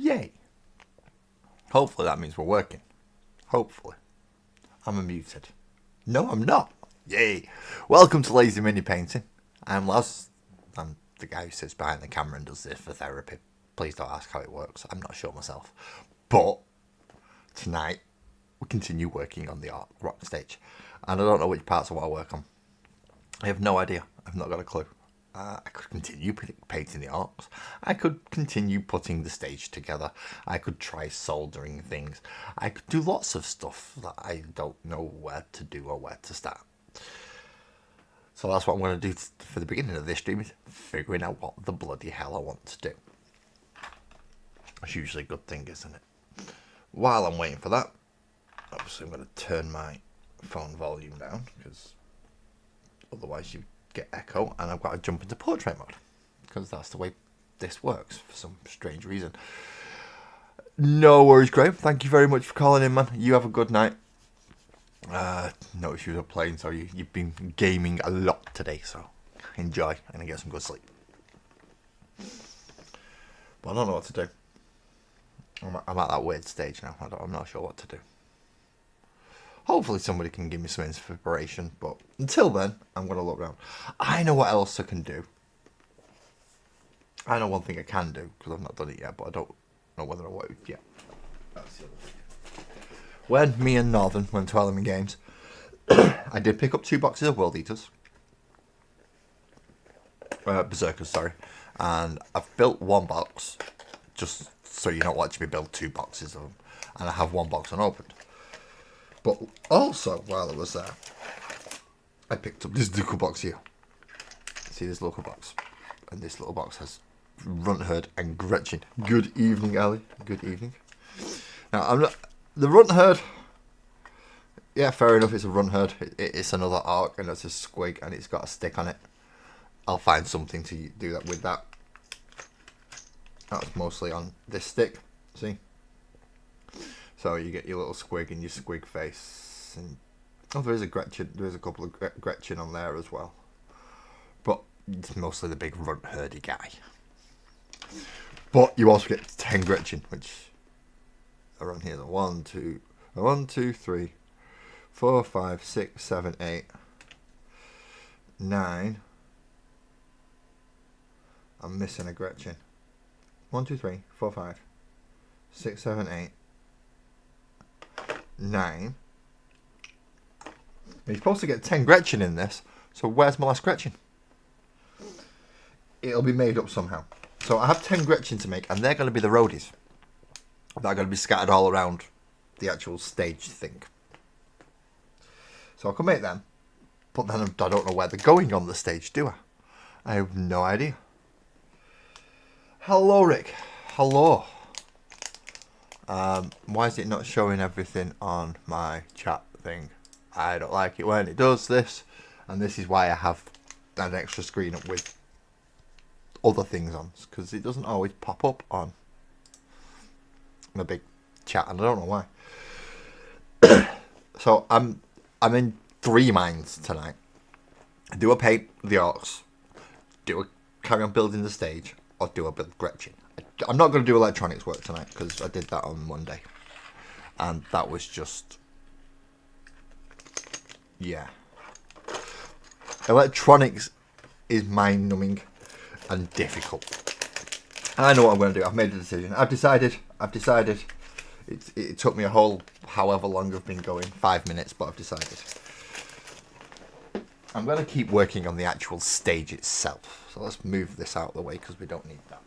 Yay. Hopefully that means we're working. Hopefully. I'm unmuted. No, I'm not. Yay. Welcome to Lazy Mini Painting. I'm Laz. I'm the guy who sits behind the camera and does this for therapy. Please don't ask how it works. I'm not sure myself. But tonight we continue working on the Ork Rock stage. And I don't know which parts I want to work on. I have no idea. I've not got a clue. I could continue painting the orcs. I could continue putting the stage together. I could try soldering things. I could do lots of stuff that I don't know where to do or where to start. So that's what I'm going to do for the beginning of this stream, is figuring out what the bloody hell I want to do. It's usually a good thing, isn't it? While I'm waiting for that, obviously I'm going to turn my phone volume down, because otherwise you get echo, and I've got to jump into portrait mode because that's the way this works for some strange reason. No worries, Graham. Thank you very much for calling in, man. You have a good night. Notice you were playing, so you've been gaming a lot today, so enjoy and get some good sleep. But I don't know what to do. I'm at that weird stage now. I'm not sure what to do. Hopefully somebody can give me some inspiration, but until then, I'm going to look around. I know what else I can do. I know one thing I can do, because I've not done it yet, but I don't know whether I want to yet. That's the other thing. When me and Northern went to Element Games, I did pick up 2 boxes of World Eaters. Berserkers, sorry. And I've built 1 box, just so you're not watching me build 2 boxes of them. And I have 1 box unopened. But also, while I was there, I picked up this little box here. See this little box? And this little box has Runtherd and Gretchen. Good evening, Ali. Good evening. Now, I'm not... The Runtherd... Yeah, fair enough, it's a Runtherd. It's another Ork, and it's a squig, and it's got a stick on it. I'll find something to do that with that. That's mostly on this stick. See? So you get your little squig and your squig face, and oh, there is a Gretchen. There is a couple of Gretchen on there as well, but it's mostly the big runt herdy guy. But you also get 10 Gretchen, which are on here. The 1, 2, 3, 4, 5, 6, 7, 8, 9. I'm missing a Gretchen. 1, 2, 3, 4, 5, 6, 7, 8. 9. You're supposed to get 10 Gretchen in this, so where's my last Gretchen? It'll be made up somehow. So I have 10 Gretchen to make, and they're going to be the roadies. They're going to be scattered all around the actual stage thing. So I can make them, but then I don't know where they're going on the stage, do I? I have no idea. Hello, Rick. Hello. Why is it not showing everything on my chat thing? I don't like it when it does this, and this is why I have an extra screen up with other things on, because it doesn't always pop up on a big chat, and I don't know why. So I'm in 3 minds tonight. Do I paint the orcs? Do I carry on building the stage, or do I build Gretchen? I'm not going to do electronics work tonight, because I did that on Monday. And that was just... yeah. Electronics is mind-numbing and difficult. And I know what I'm going to do. I've made a decision. I've decided. It took me a whole however long I've been going. 5 minutes, but I've decided. I'm going to keep working on the actual stage itself. So let's move this out of the way, because we don't need that.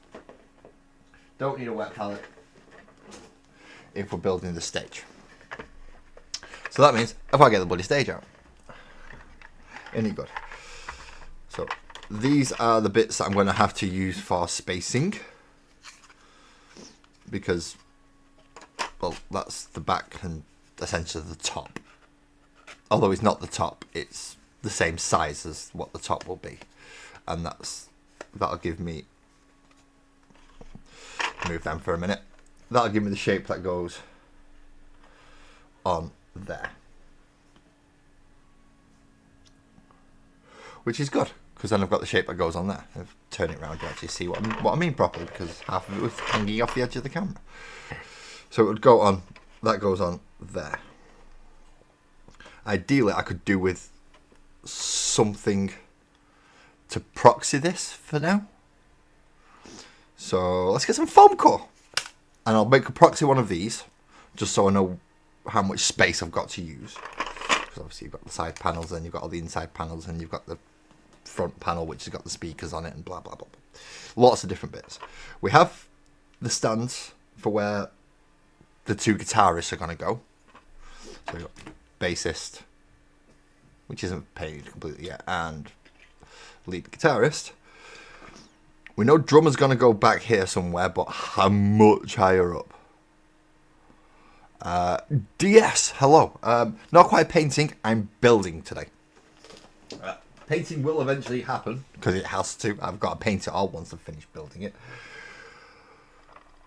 Don't need a wet palette if we're building the stage. So that means I've got to get the bloody stage out. Any good. So these are the bits that I'm going to have to use for spacing, because, well, that's the back and essentially the top. Although it's not the top, it's the same size as what the top will be, and that'll give me... move them for a minute. That'll give me the shape that goes on there, which is good, because then I've got the shape that goes on there. If I turn it around, you actually see what I mean properly, because half of it was hanging off the edge of the camera. So it would go on, that goes on there. Ideally, I could do with something to proxy this for now. So let's get some foam core. And I'll make a proxy one of these, just so I know how much space I've got to use. Because obviously you've got the side panels, and you've got all the inside panels, and you've got the front panel which has got the speakers on it, and blah blah blah. Lots of different bits. We have the stands for where the two guitarists are going to go. So we've got bassist, which isn't painted completely yet, and lead guitarist. We know drummer's going to go back here somewhere, but how much higher up? DS, hello. Not quite painting, I'm building today. Painting will eventually happen, because it has to. I've got to paint it all once I've finished building it.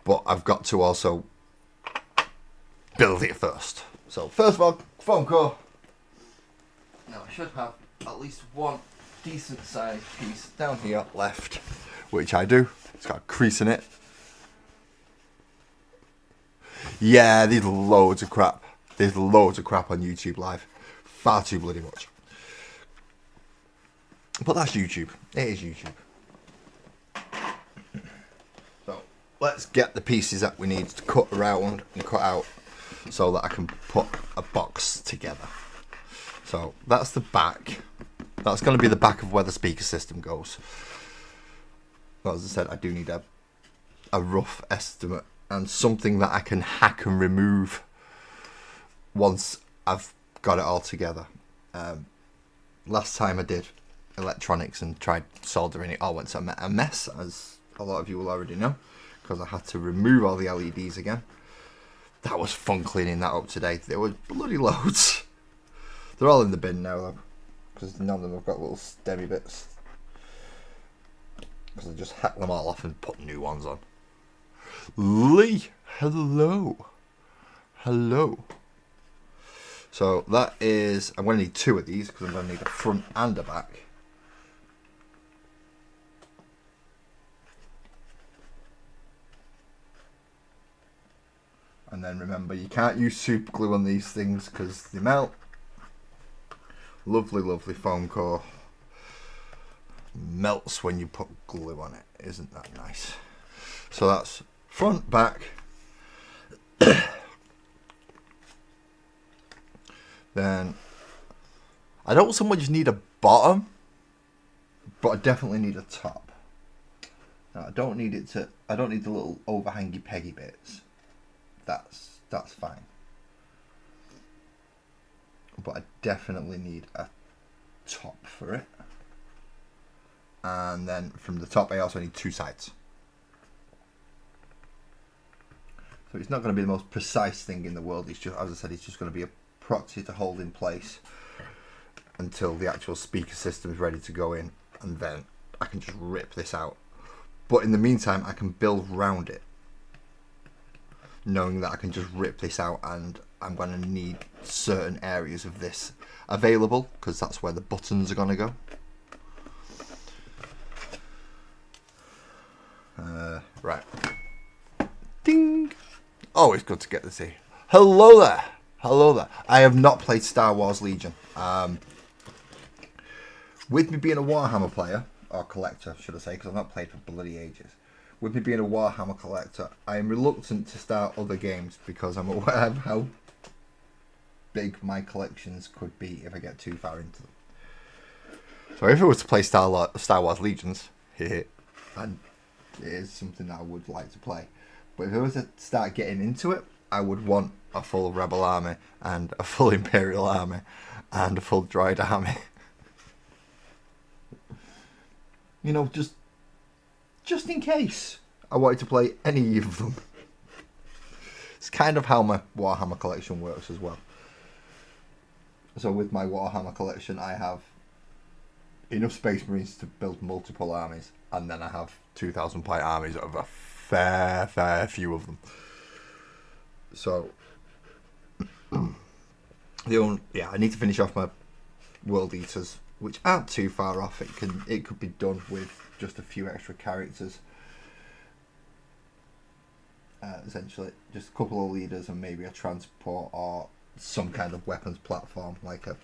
But I've got to also build it first. So first of all, foam core. Now I should have at least one decent sized piece down here left, which I do. It's got a crease in it. Yeah, there's loads of crap. There's loads of crap on YouTube Live. Far too bloody much. But that's YouTube. It is YouTube. So let's get the pieces that we need to cut around and cut out so that I can put a box together. So that's the back. That's going to be the back of where the speaker system goes. Well, as I said, I do need a rough estimate and something that I can hack and remove once I've got it all together. Last time I did electronics and tried soldering, it all went to a mess, as a lot of you will already know, because I had to remove all the LEDs again. That was fun cleaning that up today. There were bloody loads. They're all in the bin now though, because none of them have got little stemmy bits, because I just hacked them all off and put new ones on. Lee, hello. Hello. So that is, I'm going to need two of these, because I'm going to need a front and a back. And then remember, you can't use super glue on these things because they melt. Lovely, lovely foam core. Melts when you put glue on it. Isn't that nice? So that's front, back. Then I don't so much need a bottom, but I definitely need a top. Now I don't need the little overhangy peggy bits. That's fine. But I definitely need a top for it. And then from the top I also need two sides. So it's not going to be the most precise thing in the world. It's just, as I said, it's just going to be a proxy to hold in place until the actual speaker system is ready to go in, and then I can just rip this out. But in the meantime, I can build around it, knowing that I can just rip this out, and I'm going to need certain areas of this available, because that's where the buttons are going to go. Right. Ding! Always good to get to see. Hello there! Hello there. I have not played Star Wars Legion. With me being a Warhammer player, or collector, should I say, because I've not played for bloody ages. With me being a Warhammer collector, I am reluctant to start other games because I'm aware of how big my collections could be if I get too far into them. So if I was to play Star Wars Legions, and it is something that I would like to play. But if I was to start getting into it, I would want a full Rebel army, and a full Imperial army, and a full Droid army. You know, just in case I wanted to play any of them. It's kind of how my Warhammer collection works as well. So with my Warhammer collection, I have enough Space Marines to build multiple armies, and then I have 2,000 point armies of a fair few of them. So I need to finish off my World Eaters which aren't too far off. It could be done with just a few extra characters. Essentially, just a couple of leaders and maybe a transport or some kind of weapons platform, like a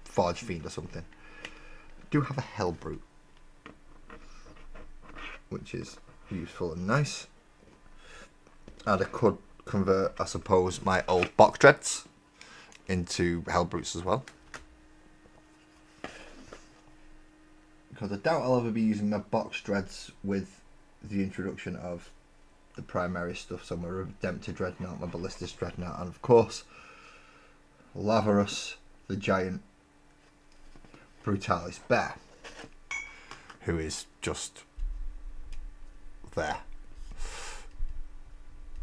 Forge Fiend or something. I do have a Hell Brute, which is useful and nice. And I could convert, I suppose, my old Box Dreads into Hell Brutes as well. Because I doubt I'll ever be using my Box Dreads with the introduction of the primary stuff. So my Redemptor Dreadnought, my Ballistic Dreadnought, and of course Lavarus, the giant Brutalis Bear, who is just there.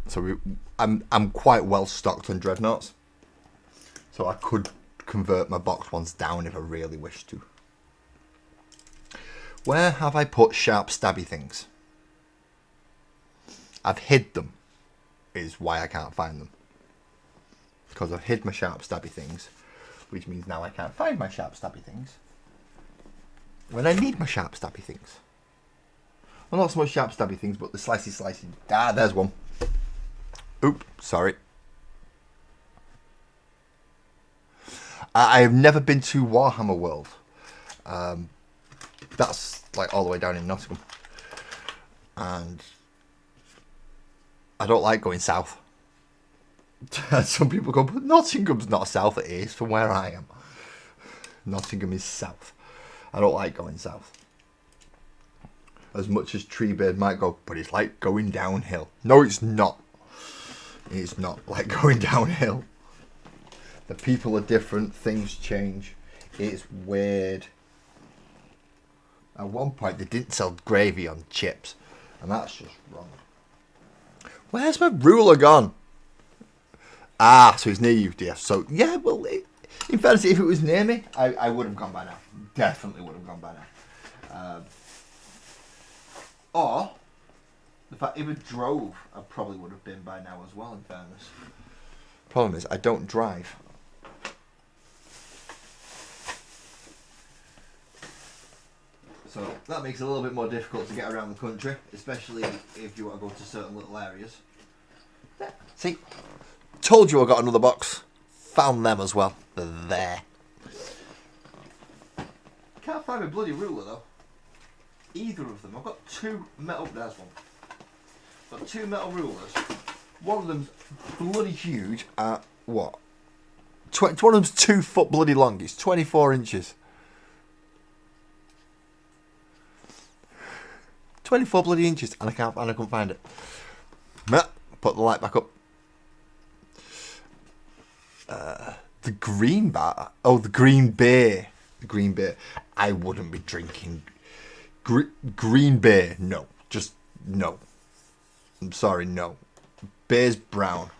So I'm quite well stocked on Dreadnoughts, so I could convert my box ones down if I really wish to. Where have I put sharp stabby things? I've hid them, is why I can't find them. Because I've hid my sharp stabby things, which means now I can't find my sharp stabby things when I need my sharp stabby things. Well, not so much sharp stabby things, but the slicey. Ah, there's one. Oop, sorry. I have never been to Warhammer World. That's like all the way down in Nottingham. And I don't like going south. Some people go, but Nottingham's not south. It is from where I am. Nottingham is south. I don't like going south. As much as Treebeard might go, but it's like going downhill. No, it's not. It's not like going downhill. The people are different. Things change. It's weird. At one point, they didn't sell gravy on chips. And that's just wrong. Where's my ruler gone? Ah, so it's near you, dear. So, yeah, well, in fairness, if it was near me, I would have gone by now. Definitely would have gone by now. Or, in fact, if I drove, I probably would have been by now as well, in fairness. Problem is, I don't drive. So that makes it a little bit more difficult to get around the country, especially if you want to go to certain little areas. There. See? Told you I got another box. Found them as well. They're there. Can't find my bloody ruler though. Either of them. I've got two metal... There's one. I've got two metal rulers. One of them's bloody huge at what? One of them's 2 foot bloody long. It's 24 inches. 24 bloody inches, and I couldn't find it. Put the light back up. The green bar. Oh, the green beer. The green beer. I wouldn't be drinking green beer. No, just no. I'm sorry, no. Beer's brown,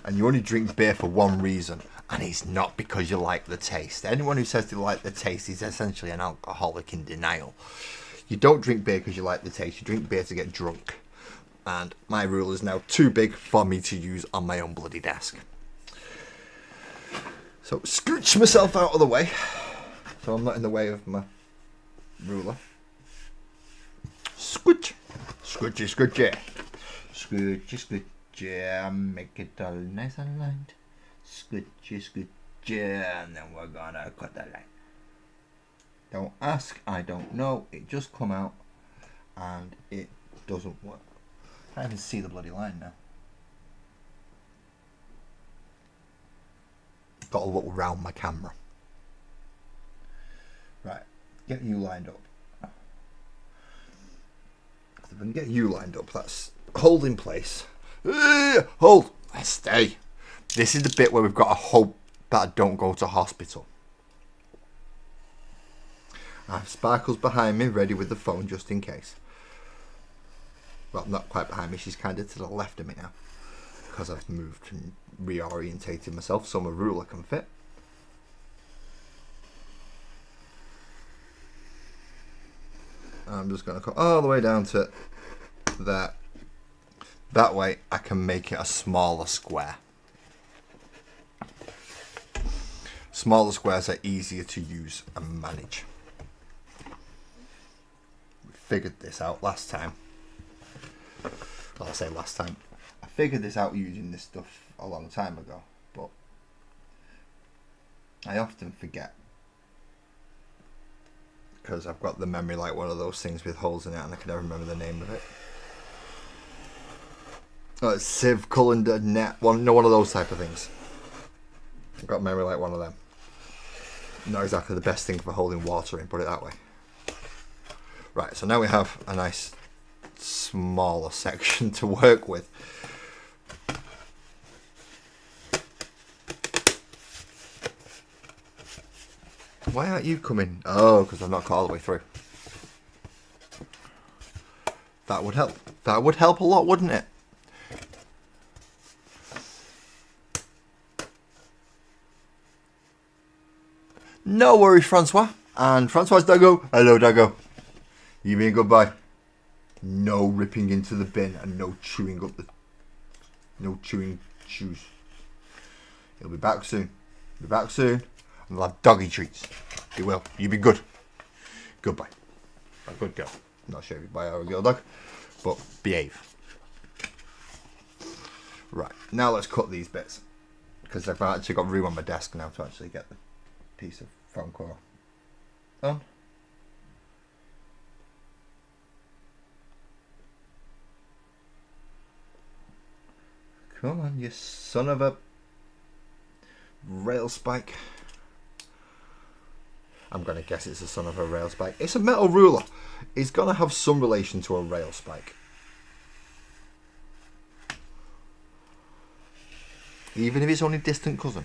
and you only drink beer for one reason, and it's not because you like the taste. Anyone who says they like the taste is essentially an alcoholic in denial. You don't drink beer because you like the taste. You drink beer to get drunk. And my ruler is now too big for me to use on my own bloody desk. So scooch myself out of the way, so I'm not in the way of my ruler. Scooch. Scoochie, scoochie. Scoochie, scoochie. Make it all nice and light. Scoochie, scoochie. And then we're gonna cut the line. Don't ask, I don't know. It just come out and it doesn't work. I can't even see the bloody line now. Got to look round my camera. Right, get you lined up. If I can get you lined up, that's hold in place. Hold, stay. This is the bit where we've got to hope that I don't go to hospital. I have Sparkles behind me, ready with the phone just in case. Well, not quite behind me, she's kind of to the left of me now. Because I've moved and reorientated myself so my ruler can fit. I'm just going to come all the way down to that. That way I can make it a smaller square. Smaller squares are easier to use and manage. We figured this out last time. Well, I say last time. I figured this out using this stuff a long time ago, but I often forget. Because I've got the memory like one of those things with holes in it and I can never remember the name of it. Oh, it's sieve, colander, net, one of those type of things. I've got memory like one of them. Not exactly the best thing for holding water in, put it that way. Right, so now we have a nice smaller section to work with. Why aren't you coming? Oh, because I've not got all the way through. That would help. That would help a lot, wouldn't it? No worries, Francois. And Francois Duggo. Hello, Duggo. You being a good boy? No ripping into the bin and no chewing up the... No chewing shoes. He'll be back soon. Be back soon. And they'll have doggy treats. He will. You be good. Good boy. A good girl. I'm not sure if you're a boy or a girl dog. But behave. Right. Now let's cut these bits. Because I've actually got room on my desk now to actually get the piece of foam core on. Come on, you son of a rail spike. I'm going to guess it's a son of a rail spike. It's a metal ruler. It's going to have some relation to a rail spike. Even if it's only a distant cousin.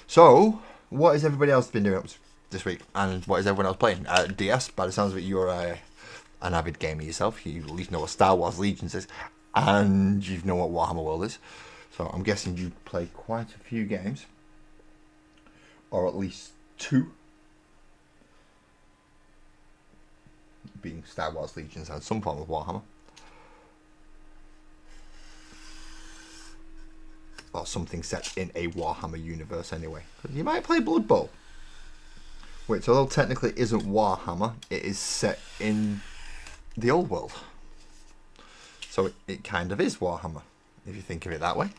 So, what has everybody else been doing up this week? And what is everyone else playing? DS, by the sounds of it, you're an avid gamer yourself. You at least know what Star Wars Legions is. And you know what Warhammer World is. So, I'm guessing you play quite a few games. Or at least 2. Being Star Wars Legions and some form of Warhammer. Or something set in a Warhammer universe anyway. You might play Blood Bowl. Which, although technically isn't Warhammer, it is set in the old world. So it kind of is Warhammer, if you think of it that way.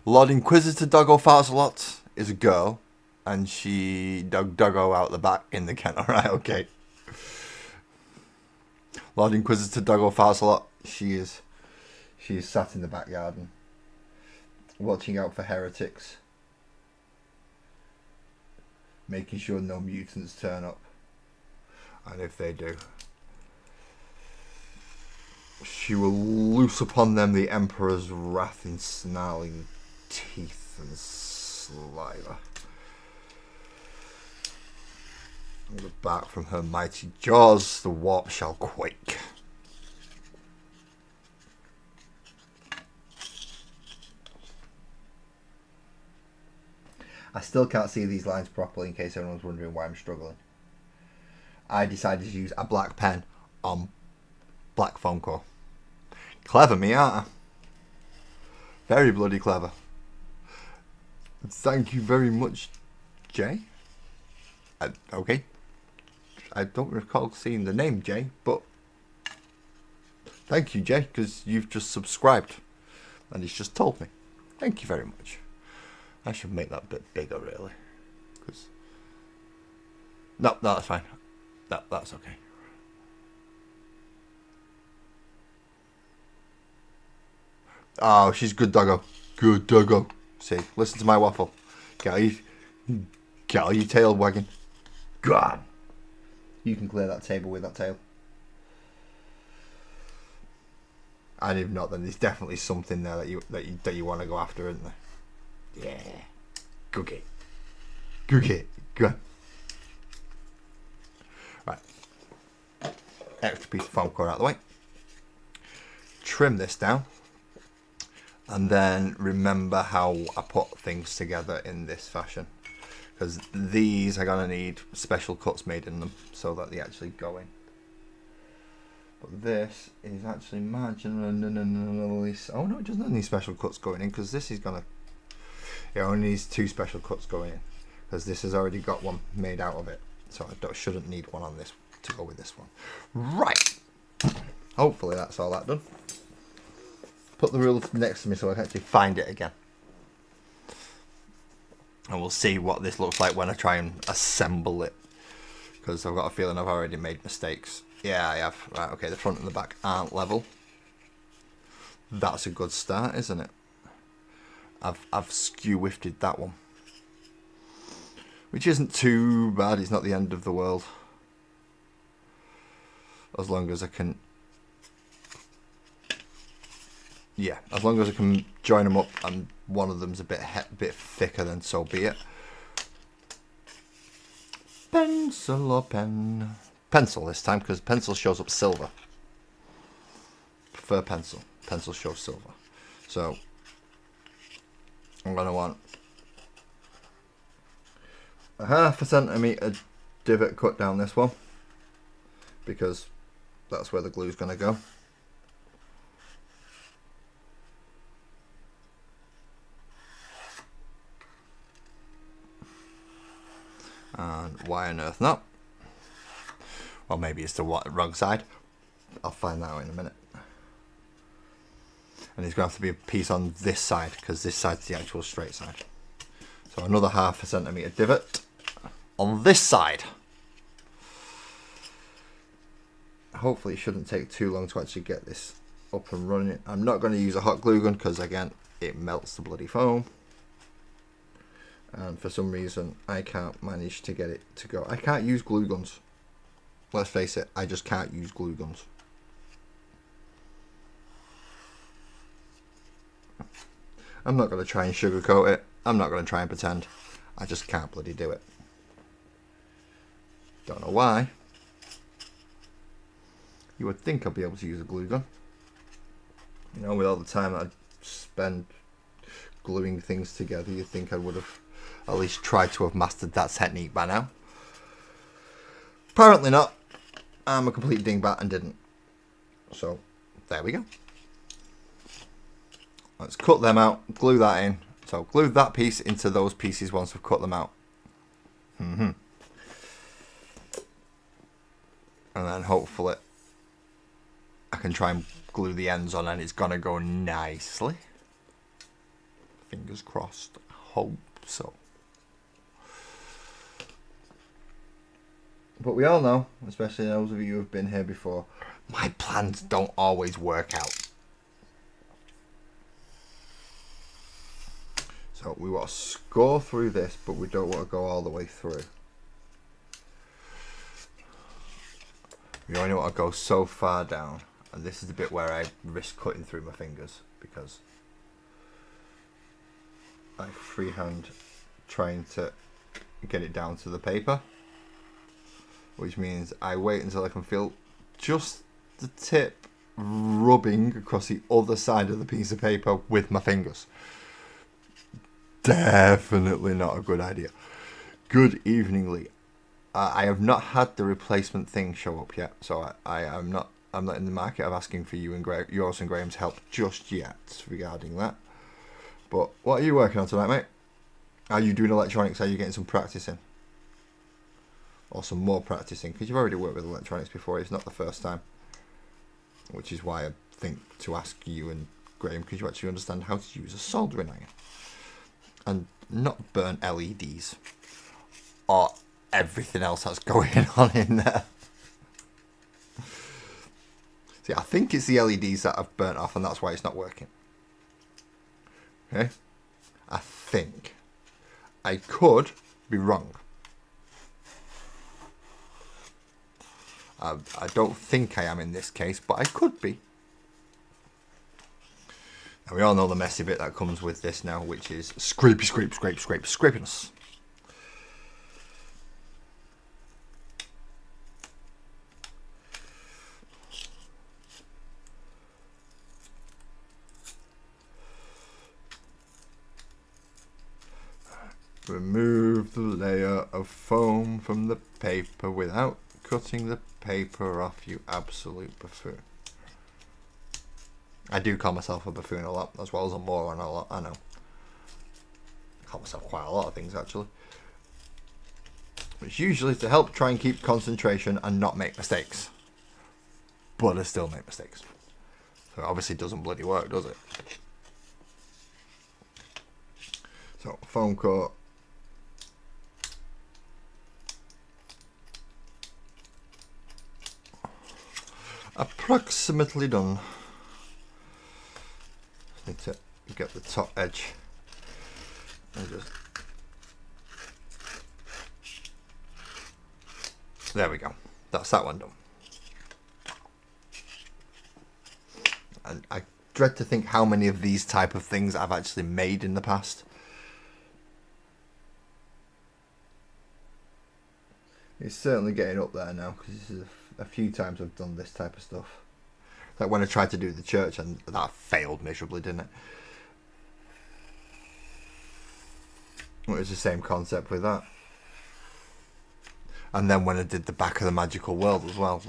Lord Inquisitor Doggo Farsalot is a girl, and she dug Doggo out the back in the kennel. Right, okay. Lord Inquisitor Doggo Farsalot, she is sat in the back garden, watching out for heretics, making sure no mutants turn up, and if they do, she will loose upon them the Emperor's wrath in snarling teeth and saliva. And look back from her mighty jaws, the warp shall quake. I still can't see these lines properly in case anyone's wondering why I'm struggling. I decided to use a black pen on black foam core. Clever me, aren't I? Very bloody clever. Thank you very much, Jay. Okay. I don't recall seeing the name Jay, but thank you, Jay, because you've just subscribed and it's just told me. Thank you very much. I should make that a bit bigger, really. Cause... No, that's fine. That's okay. Oh, she's good doggo. Good doggo. See, listen to my waffle. Get all your tail wagging. God. You can clear that table with that tail. And if not, then there's definitely something there that you want to go after, isn't there? Yeah. Good kid. Good kid. Good. Right. Extra piece of foam core out of the way. Trim this down. And then remember how I put things together in this fashion. Because these are going to need special cuts made in them so that they actually go in. But this is actually marginally... Oh no, it doesn't have any special cuts going in, because this is going to... It only needs 2 special cuts going in, because this has already got one made out of it. So I shouldn't need one on this to go with this one. Right. Hopefully that's all that done. Put the rule next to me so I can actually find it again. And we'll see what this looks like when I try and assemble it. Because I've got a feeling I've already made mistakes. Yeah, I have. Right, okay, the front and the back aren't level. That's a good start, isn't it? I've skew-wifted that one. Which isn't too bad, it's not the end of the world. As long as I can... Yeah, as long as I can join them up and one of them's a bit thicker, then so be it. Pencil or pen? Pencil this time, because pencil shows up silver. Prefer pencil. Pencil shows silver. So, I'm going to want a 1/2 centimetre divot cut down this one, because that's where the glue is going to go. And why on earth not? Well, maybe it's the wrong side. I'll find that out in a minute. And there's going to have to be a piece on this side, because this side's the actual straight side. So another 1/2 centimetre divot on this side. Hopefully it shouldn't take too long to actually get this up and running. I'm not going to use a hot glue gun, because again, it melts the bloody foam. And for some reason I can't manage to get it to go. I can't use glue guns. Let's face it, I just can't use glue guns. I'm not going to try and sugarcoat it. I'm not going to try and pretend. I just can't bloody do it. Don't know why. You would think I'd be able to use a glue gun. You know, with all the time that I spend gluing things together, you'd think I would have at least tried to have mastered that technique by now. Apparently not. I'm a complete dingbat and didn't. So, there we go. Let's cut them out, glue that in. So, glue that piece into those pieces once we've cut them out. And then hopefully I can try and glue the ends on and it's going to go nicely. Fingers crossed. Hope so. But we all know, especially those of you who have been here before, my plans don't always work out. So we want to score through this, but we don't want to go all the way through. We only want to go so far down. And this is the bit where I risk cutting through my fingers, because I freehand trying to get it down to the paper. Which means I wait until I can feel just the tip rubbing across the other side of the piece of paper with my fingers. Definitely not a good idea. Good evening, Lee. I have not had the replacement thing show up yet, so I'm not in the market of asking for yours and Graham's help just yet regarding that. But what are you working on tonight, mate? Are you doing electronics? Are you getting some practice in? Or some more practicing, because you've already worked with electronics before. It's not the first time, which is why I think to ask you and Graham, because you actually understand how to use a soldering iron and not burn LEDs or everything else that's going on in there. See, I think it's the LEDs that I've burnt off and that's why it's not working. Okay, I think. I could be wrong. I don't think I am in this case, but I could be. And we all know the messy bit that comes with this now, which is scrapiness. Remove the layer of foam from the paper without cutting the paper off, you absolute buffoon. I do call myself a buffoon a lot, as well as a moron a lot, I know. I call myself quite a lot of things, actually. It's usually to help try and keep concentration and not make mistakes. But I still make mistakes. So it obviously doesn't bloody work, does it? So, foam coat. Approximately done. Need to get the top edge and just, there we go. That's that one done. And I dread to think how many of these type of things I've actually made in the past. It's certainly getting up there now, because this is a few times I've done this type of stuff. Like when I tried to do the church, and that failed miserably, didn't it? It was the same concept with that. And then when I did the back of the magical world as well,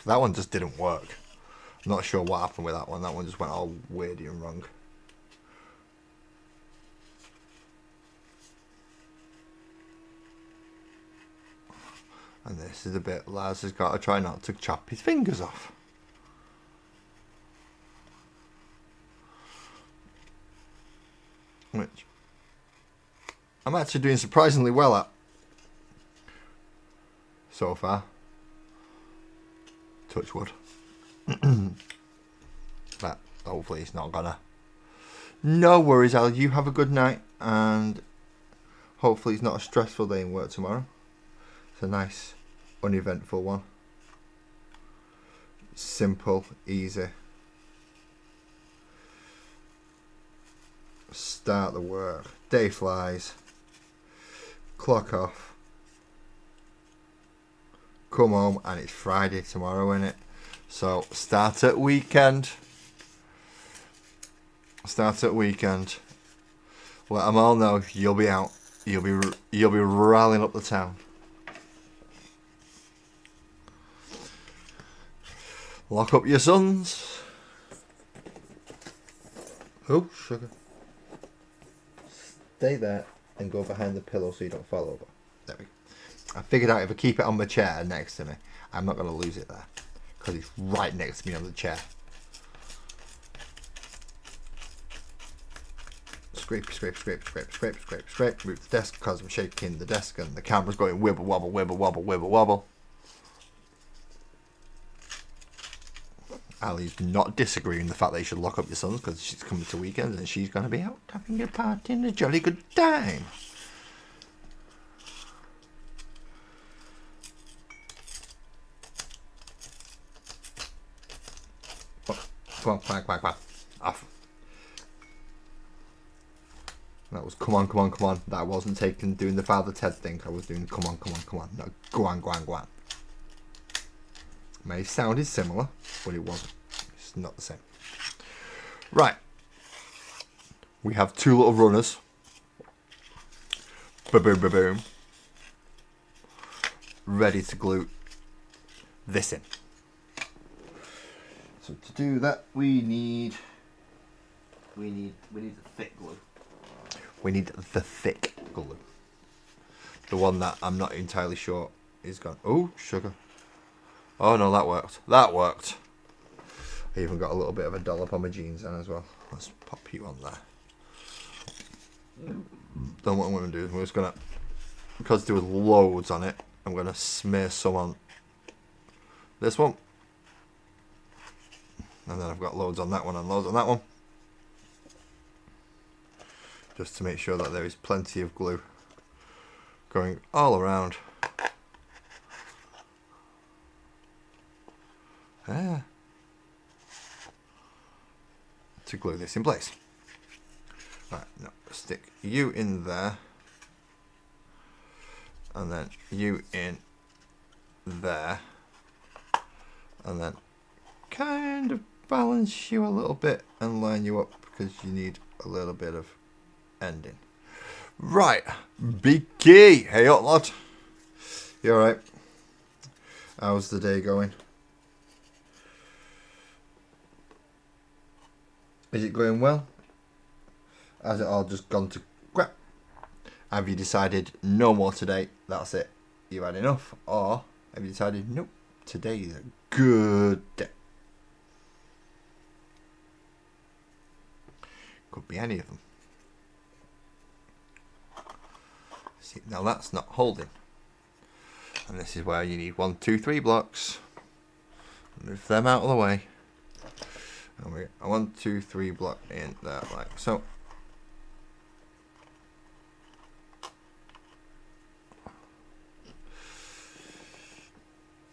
that one just didn't work. I'm not sure what happened with that one. That one just went all weirdy and wrong. And this is the bit Lars has got to try not to chop his fingers off. Which I'm actually doing surprisingly well at so far. Touch wood. But hopefully it's not gonna. No worries, Al. You have a good night, and hopefully it's not a stressful day in work tomorrow. It's a nice, uneventful one. Simple, easy. Start the work. Day flies. Clock off. Come home, and it's Friday tomorrow, isn't it? So start at weekend. Start at weekend. Let them all know you'll be out. You'll be rallying up the town. Lock up your sons. Oh, sugar. Stay there and go behind the pillow so you don't fall over. There we go. I figured out if I keep it on my chair next to me, I'm not going to lose it there. Because it's right next to me on the chair. Scrape, scrape, scrape, scrape, scrape, scrape, scrape. Move the desk because I'm shaking the desk and the camera's going wibble wobble, wibble wobble, wibble wobble. Ali's not disagreeing the fact that you should lock up your sons because she's coming to weekends and she's going to be out having a party and a jolly good time. Come on, quack, quack, quack. Off. That was come on, come on, come on. That wasn't doing the Father Ted thing. I was doing come on, come on, come on. No, go on, go on, go on. May sounded similar, but it wasn't. It's not the same. Right. We have two little runners. Ba-boom, ba-boom. Ready to glue this in. So to do that, we need the thick glue. We need the thick glue. The one that I'm not entirely sure is gone. Oh, sugar. Oh no, that worked. That worked. I even got a little bit of a dollop on my jeans then as well. Let's pop you on there. Then what I'm going to do is we're just going to, because there was loads on it, I'm going to smear some on this one. And then I've got loads on that one and loads on that one. Just to make sure that there is plenty of glue going all around. To glue this in place. Right, now stick you in there. And then you in there. And then kind of balance you a little bit and line you up because you need a little bit of ending. Right, big key. Hey up, lad. You alright? How's the day going? Is it going well? Has it all just gone to crap? Have you decided no more today? That's it. You've had enough? Or have you decided nope, today is a good day? Could be any of them. See, now that's not holding. And this is where you need 1, 2, 3 blocks. Move them out of the way. And we a 1, 2, 3 block in there like so.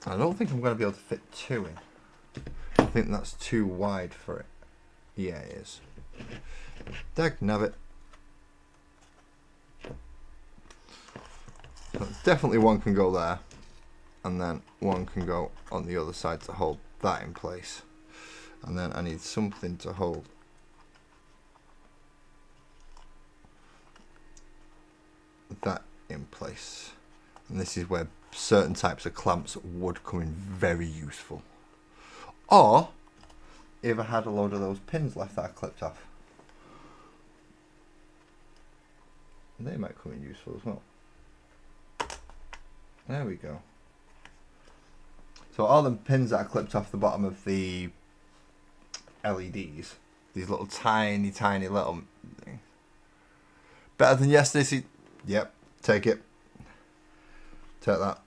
I don't think I'm going to be able to fit 2 in. I think that's too wide for it. Yeah, it is. Dagnabbit. So definitely one can go there, and then one can go on the other side to hold that in place. And then I need something to hold that in place. And this is where certain types of clamps would come in very useful. Or if I had a load of those pins left that I clipped off, they might come in useful as well. There we go. So all the pins that I clipped off the bottom of the LEDs, these little tiny little things. Better than yesterday. Yep, take it. Take that.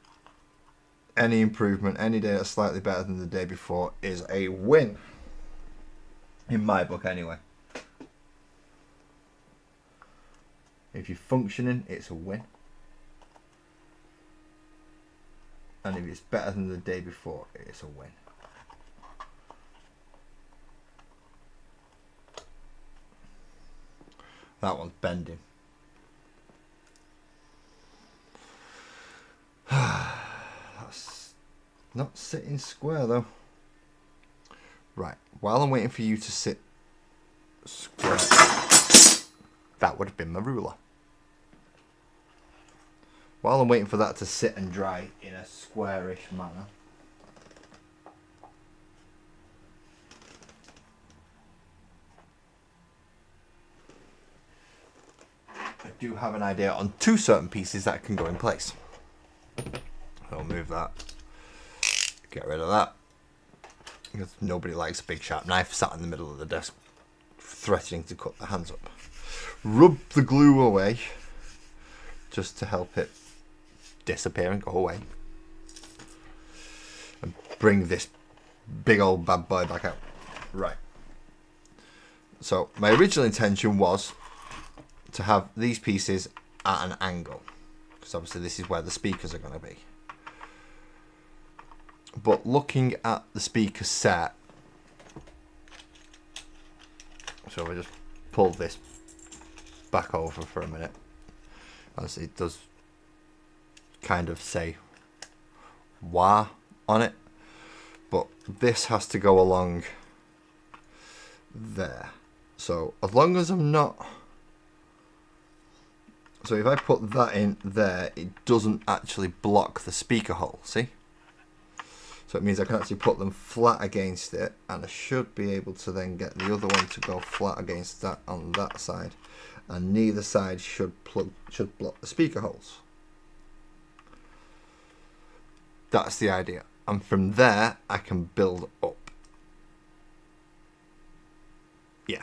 Any improvement, any day that's slightly better than the day before is a win. In my book anyway. If you're functioning, it's a win. And if it's better than the day before, it's a win. That one's bending. That's not sitting square though. Right, while I'm waiting for you to sit square, that would have been my ruler. While I'm waiting for that to sit and dry in a squarish manner, I do have an idea on 2 certain pieces that can go in place. I'll move that. Get rid of that. Because nobody likes a big sharp knife sat in the middle of the desk threatening to cut their hands up. Rub the glue away just to help it disappear and go away. And bring this big old bad boy back out. Right. So my original intention was to have these pieces at an angle. Because obviously this is where the speakers are going to be. But looking at the speaker set, so I just pull this back over for a minute, as it does kind of say wah on it, but this has to go along there. So as long as I'm not, so if I put that in there, it doesn't actually block the speaker hole, see? So it means I can actually put them flat against it, and I should be able to then get the other one to go flat against that on that side, and neither side should block the speaker holes. That's the idea, and from there I can build up. Yeah,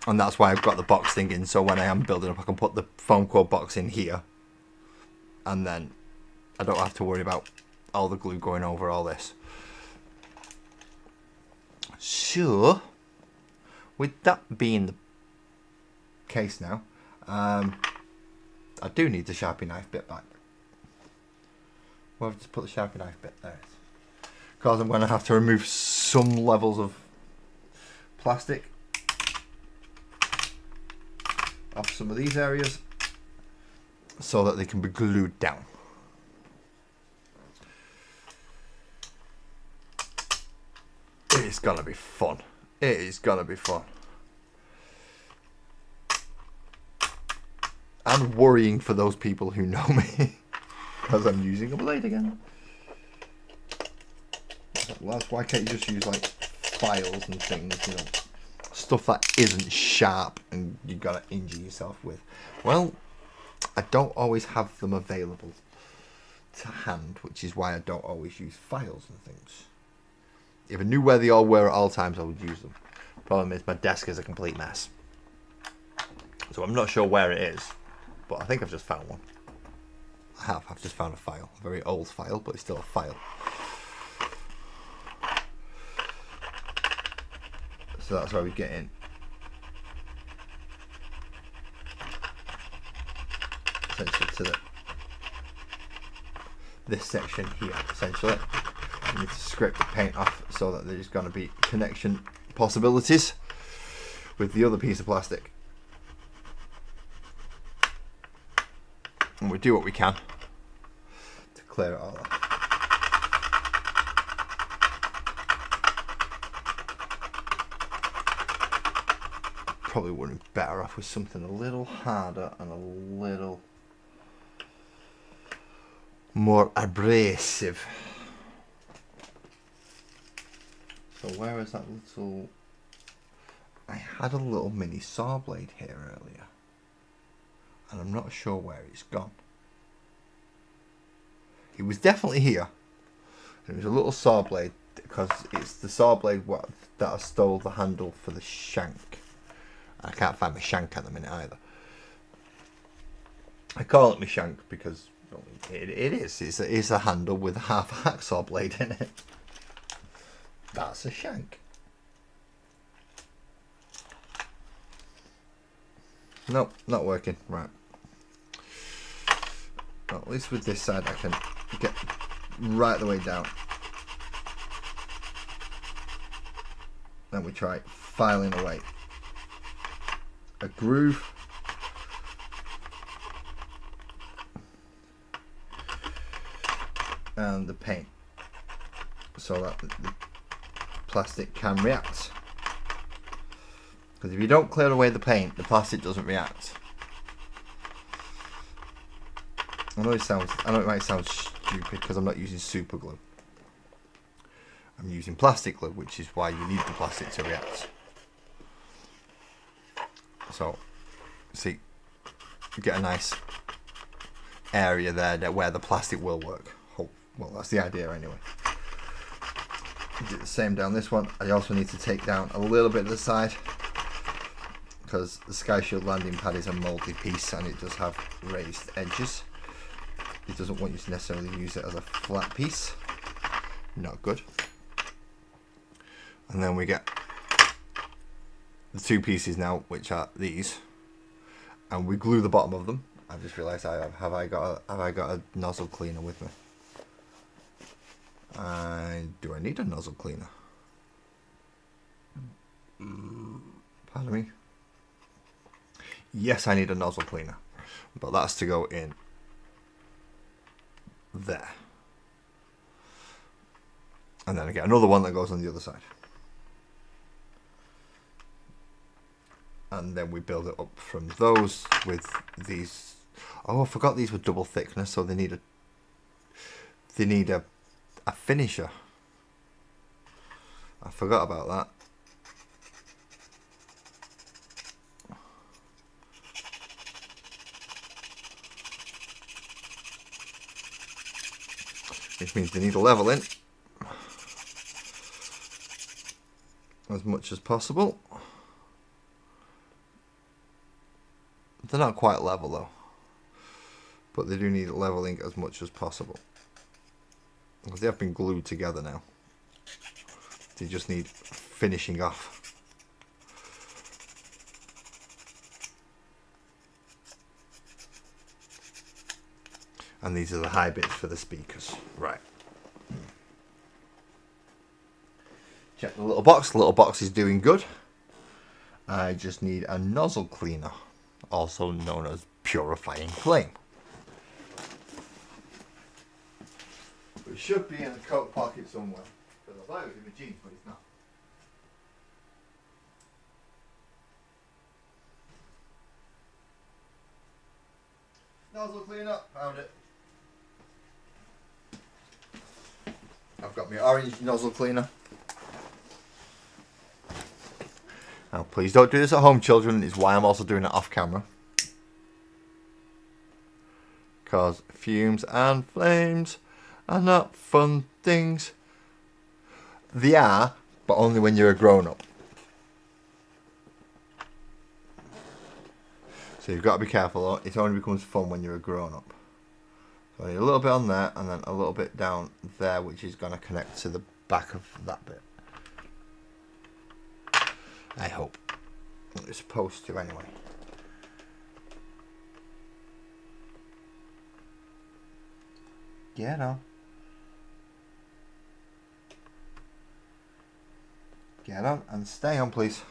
and that's why I've got the box thing in, so when I am building up I can put the foam core box in here, and then I don't have to worry about all the glue going over all this. So with that being the case now, I do need the Sharpie knife bit back. Well, I've just put the Sharpie knife bit there, because I'm going to have to remove some levels of plastic off some of these areas so that they can be glued down. It's gonna be fun. It is gonna be fun. And worrying for those people who know me. Because I'm using a blade again. Well, why can't you just use like files and things, you know, stuff that isn't sharp and you gotta injure yourself with? Well, I don't always have them available to hand, which is why I don't always use files and things. If I knew where they all were at all times, I would use them. Problem is, my desk is a complete mess, so I'm not sure where it is, but I think I've just found one. I've just found a file, a very old file, but it's still a file. So that's where we get in. Essentially to this section here, essentially. You need to scrape the paint off so that there's going to be connection possibilities with the other piece of plastic. And we do what we can to clear it all off. Probably would have been better off with something a little harder and a little more abrasive. So where is that little... I had a little mini saw blade here earlier, and I'm not sure where it's gone. It was definitely here. It was a little saw blade, because it's the saw blade that I stole the handle for the shank. I can't find my shank at the minute either. I call it my shank because it is. It's a handle with a half a hacksaw blade in it. That's a shank. Nope, not working. Right. Well, at least with this side I can get right the way down. Then we try filing away a groove. And the paint, so that the plastic can react. Because if you don't clear away the paint, the plastic doesn't react. I know it might sound stupid because I'm not using super glue. I'm using plastic glue, which is why you need the plastic to react. So, see, you get a nice area there where the plastic will work. Well, that's the idea anyway. Do the same down this one. I also need to take down a little bit of the side, because the Sky Shield landing pad is a mouldy piece and it does have raised edges. It doesn't want you to necessarily use it as a flat piece. Not good. And then we get the two pieces now, which are these, and we glue the bottom of them. I've just realised have I got a nozzle cleaner with me? Do I need a nozzle cleaner? Pardon me. Yes, I need a nozzle cleaner, but that's to go in there, and then I get another one that goes on the other side, and then we build it up from those with these. Oh, I forgot these were double thickness, so they need a finisher. I forgot about that. Which means they need a leveling as much as possible. They're not quite level though, but they do need leveling as much as possible. Because they have been glued together now. They just need finishing off. And these are the high bits for the speakers. Right. Check the little box. The little box is doing good. I just need a nozzle cleaner, also known as purifying flame. It should be in the coat pocket somewhere, because I thought it was in the jeans, but it's not. Nozzle cleaner, found it. I've got my orange nozzle cleaner. Now please don't do this at home, children. It's why I'm also doing it off camera. Because fumes and flames are not fun things. They are, but only when you're a grown-up. So you've got to be careful. It only becomes fun when you're a grown-up. So a little bit on there, and then a little bit down there, which is going to connect to the back of that bit. I hope. It's supposed to anyway. Get on. Get on and stay on, please.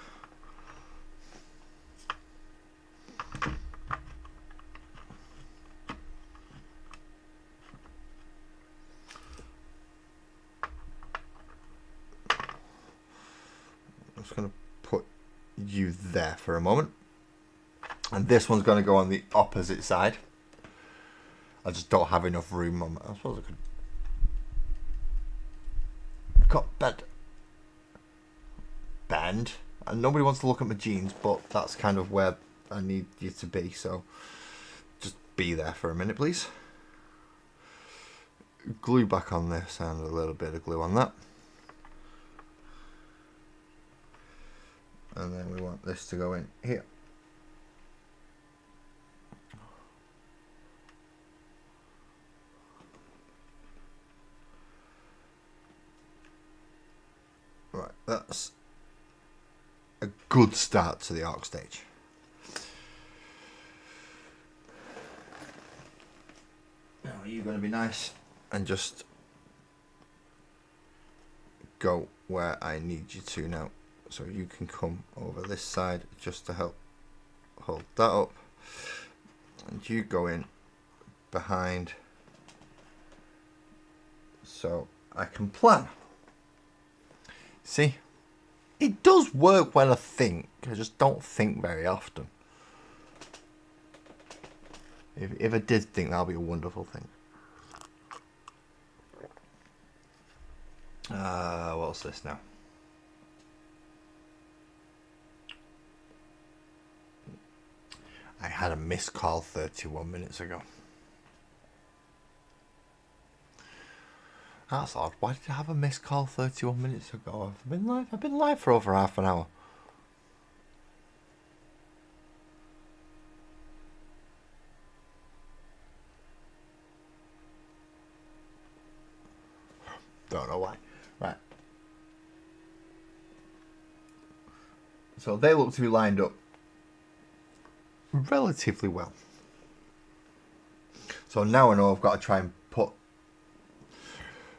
I'm just going to put you there for a moment. And this one's going to go on the opposite side. I just don't have enough room on. I suppose I could cut bend. And nobody wants to look at my jeans, but that's kind of where I need you to be. So just be there for a minute, please. Glue back on this and a little bit of glue on that. And then we want this to go in here. Right, that's a good start to the Ork stage. Now you're going to be nice and just go where I need you to now. So you can come over this side just to help hold that up. And you go in behind so I can plan. See? It does work when I think. I just don't think very often. If I did think, that would be a wonderful thing. What's this now? I had a missed call 31 minutes ago. That's odd. Why did I have a missed call 31 minutes ago? I've been live for over half an hour. Don't know why. Right. So they look to be lined up relatively well. So now I know I've got to try and put...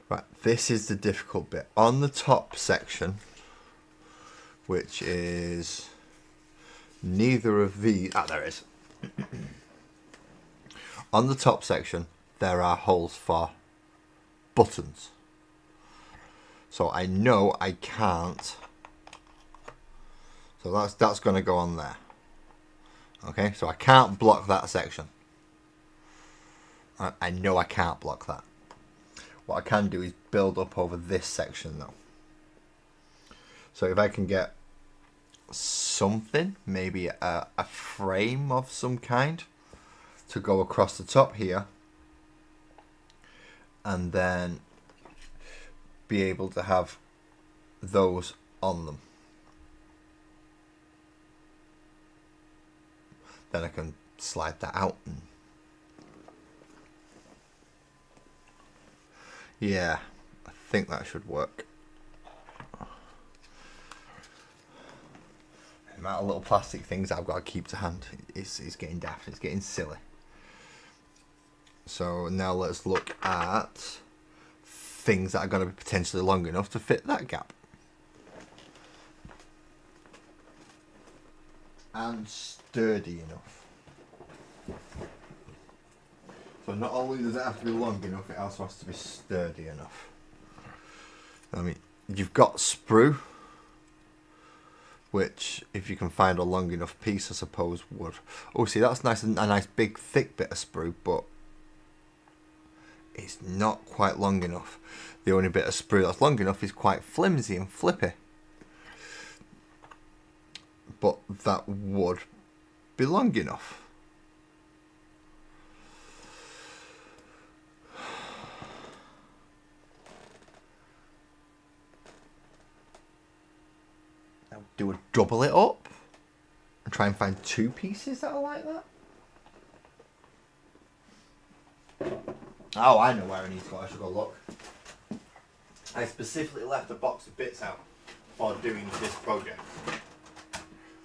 Right, this is the difficult bit. On the top section, which is neither of these... Ah, there it is. On the top section, there are holes for buttons. So I know I can't. So that's going to go on there. Okay, so I can't block that section. I know I can't block that. What I can do is build up over this section though. So if I can get something, maybe a frame of some kind to go across the top here, and then be able to have those on them. Then I can slide that out. And yeah, I think that should work. The amount of little plastic things I've got to keep to hand is getting daft. It's getting silly. So now let's look at things that are going to be potentially long enough to fit that gap. And sturdy enough. So not only does it have to be long enough, it also has to be sturdy enough. I mean, you've got sprue, which if you can find a long enough piece, I suppose would. Oh, see, that's nice, a nice big thick bit of sprue, but it's not quite long enough. The only bit of sprue that's long enough is quite flimsy and flippy. But that would be long enough. Now do a double it up and try and find two pieces that are like that. Oh, I know where I need to go. I should go look. I specifically left a box of bits out for doing this project.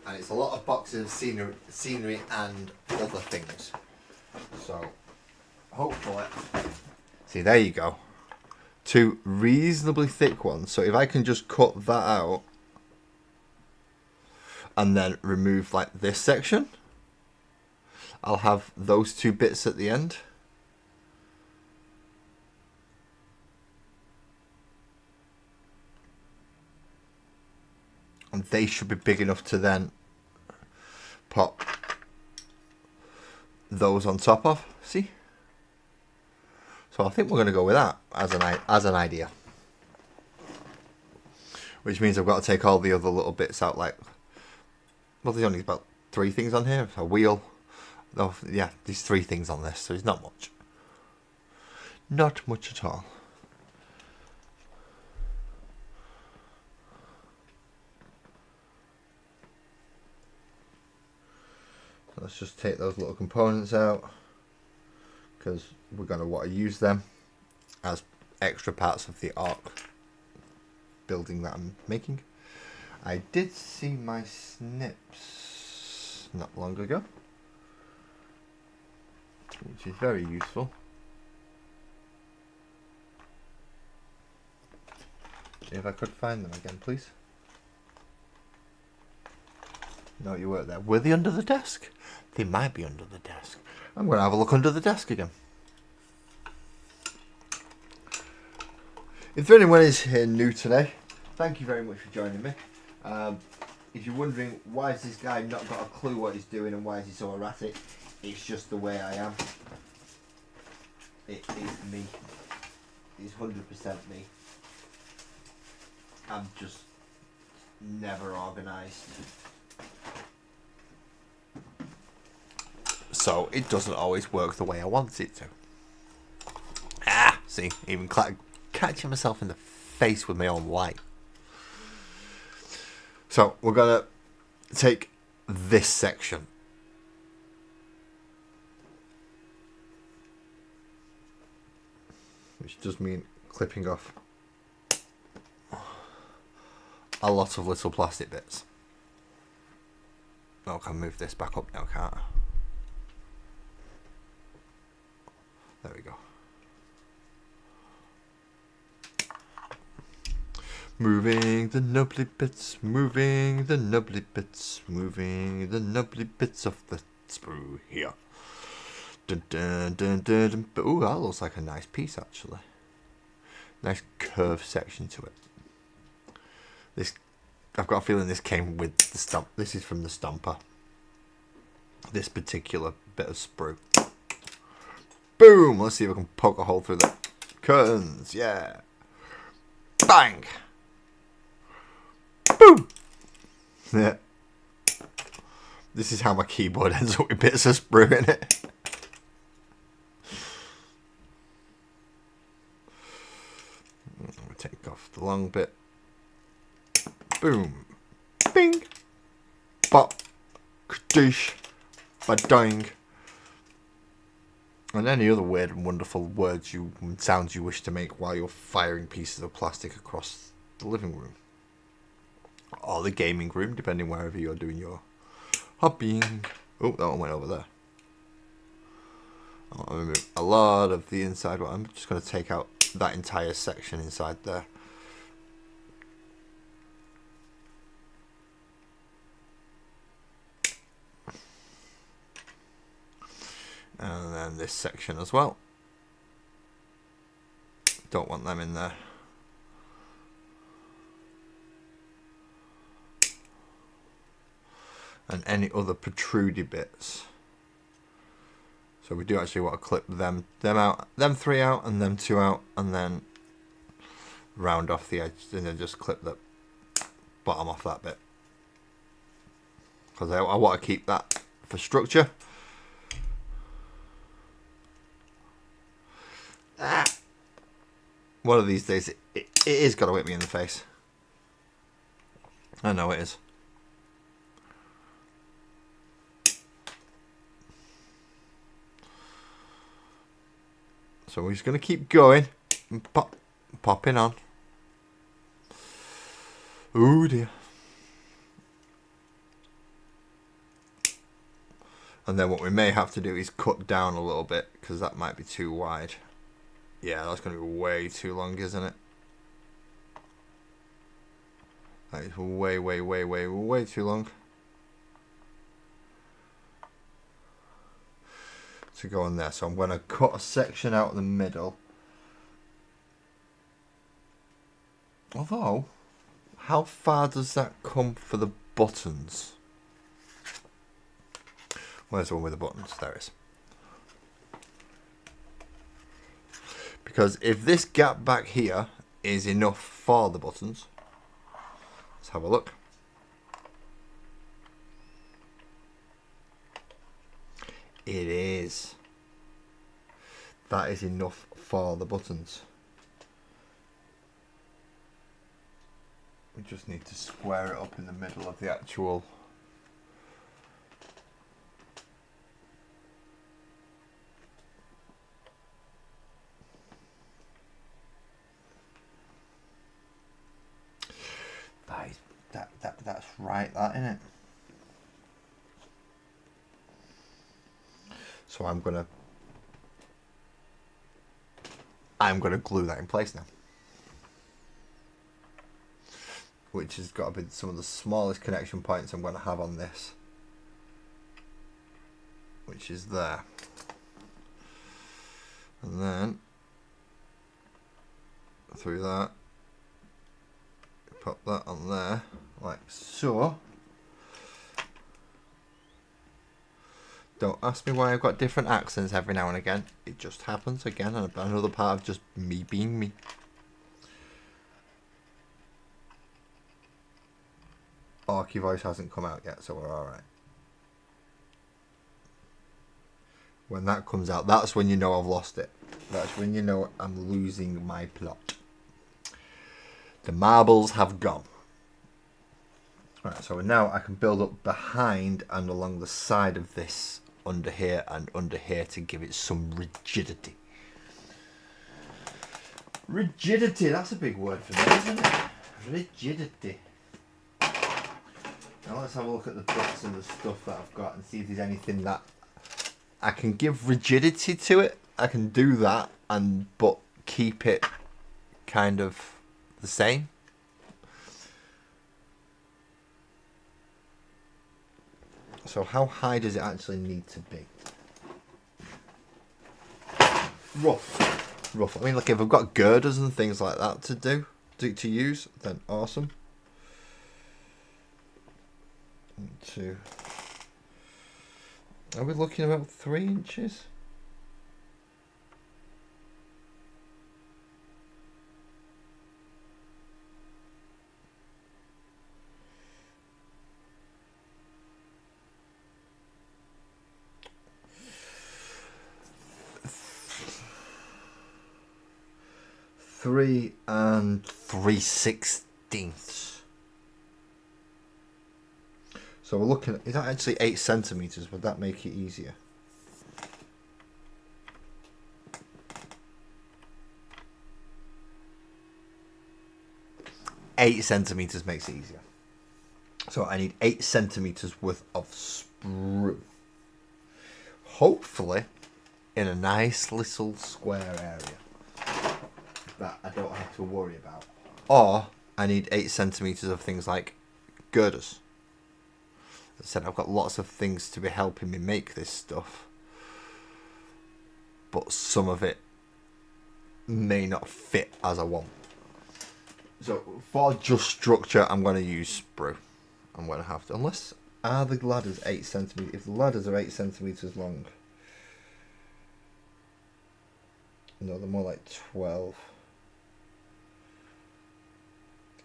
And it's a lot of boxes of scenery and other things. So, hopefully... See, there you go. Two reasonably thick ones. So if I can just cut that out and then remove like this section, I'll have those two bits at the end. And they should be big enough to then pop those on top of. See? So I think we're going to go with that as an idea. Which means I've got to take all the other little bits out. Like, well, there's only about 3 things on here. A wheel. Oh, yeah, there's 3 things on this, so it's not much. Not much at all. Let's just take those little components out because we're going to want to use them as extra parts of the Ork building that I'm making. I did see my snips not long ago, which is very useful. If I could find them again, please. No, you weren't there. Were they under the desk? They might be under the desk. I'm going to have a look under the desk again. If anyone is here new today, thank you very much for joining me. If you're wondering why has this guy not got a clue what he's doing and why is he so erratic, it's just the way I am. It is me. It's 100% me. I'm just never organised. So it doesn't always work the way I want it to. Ah, see, even catching myself in the face with my own light. So we're gonna take this section. Which does mean clipping off a lot of little plastic bits. Oh, I can move this back up now, can't I? There we go. Moving the nubbly bits, moving the nubbly bits, moving the nubbly bits of the sprue here. Dun, dun, dun, dun, dun. Ooh, that looks like a nice piece actually. Nice curved section to it. This, I've got a feeling this came with the stump. This is from the stumper. This particular bit of sprue. Boom! Let's see if I can poke a hole through the curtains. Yeah. Bang! Boom! Yeah. This is how my keyboard ends up with bits of sprue in it. I'm going to take off the long bit. Boom! Bing! Bop! Kadoosh! Badang! And any other weird and wonderful words and sounds you wish to make while you're firing pieces of plastic across the living room. Or the gaming room, depending wherever you're doing your hobbying. Oh, that one went over there. I'm going to remove a lot of the inside. Well, I'm just going to take out that entire section inside there. And then this section as well. Don't want them in there. And any other protruded bits. So So we do actually want to clip them out, them 3 out, and them 2 out, and then round off the edge, and then just clip the bottom off that bit. Because I want to keep that for structure. One of these days, it is going to whip me in the face. I know it is. So we're just going to keep going and popping on. Oh dear. And then what we may have to do is cut down a little bit, because that might be too wide. Yeah, that's going to be way too long, isn't it? That is way too long to go on there. So I'm going to cut a section out in the middle. Although, how far does that come for the buttons? Where's the one with the buttons? There it is. Because if this gap back here is enough for the buttons, let's have a look. It is. That is enough for the buttons. We just need to square it up in the middle of the actual. That's right, that, isn't it? So I'm gonna glue that in place now, which has got to be some of the smallest connection points I'm going to have on this, which is there, and then through that, pop that on there like so. Don't ask me why I've got different accents every now and again. It just happens again, and another part of just me being me. Orky voice hasn't come out yet, so we're alright. When that comes out, that's when you know I've lost it. That's when you know I'm losing my plot. The marbles have gone. Right, so now I can build up behind and along the side of this, under here and under here, to give it some rigidity. Rigidity, that's a big word for me, isn't it? Rigidity. Now let's have a look at the bits and the stuff that I've got and see if there's anything that I can give rigidity to it. I can do that, but keep it kind of the same. So how high does it actually need to be? Rough. I mean, look, if I've got girders and things like that to use, then awesome. 1, 2. Are we looking about 3 inches? Three and 3/16. So we're looking at, is that actually 8 centimeters? Would that make it easier? Eight centimeters makes it easier. So I need 8 centimeters worth of sprue. Hopefully in a nice little square area that I don't have to worry about. Or I need 8 centimeters of things like girders. As I said, I've got lots of things to be helping me make this stuff, but some of it may not fit as I want. So for just structure, I'm going to use sprue. I'm going to have to, unless, are the ladders 8 centimeters? If the ladders are 8 centimeters long, No, they're more like 12.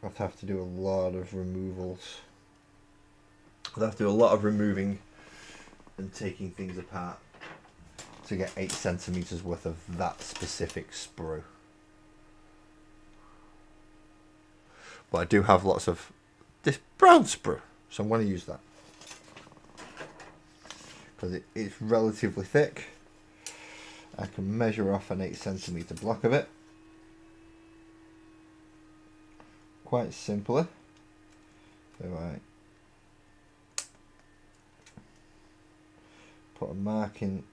I'd have to do a lot of removals. I'd have to do a lot of removing and taking things apart to get 8 centimeters worth of that specific sprue. But I do have lots of this brown sprue, so I'm going to use that because it's relatively thick. I can measure off an 8 centimeter block of it quite simply. So I put a mark in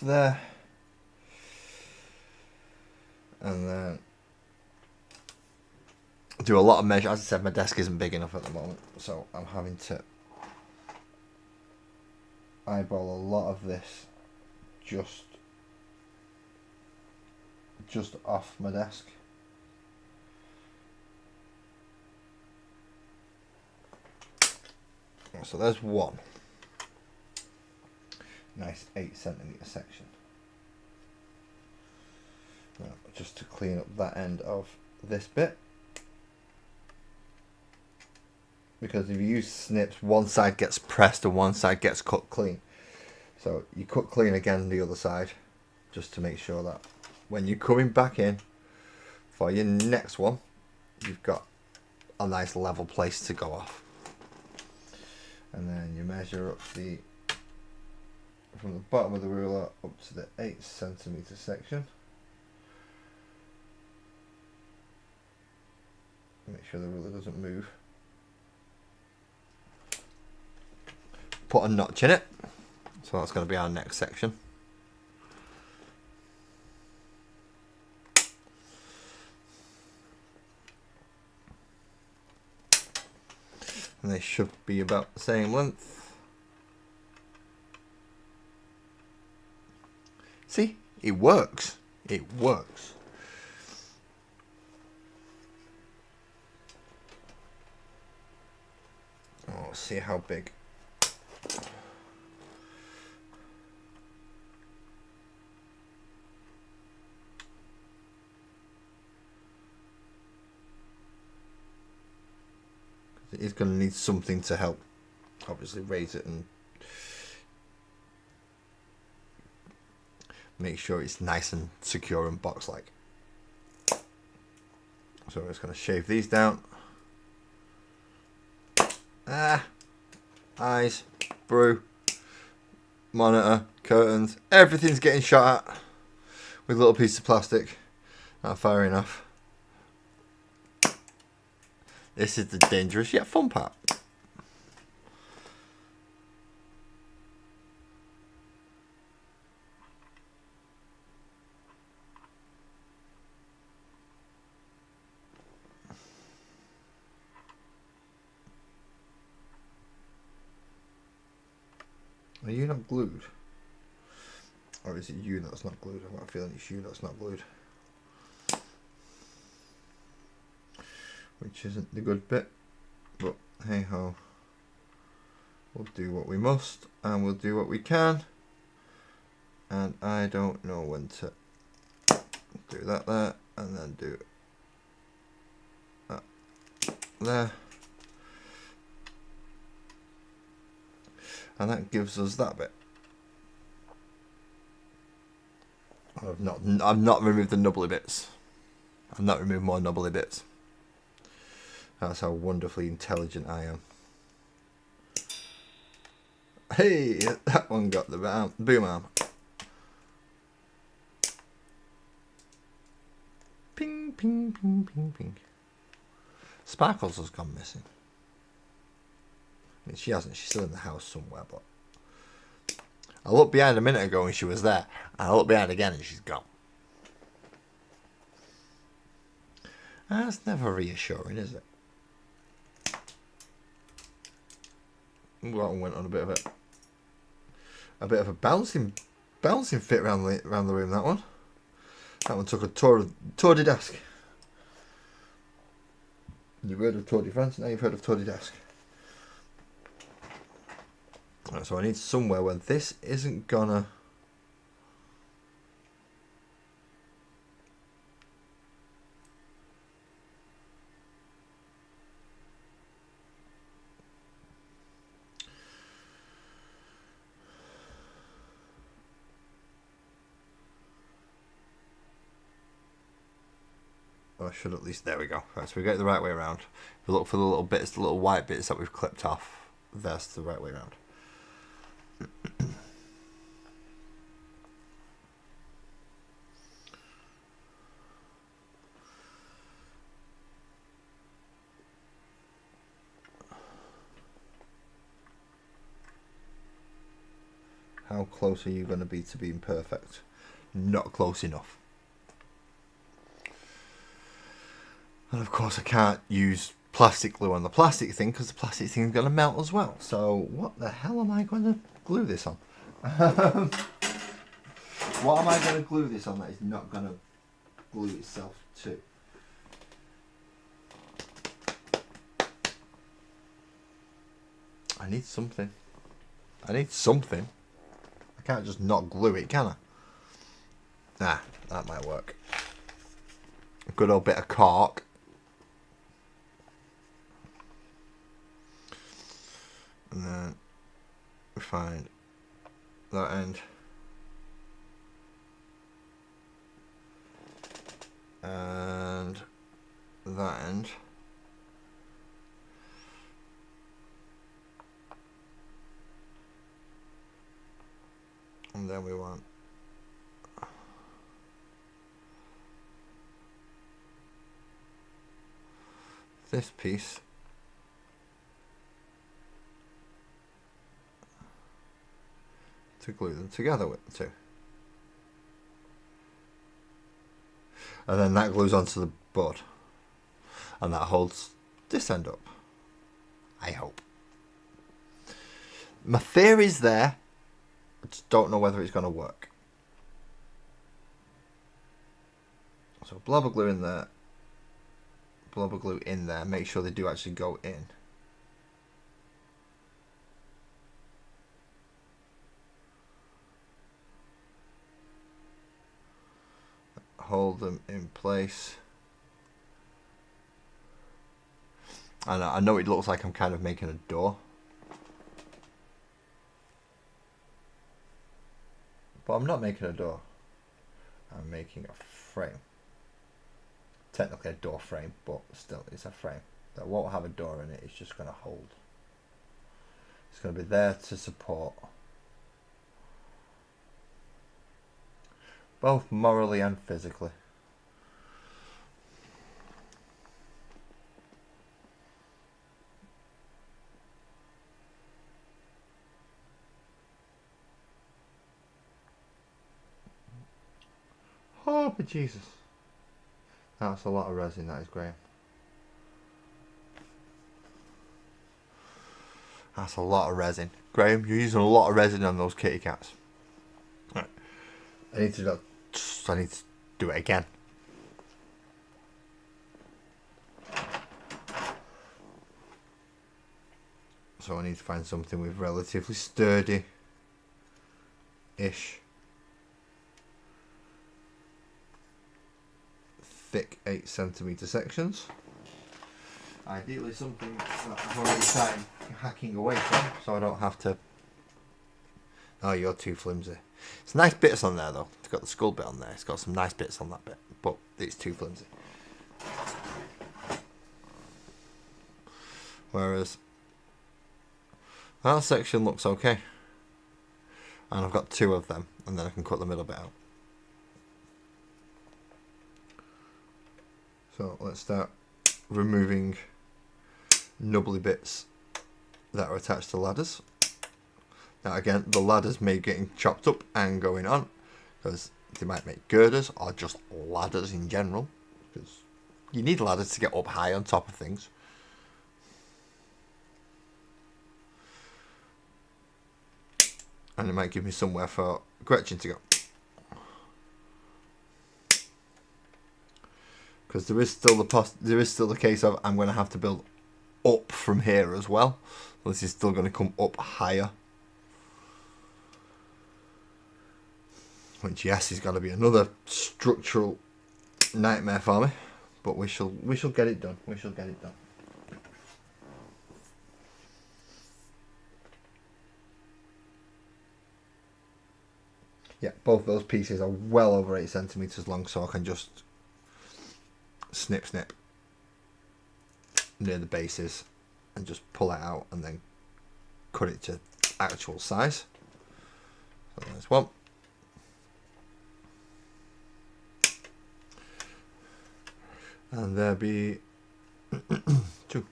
there, and then do a lot of measure. As I said, my desk isn't big enough at the moment, so I'm having to eyeball a lot of this just off my desk. So there's one nice 8 centimeter section. Now, just to clean up that end of this bit, because if you use snips, one side gets pressed and one side gets cut clean. So you cut clean again the other side, just to make sure that when you're coming back in for your next one, you've got a nice level place to go off. And then you measure up from the bottom of the ruler up to the 8 centimeter section. Make sure the ruler doesn't move. Put a notch in it. So that's going to be our next section. And they should be about the same length. See, it works. It works. Oh, let's see how big. It is going to need something to help, obviously, raise it and make sure it's nice and secure and box-like. So we're just going to shave these down. Eyes, brew, monitor, curtains, everything's getting shot at with a little piece of plastic. Not far enough. This is the dangerous yet fun part. Are you not glued? Or is it you that's not glued? I've got a feeling it's you that's not glued. Which isn't the good bit, but hey ho, we'll do what we must and we'll do what we can. And I don't know when to do that there and then do that there, and that gives us that bit. I've not removed the nubbly bits. I've not removed more nubbly bits. That's how wonderfully intelligent I am. Hey, that one got the boom arm. Ping, ping, ping, ping, ping. Sparkles has gone missing. I mean, she hasn't. She's still in the house somewhere, but I looked behind a minute ago and she was there. And I looked behind again and she's gone. That's never reassuring, is it? That one went on a bit of a bouncing fit around the room. That one took a tour de desk. You've heard of Tour de France, now you've heard of Tour de desk. Right, so I need somewhere where this isn't gonna Or should at least, there we go. Right, so we get it the right way around. We look for the little bits, the little white bits that we've clipped off. That's the right way around. How close are you going to be to being perfect? Not close enough. And of course I can't use plastic glue on the plastic thing because the plastic thing is going to melt as well. So what the hell am I going to glue this on? What am I going to glue this on that is not going to glue itself to? I need something. I need something. I can't just not glue it, can I? Nah, that might work. A good old bit of cork. And then we find that end. And that end. And then we want this piece to glue them together with too. And then that glues onto the board. And that holds this end up. I hope. My theory's there. I just don't know whether it's going to work. So blubber glue in there. Blubber glue in there. Make sure they do actually go in. Hold them in place. And I know it looks like I'm kind of making a door. But I'm not making a door. I'm making a frame. Technically a door frame, but still it's a frame. That won't have a door in it, it's just going to hold. It's going to be there to support. Both morally and physically. Oh, but Jesus. That's a lot of resin, that is, Graham. That's a lot of resin. Graham, you're using a lot of resin on those kitty cats. Right. I need to do it again. So I need to find something with relatively sturdy-ish thick 8cm sections. Ideally something that I've already started hacking away from, so I don't have to. Oh, you're too flimsy. It's nice bits on there though. It's got the skull bit on there. It's got some nice bits on that bit, but it's too flimsy. Whereas that section looks okay. And I've got two of them, and then I can cut the middle bit out. So let's start removing nubbly bits that are attached to ladders. Now again, the ladders may getting chopped up and going on, because they might make girders or just ladders in general, because you need ladders to get up high on top of things. And it might give me somewhere for Gretchen to go. Because there is still the case of I'm going to have to build up from here as well. This is still going to come up higher. Which, yes, is going to be another structural nightmare for me. But we shall get it done. We shall get it done. Yeah, both those pieces are well over 8 centimeters long, so I can just snip snip near the bases and just pull it out and then cut it to actual size. So there's one. And there be two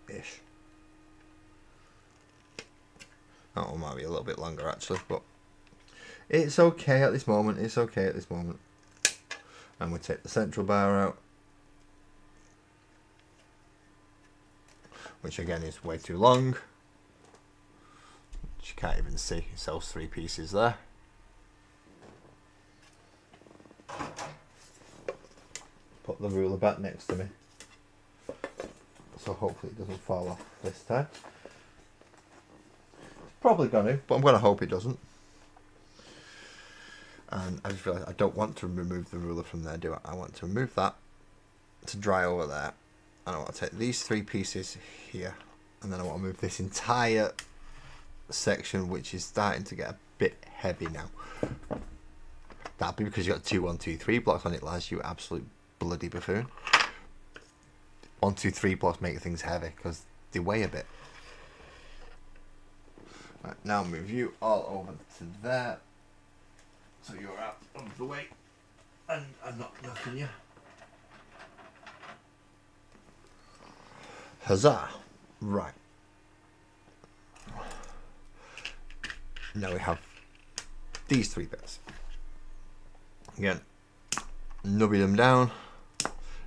ish. That one might be a little bit longer actually, but it's okay at this moment. It's okay at this moment. And we take the central bar out, which again is way too long. Which you can't even see. It's those 3 pieces there. Put the ruler back next to me, so hopefully it doesn't fall off this time. It's probably gonna, but I'm gonna hope it doesn't. And I just realised I don't want to remove the ruler from there, do I? I want to remove that to dry over there. And I want to take these 3 pieces here, and then I want to move this entire section, which is starting to get a bit heavy now. That'd be because you've got 2, 1, 2, 3 blocks on it, lads, you absolute bloody buffoon. 1, 2, 3 blocks make things heavy because they weigh a bit. Right, now move you all over to there, so you're out of the way and I'm not knocking you. Huzzah! Right. Now we have these 3 bits. Again, nubby them down.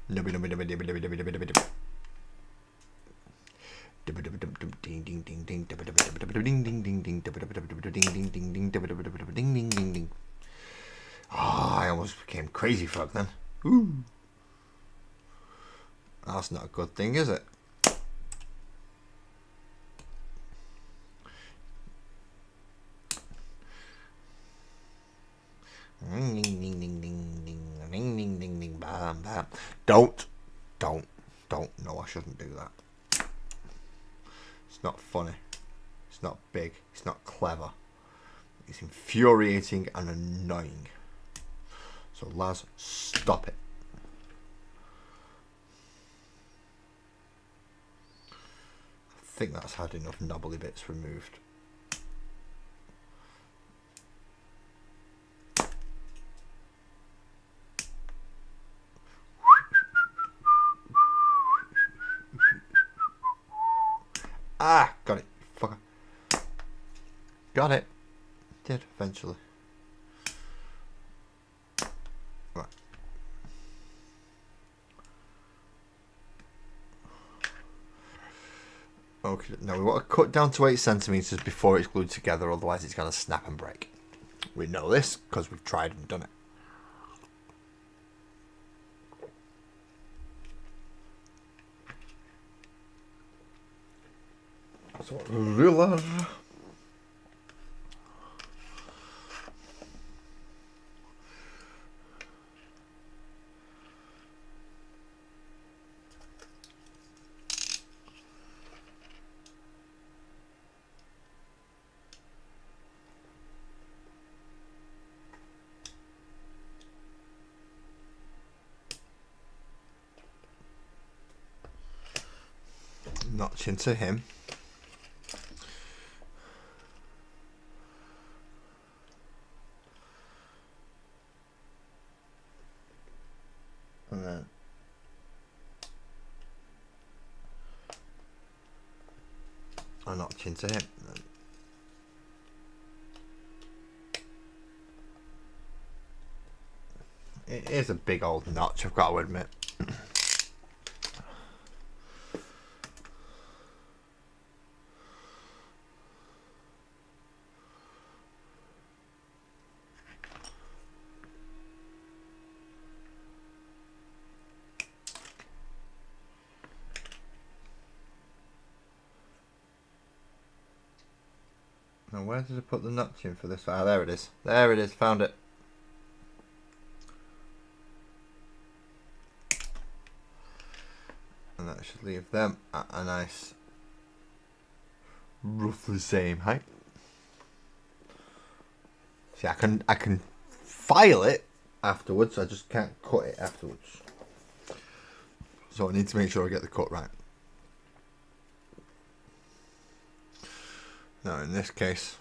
Nubby nubby nubby nubby nubby nubby nubby nubby. Ding ding ding ding ding ding ding ding ding ding ding ding. Ah, I almost became crazy frog then. Ooh. That's not a good thing, is it? Ding ding ding ding ding ding ding ding ding bam bam. Don't. No, I shouldn't do that. It's not funny. It's not big. It's not clever. It's infuriating and annoying. So, Laz, stop it. I think that's had enough knobbly bits removed. Ah, got it. Fucker. Got it. Did eventually. Right. Okay, now we want to cut down to 8 centimeters before it's glued together, otherwise it's going to snap and break. We know this because we've tried and done it. So, ruler. Notch into him. And then I notch into him. It is a big old notch, I've got to admit. Now where did I put the notch in for this? Ah, there it is. There it is, found it. And that should leave them at a nice, roughly same height. See, I can file it afterwards. I just can't cut it afterwards. So I need to make sure I get the cut right. Now in this case,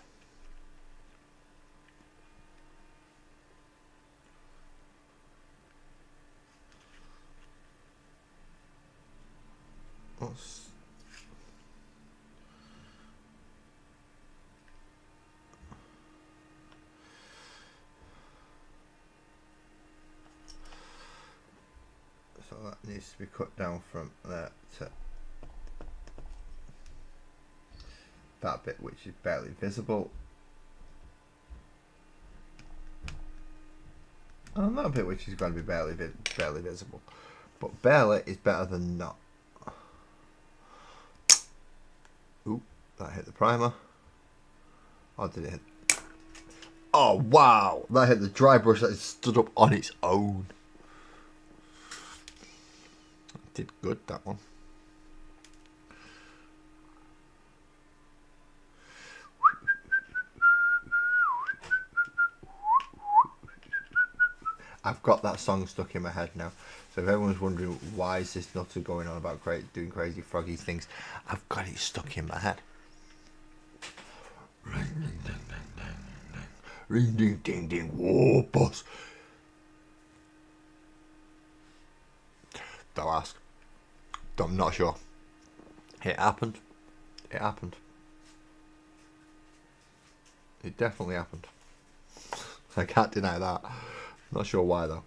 so that needs to be cut down from there to that bit which is barely visible. And that bit which is going to be barely visible. But barely is better than not. Ooh, that hit the primer. Or did it hit? Oh wow! That hit the dry brush that stood up on its own. Did good, that one. I've got that song stuck in my head now. So if everyone's wondering why is this nutter going on about doing crazy froggy things, I've got it stuck in my head. Ring ding ding ding ding ding. Ring ding ding ding. Whoa, boss. Don't ask. I'm not sure. It happened. It happened. It definitely happened. I can't deny that. Not sure why though.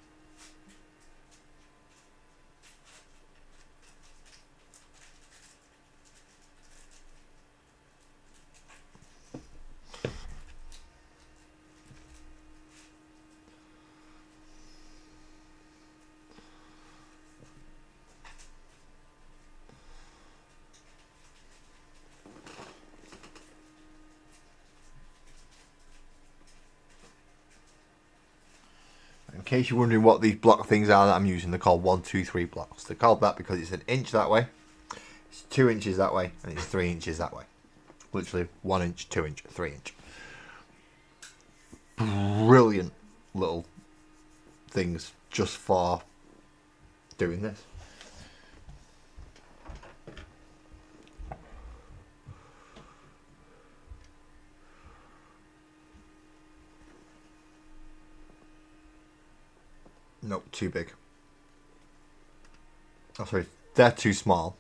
In case you're wondering what these block things are that I'm using, they're called 1, 2, 3 blocks. They're called that because it's an inch that way, it's 2 inches that way, and it's 3 inches that way. Literally 1 inch, 2 inch, 3 inch. Brilliant little things just for doing this. Nope, too big. Oh, sorry, they're too small.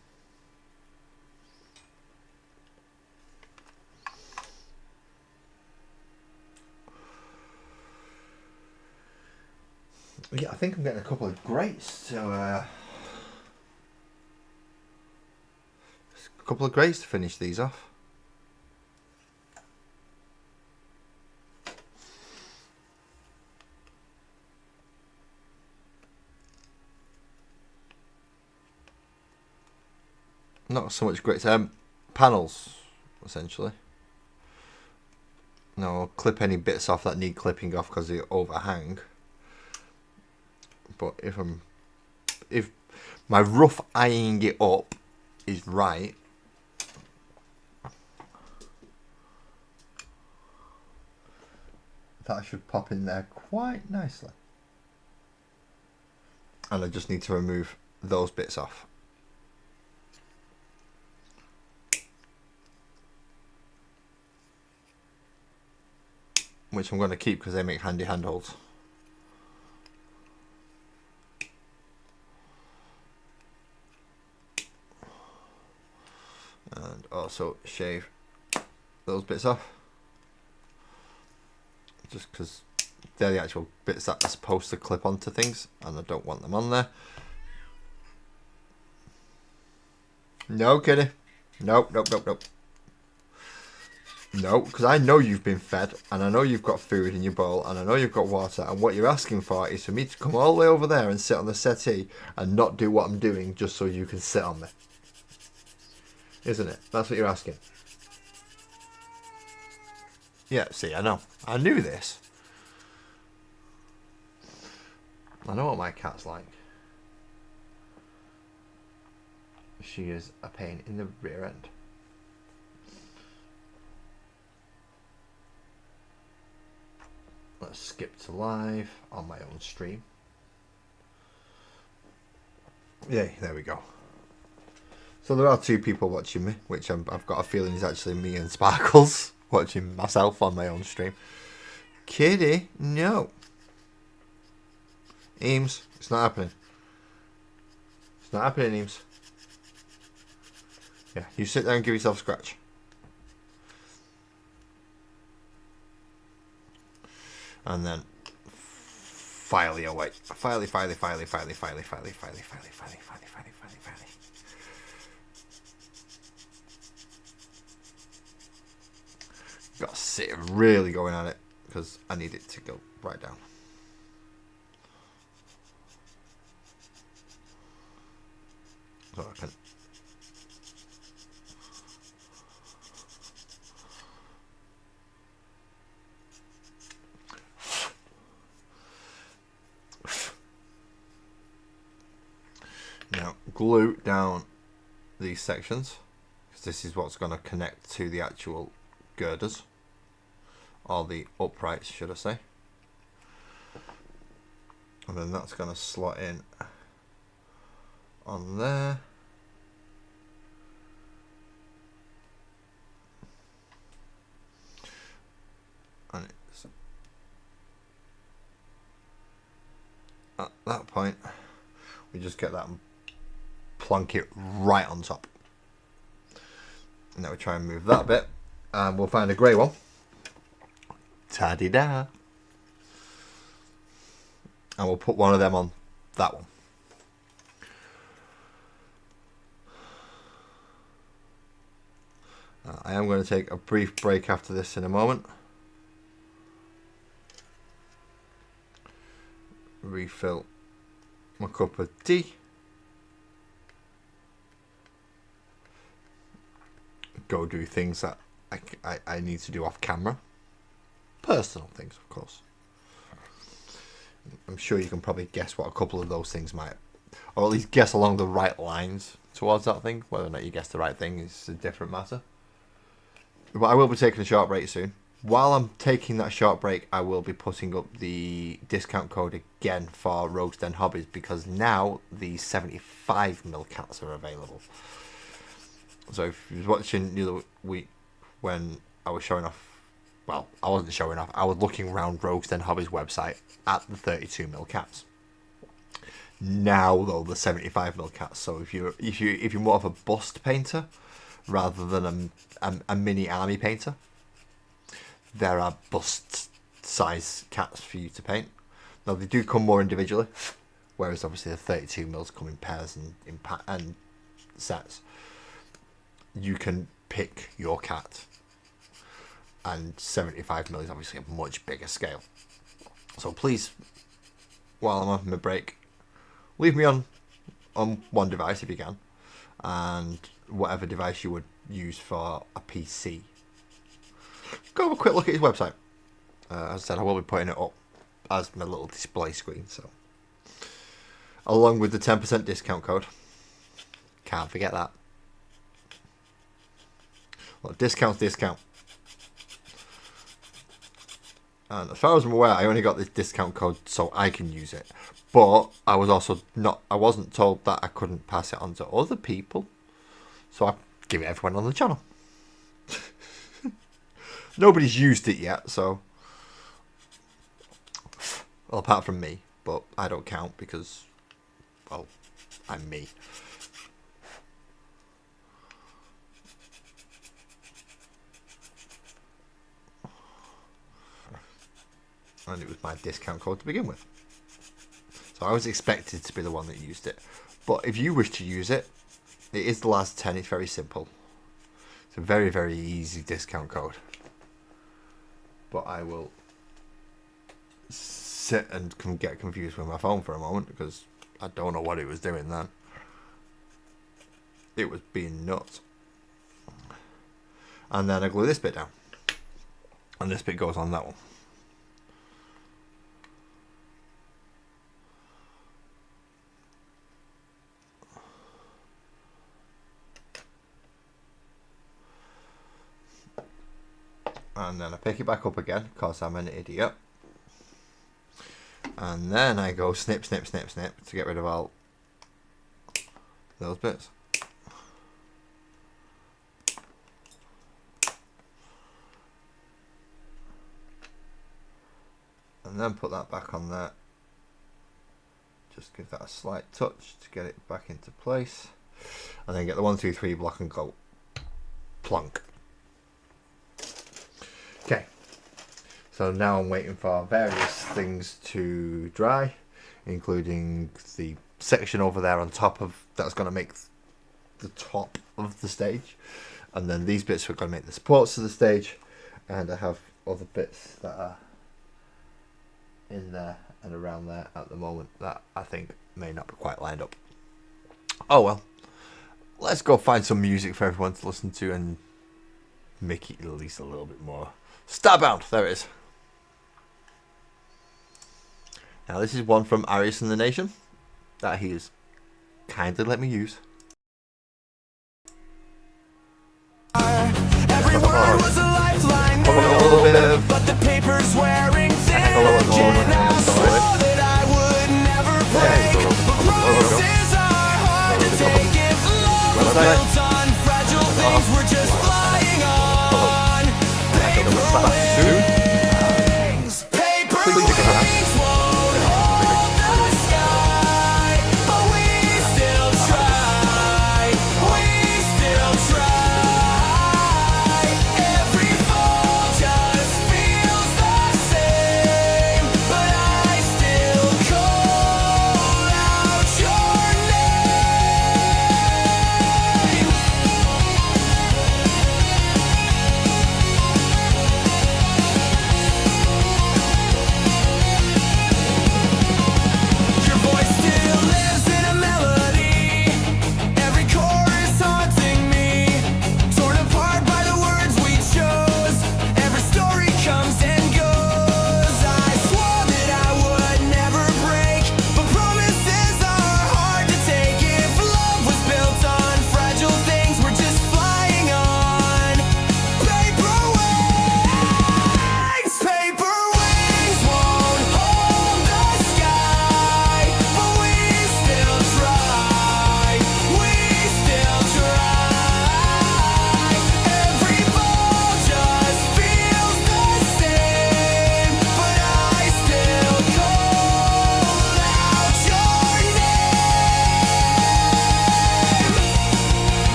Yeah, I think I'm getting a couple of grates. So, a couple of grates to finish these off. Not so much grates, panels, essentially. No, I'll clip any bits off that need clipping off because they overhang. But if my rough eyeing it up is right, that should pop in there quite nicely. And I just need to remove those bits off. Which I'm going to keep because they make handy handholds. And also shave those bits off. Just because they're the actual bits that are supposed to clip onto things and I don't want them on there. No, kitty. Nope, nope, nope, nope. No, because I know you've been fed, and I know you've got food in your bowl, and I know you've got water, and what you're asking for is for me to come all the way over there and sit on the settee and not do what I'm doing just so you can sit on me. Isn't it? That's what you're asking. Yeah, see, I know. I knew this. I know what my cat's like. She is a pain in the rear end. Let's skip to live on my own stream. Yay, there we go. So there are 2 people watching me, which I've got a feeling is actually me and Sparkles watching myself on my own stream. Kitty, no. Eames, it's not happening. It's not happening, Eames. Yeah, you sit there and give yourself a scratch. And then file away. File. Got to sit really going at it because I need it to go right down. So I can. Now glue down these sections because this is what's going to connect to the actual girders, or the uprights should I say, and then that's going to slot in on there. And it's at that point we just get that and plonk it right on top. And now we try and move that bit, and we'll find a grey one. Ta-di-da. And we'll put one of them on that one. I am going to take a brief break after this in a moment. Refill my cup of tea. Go do things that I need to do off camera. Personal things, of course. I'm sure you can probably guess what a couple of those things might, or at least guess along the right lines towards that thing. Whether or not you guess the right thing is a different matter. But I will be taking a short break soon. While I'm taking that short break, I will be putting up the discount code again for Rogue's Den Hobbies, because now the 75mm cats are available. So if you was watching the other week when I was showing off, well, I wasn't showing off, I was looking around Rogue's Den Hobbies website at the 32mm cats. Now though, the 75mm cats. So if you're more of a bust painter rather than a mini army painter, there are bust size cats for you to paint. Now they do come more individually, whereas obviously the 32mm come in pairs and sets. You can pick your cat, and 75mm is obviously a much bigger scale. So please, while I'm having my break, leave me on one device if you can, and whatever device you would use for a PC. Go have a quick look at his website. As I said, I will be putting it up as my little display screen, so along with the 10% discount code. Can't forget that. Well, discount's discount. And as far as I'm aware, I only got this discount code so I can use it. But I wasn't told that I couldn't pass it on to other people. So I give it everyone on the channel. Nobody's used it yet, so, well, apart from me, but I don't count because, well, I'm me. And it was my discount code to begin with. So I was expected to be the one that used it. But if you wish to use it, it is the last 10. It's very simple. It's a very, very easy discount code. But I will sit and get confused with my phone for a moment because I don't know what it was doing then. It was being nuts. And then I glue this bit down. And this bit goes on that one. And then I pick it back up again because I'm an idiot. And then I go snip, snip, snip, snip to get rid of all those bits. And then put that back on there. Just give that a slight touch to get it back into place. And then get the 1, 2, 3 block and go plonk. Okay. So now I'm waiting for various things to dry, including the section over there on top of that's going to make the top of the stage. And then these bits are going to make the supports of the stage. And I have other bits that are in there and around there at the moment that I think may not be quite lined up. Oh well, let's go find some music for everyone to listen to and make it at least a little bit more starbound. There it is. Now this is one from Arius and the Nation that he has kindly let me use. Every word was a lifeline, but the paper's wearing thin. Now swore that I would never break, but promises are hard to take if love was built on fragile things. We're just flying on paper wings. Paper wings won't hold the sky, but we still try. We still try. Every fall just feels the same, but I still call out your name.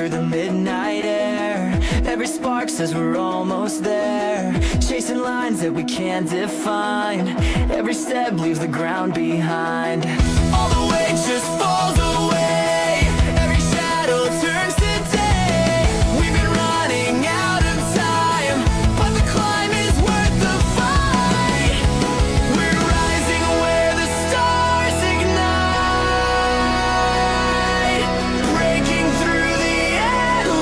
through the midnight air. Every spark says we're almost there. Chasing lines that we can't define. Every step leaves the ground behind. All the weight just falls away. Every shadow turns to day. We've been running out of time, but the climb is worth the fight. We're rising where the stars ignite, breaking through the endless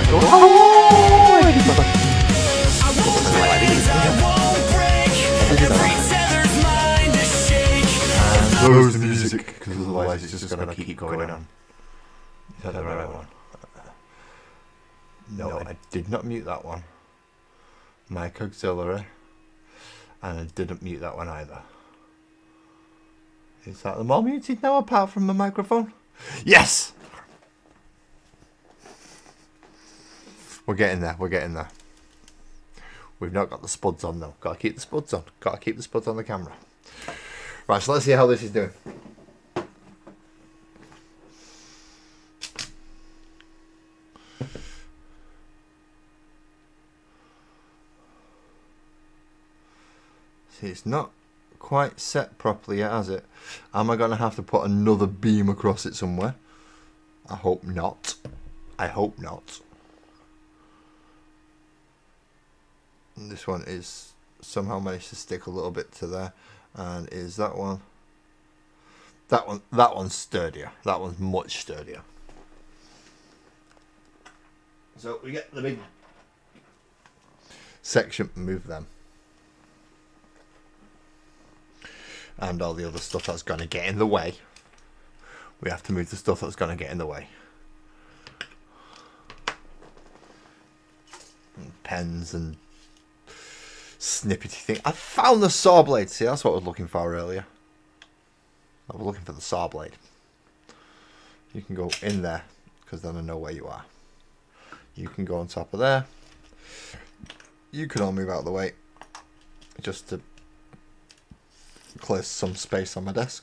Oh, everybody. I won't break things, I won't break. Every tether's mind to shake. Close the music, because otherwise it's just going to keep going on. Is that the right one? No, I did not mute that one. Mic auxiliary. And I didn't mute that one either. Is that them all muted now apart from the microphone? Yes! We're getting there, we're getting there. We've not got the spuds on though. Gotta keep the spuds on. Gotta keep the spuds on the camera. Right, so let's see how this is doing. See, it's not quite set properly yet, has it? Am I going to have to put another beam across it somewhere? I hope not. I hope not. And this one is somehow managed to stick a little bit to there. And is that one? That one's sturdier. That one's much sturdier. So we get the big section, move them. And all the other stuff that's going to get in the way. We have to move the stuff that's going to get in the way. And pens and snippety thing. I found the saw blade. See, that's what I was looking for earlier. I was looking for the saw blade. You can go in there, because then I know where you are. You can go on top of there. You can all move out of the way. Just to clear some space on my desk,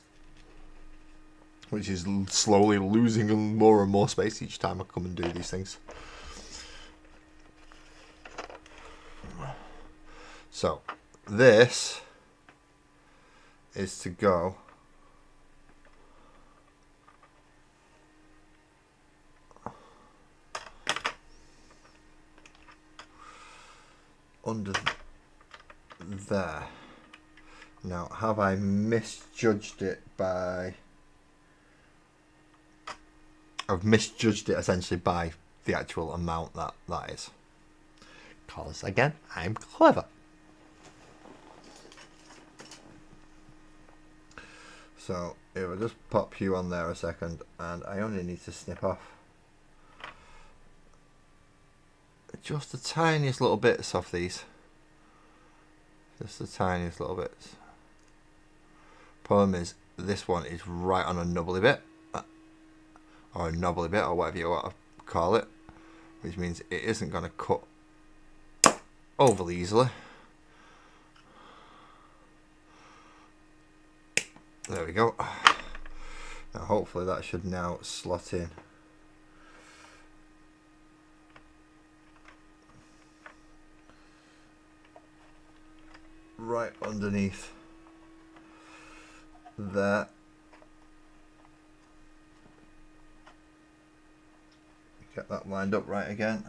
which is slowly losing more and more space each time I come and do these things. So this is to go under there. Now, have I misjudged it by... I've misjudged it essentially by the actual amount that is. Because, again, I'm clever. So, if I just pop you on there a second, and I only need to snip off just the tiniest little bits off these. Just the tiniest little bits. Problem is, this one is right on a nubbly bit, or a knobbly bit, or whatever you want to call it, which means it isn't going to cut overly easily. There we go. Now hopefully that should now slot in. Right underneath there. Get that lined up right again.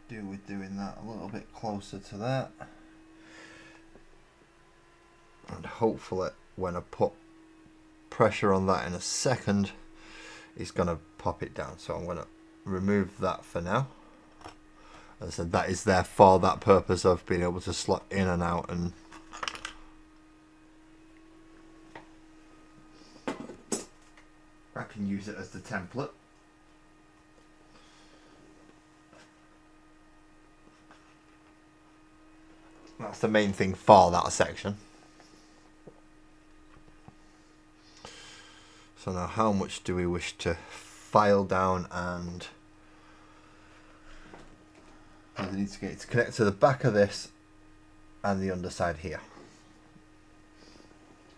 Do with doing that a little bit closer to that, and hopefully when I put pressure on that in a second it's going to pop it down. So I'm going to remove that for now. As I said, that is there for that purpose of being able to slot in and out, and I can use it as the template. That's the main thing for that section. So now how much do we wish to file down, and I need to get it to connect to the back of this and the underside here.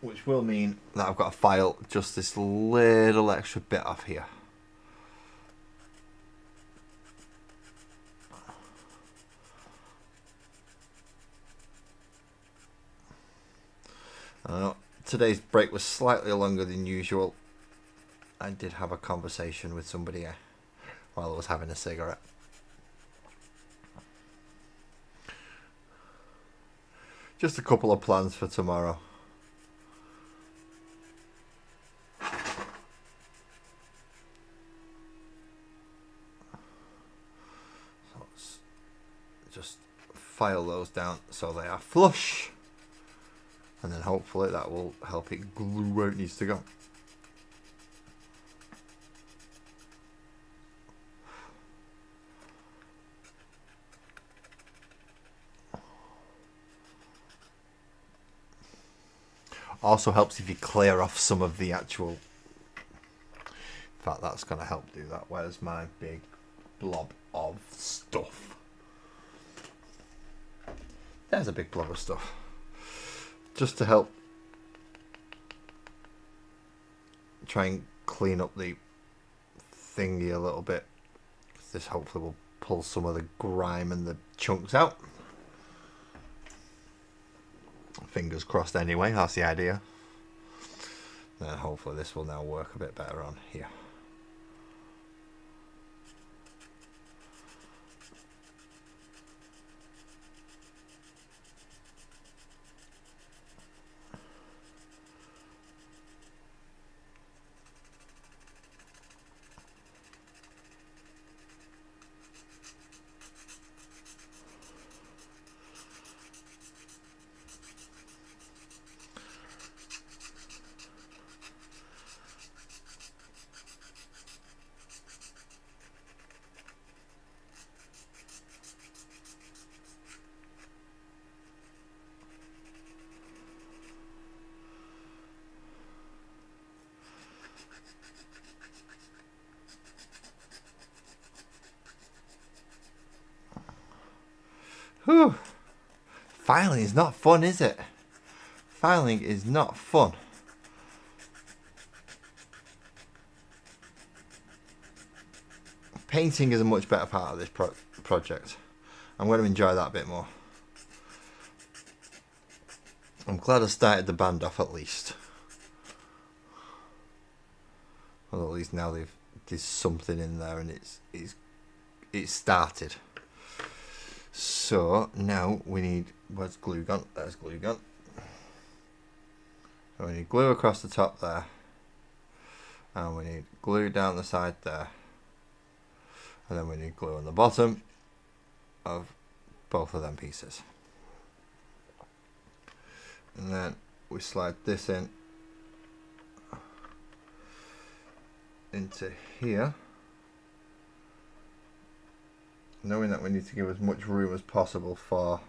Which will mean that I've got to file just this little extra bit off here. Today's break was slightly longer than usual. I did have a conversation with somebody while I was having a cigarette. Just a couple of plans for tomorrow. So let's just file those down so they are flush. And then hopefully that will help it glue where it needs to go. Also helps if you clear off some of the actual... In fact, that's going to help do that. Where's my big blob of stuff? There's a big blob of stuff. Just to help try and clean up the thingy a little bit. This hopefully will pull some of the grime and the chunks out. Fingers crossed anyway, that's the idea. Then hopefully this will now work a bit better on here. Whew. Filing is not fun, is it? Filing is not fun. Painting is a much better part of this project. I'm going to enjoy that a bit more. I'm glad I started the band off at least. Well, at least now there's something in there and it's started. So now we need, where's glue gun? There's glue gun. So we need glue across the top there, and we need glue down the side there, and then we need glue on the bottom of both of them pieces. And then we slide this into here, knowing that we need to give as much room as possible for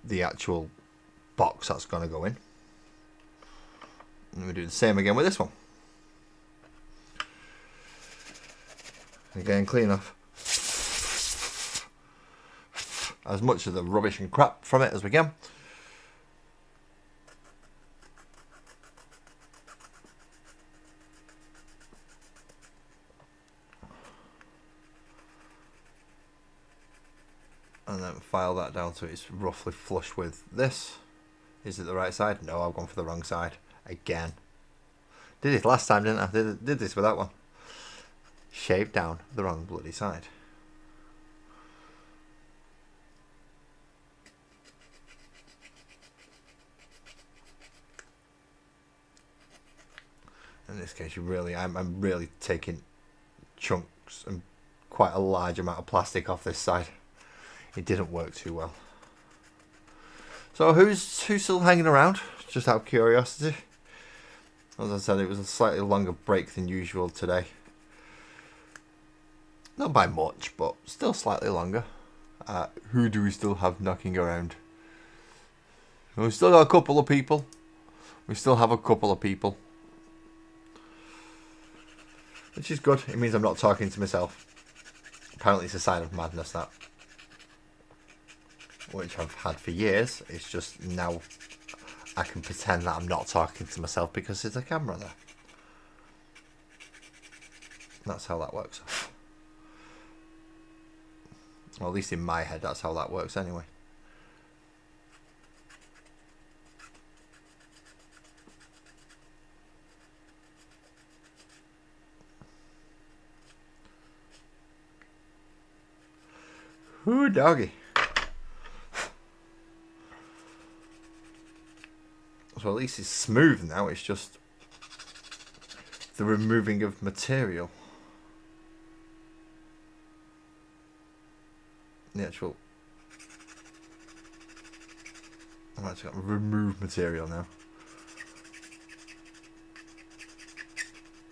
the actual box that's going to go in. And we do the same again with this one. Again, clean off as much of the rubbish and crap from it as we can. And then file that down so it's roughly flush with this. Is it the right side? No, I've gone for the wrong side again. Did it last time, didn't I? Did this with that one. Shaved down the wrong bloody side. In this case, I'm really taking chunks and quite a large amount of plastic off this side. It didn't work too well. So who's still hanging around? Just out of curiosity. As I said, it was a slightly longer break than usual today. Not by much, but still slightly longer. Who do we still have knocking around? We still got a couple of people. We still have a couple of people. Which is good. It means I'm not talking to myself. Apparently it's a sign of madness, that. Which I've had for years. It's just now I can pretend that I'm not talking to myself because there's a camera there. That's how that works. Well, at least in my head, that's how that works anyway. Ooh, doggy. So at least it's smooth now. It's just the removing of material. The actual... I'm actually going to remove material now.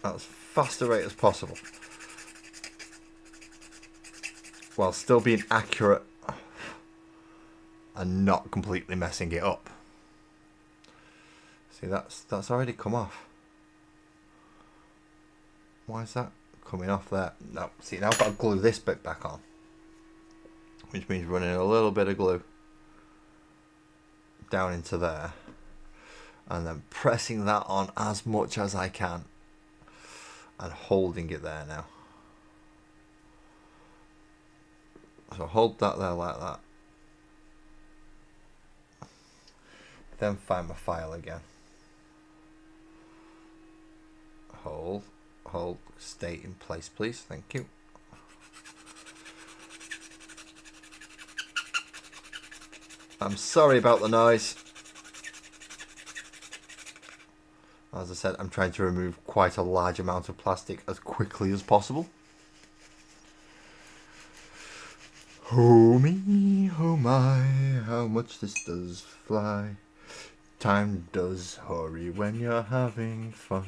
At as fast a rate as possible. While still being accurate and not completely messing it up. See, that's already come off. Why is that coming off there? No, see, now I've got to glue this bit back on. Which means running a little bit of glue down into there. And then pressing that on as much as I can. And holding it there now. So hold that there like that. Then find my file again. Hold, stay in place please, thank you. I'm sorry about the noise. As I said, I'm trying to remove quite a large amount of plastic as quickly as possible. Oh me, oh my, how much this does fly. Time does hurry when you're having fun.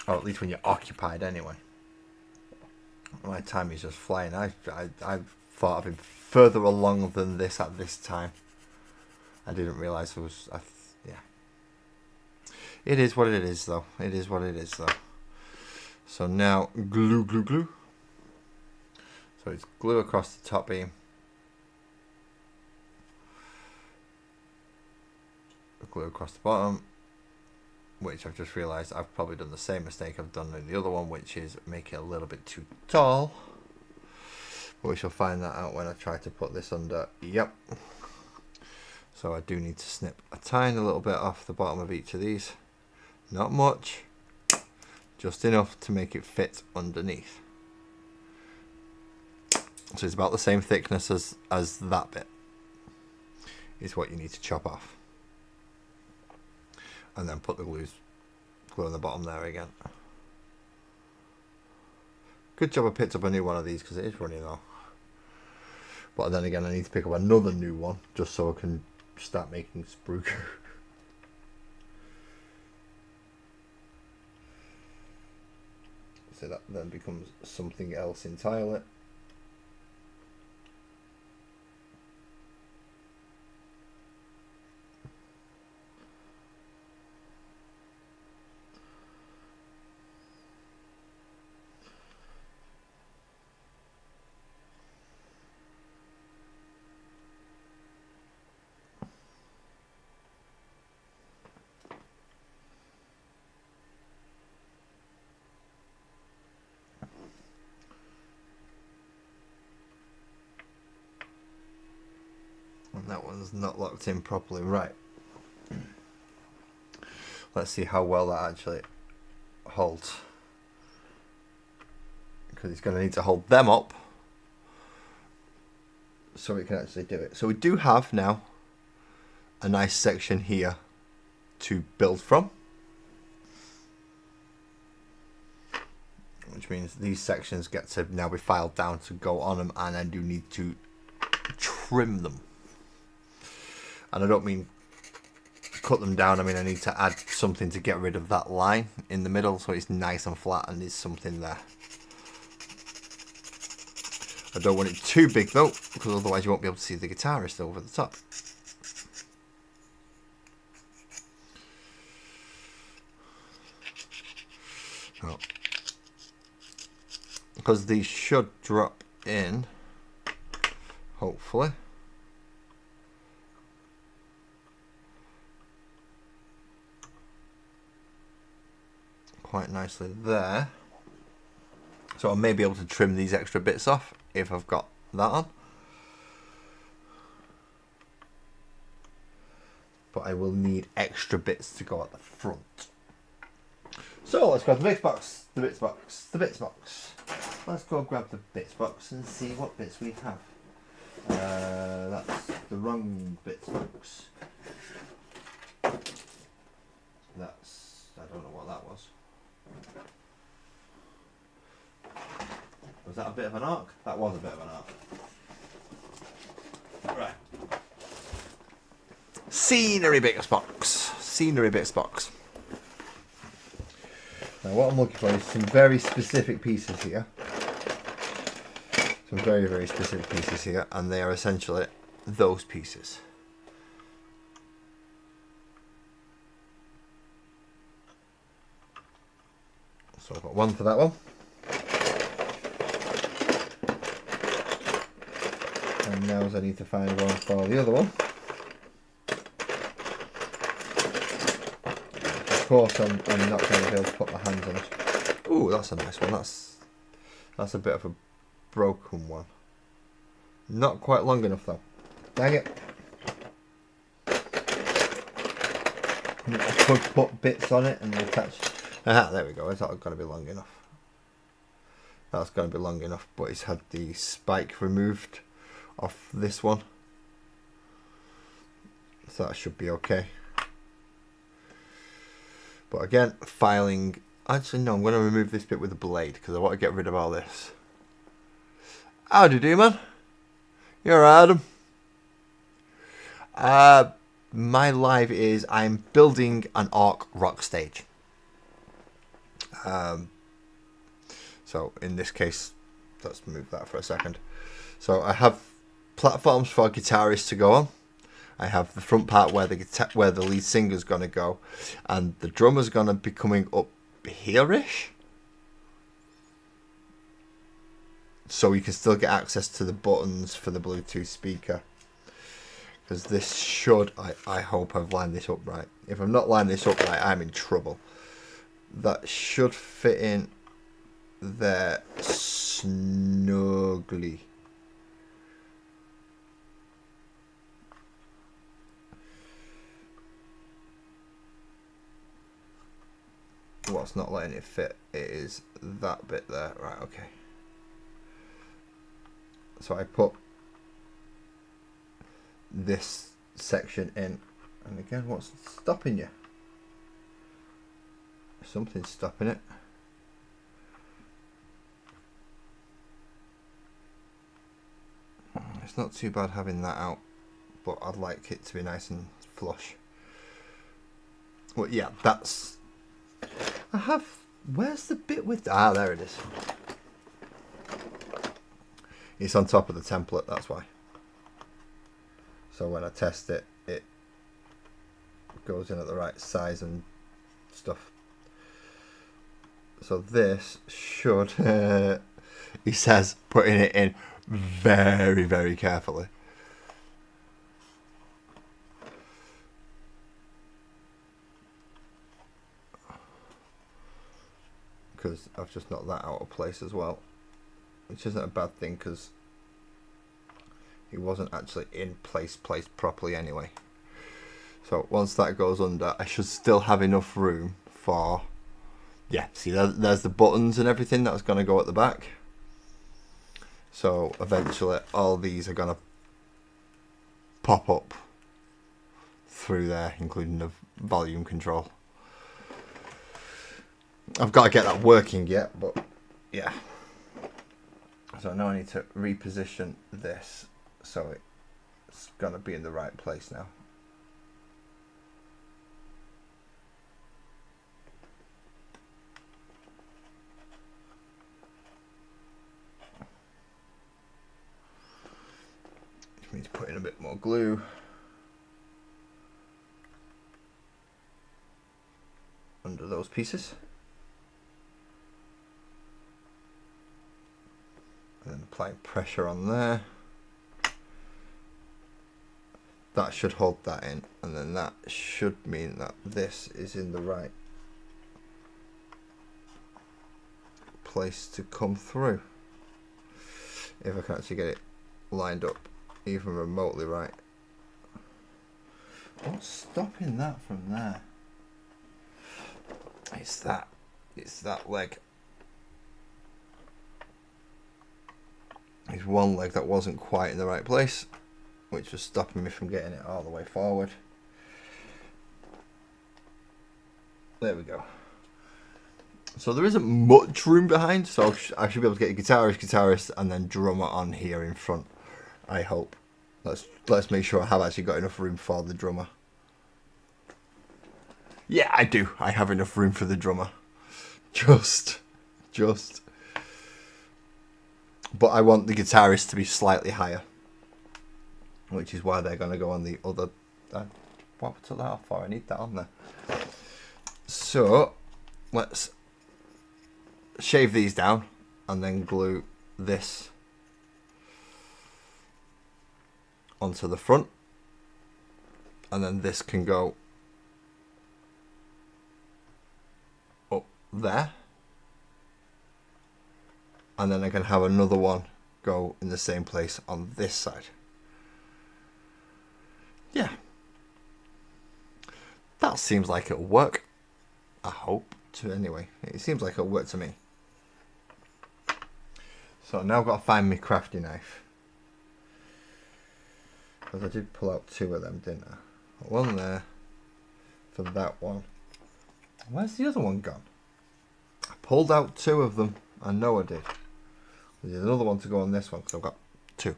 Or at least when you're occupied anyway. My time is just flying. I thought I'd been further along than this at this time. I didn't realise it was... yeah. It is what it is though. It is what it is though. So now glue, glue, glue. So it's glue across the top beam. Glue across the bottom. Which I've just realised I've probably done the same mistake I've done in the other one, which is make it a little bit too tall. But we shall find that out when I try to put this under. Yep. So I do need to snip a tiny little bit off the bottom of each of these. Not much. Just enough to make it fit underneath. So it's about the same thickness as that bit. Is what you need to chop off. And then put the glue on the bottom there again. Good job I picked up a new one of these because it is running off. But then again I need to pick up another new one just so I can start making sprue. So that then becomes something else entirely. And that one's not locked in properly. Right. Let's see how well that actually holds. Because it's going to need to hold them up so we can actually do it. So we do have now a nice section here to build from. Which means these sections get to now be filed down to go on them, and I do need to trim them. And I don't mean cut them down, I mean I need to add something to get rid of that line in the middle so it's nice and flat and there's something there. I don't want it too big though, because otherwise you won't be able to see the guitarist over the top. Oh. Because these should drop in, hopefully. Quite nicely there. So I may be able to trim these extra bits off if I've got that on. But I will need extra bits to go at the front. So let's grab the bits box, the bits box, the bits box. let's go grab the bits box and see what bits we have. That's the wrong bits box. That's, I don't know what that was. Was that a bit of an arc? That was a bit of an arc. Right. Scenery bits box. Scenery bits box. Now what I'm looking for is some very specific pieces here. Some very, very specific pieces here, and they are essentially those pieces. So I've got one for that one. And now I need to find one for the other one. Of course I'm not going to be able to put my hands on it. Ooh, that's a nice one. That's a bit of a broken one. Not quite long enough though. Dang it. I could put bits on it and attach. Aha, there we go. It's not going to be long enough. That's going to be long enough, but it's had the spike removed off this one. So that should be okay. But again, filing. Actually, no, I'm going to remove this bit with a blade because I want to get rid of all this. How do you do, man? You're Adam. My live is I'm building an Ork Rock stage. So in this case, let's move that for a second. So I have platforms for guitarists to go on. I have the front part where the lead singer's gonna go, and the drummer's gonna be coming up here-ish. So you can still get access to the buttons for the Bluetooth speaker. Because this should, I hope I've lined this up right. If I'm not lined this up right, I'm in trouble. That should fit in there snugly. What's not letting it fit is that bit there. Right, okay. So I put this section in, and again, what's stopping you? Something's stopping it. It's not too bad having that out, but I'd like it to be nice and flush. Well, yeah, that's. I have. Where's the bit with? Ah, there it is. It's on top of the template, that's why. So when I test it, it goes in at the right size and stuff. So this should, he says, putting it in very, very carefully. Because I've just knocked that out of place as well. Which isn't a bad thing because it wasn't actually in placed properly anyway. So once that goes under, I should still have enough room for, yeah, see there's the buttons and everything that's going to go at the back. So eventually all these are going to pop up through there, including the volume control. I've got to get that working yet, but yeah. So now I need to reposition this so it's going to be in the right place now. Which means putting a bit more glue. Under those pieces. And then applying pressure on there. That should hold that in, and then that should mean that this is in the right place to come through. If I can actually get it lined up even remotely right. What's stopping that from there? It's that leg. is one leg that wasn't quite in the right place, which was stopping me from getting it all the way forward. There we go. So there isn't much room behind, so I should be able to get a guitarist, and then drummer on here in front, I hope. Let's make sure I have actually got enough room for the drummer. Yeah, I do. I have enough room for the drummer. Just. But I want the guitarist to be slightly higher, which is why they're going to go on the other... what took that off for? I need that on there. So, let's shave these down and then glue this onto the front. And then this can go up there. And then I can have another one go in the same place on this side. Yeah. That seems like it'll work. I hope to anyway. It seems like it'll work to me. So now I've got to find my crafty knife. Because I did pull out two of them, didn't I? One there for that one. Where's the other one gone? I pulled out two of them. I know I did. There's another one to go on this one because I've got two.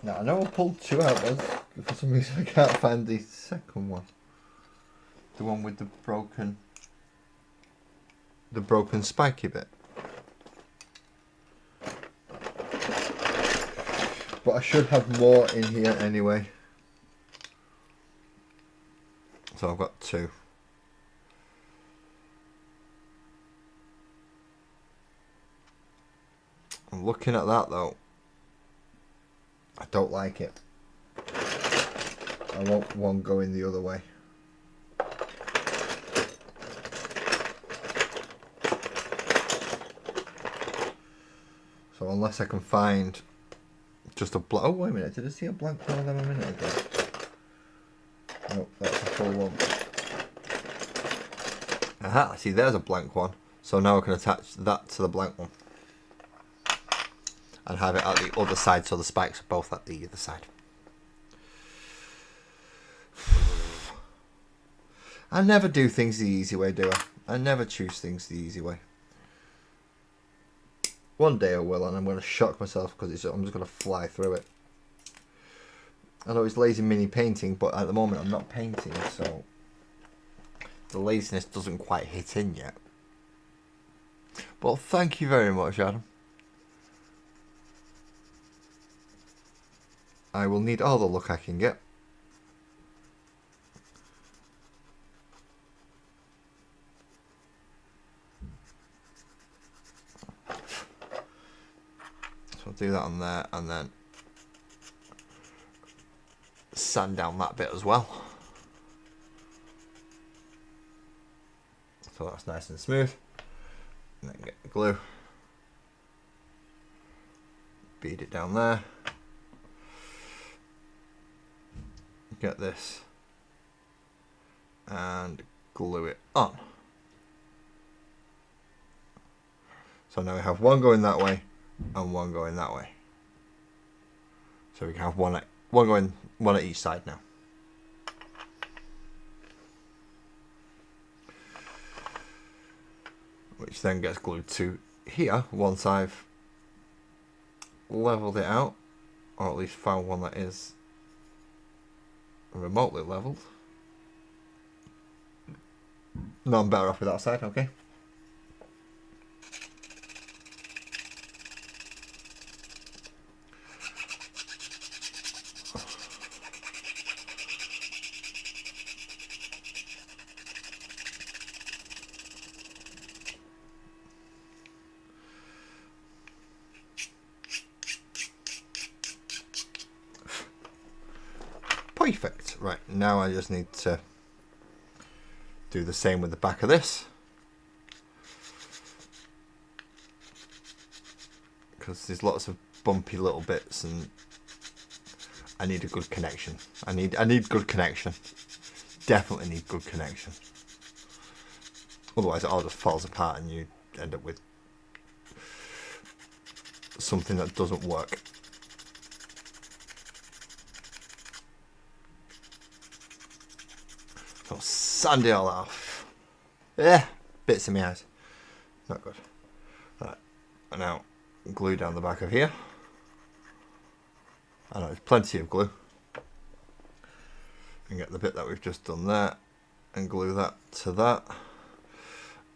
Now I know I pulled two out, but for some reason I can't find the second one. The one with the broken spiky bit. But I should have more in here anyway. So I've got two. I'm looking at that though. I don't like it. I want one going the other way. So unless I can find just a blank... Oh, wait a minute. Did I see a blank one of them a minute ago? Nope, that's a full one. Aha, see there's a blank one. So now I can attach that to the blank one. And have it at the other side, so the spikes are both at the other side. I never do things the easy way, do I? I never choose things the easy way. One day I will, and I'm going to shock myself because I'm just going to fly through it. I know it's lazy mini painting, but at the moment I'm not painting, so the laziness doesn't quite hit in yet. Well, thank you very much, Adam. I will need all the luck I can get. So I'll do that on there and then sand down that bit as well. So that's nice and smooth. And then get the glue. Bead it down there. Get this and glue it on. So now we have one going that way and one going that way. So we can have one at each side now. Which then gets glued to here once I've leveled it out, or at least found one that is remotely leveled. No, I'm better off with that side, okay. Perfect. Right, now I just need to do the same with the back of this, because there's lots of bumpy little bits and I need a good connection. I need good connection. Definitely need good connection. Otherwise, it all just falls apart and you end up with something that doesn't work. So sand it all off. Yeah, bits in my eyes. Not good. Right, and now glue down the back of here. I know there's plenty of glue. And get the bit that we've just done there and glue that to that.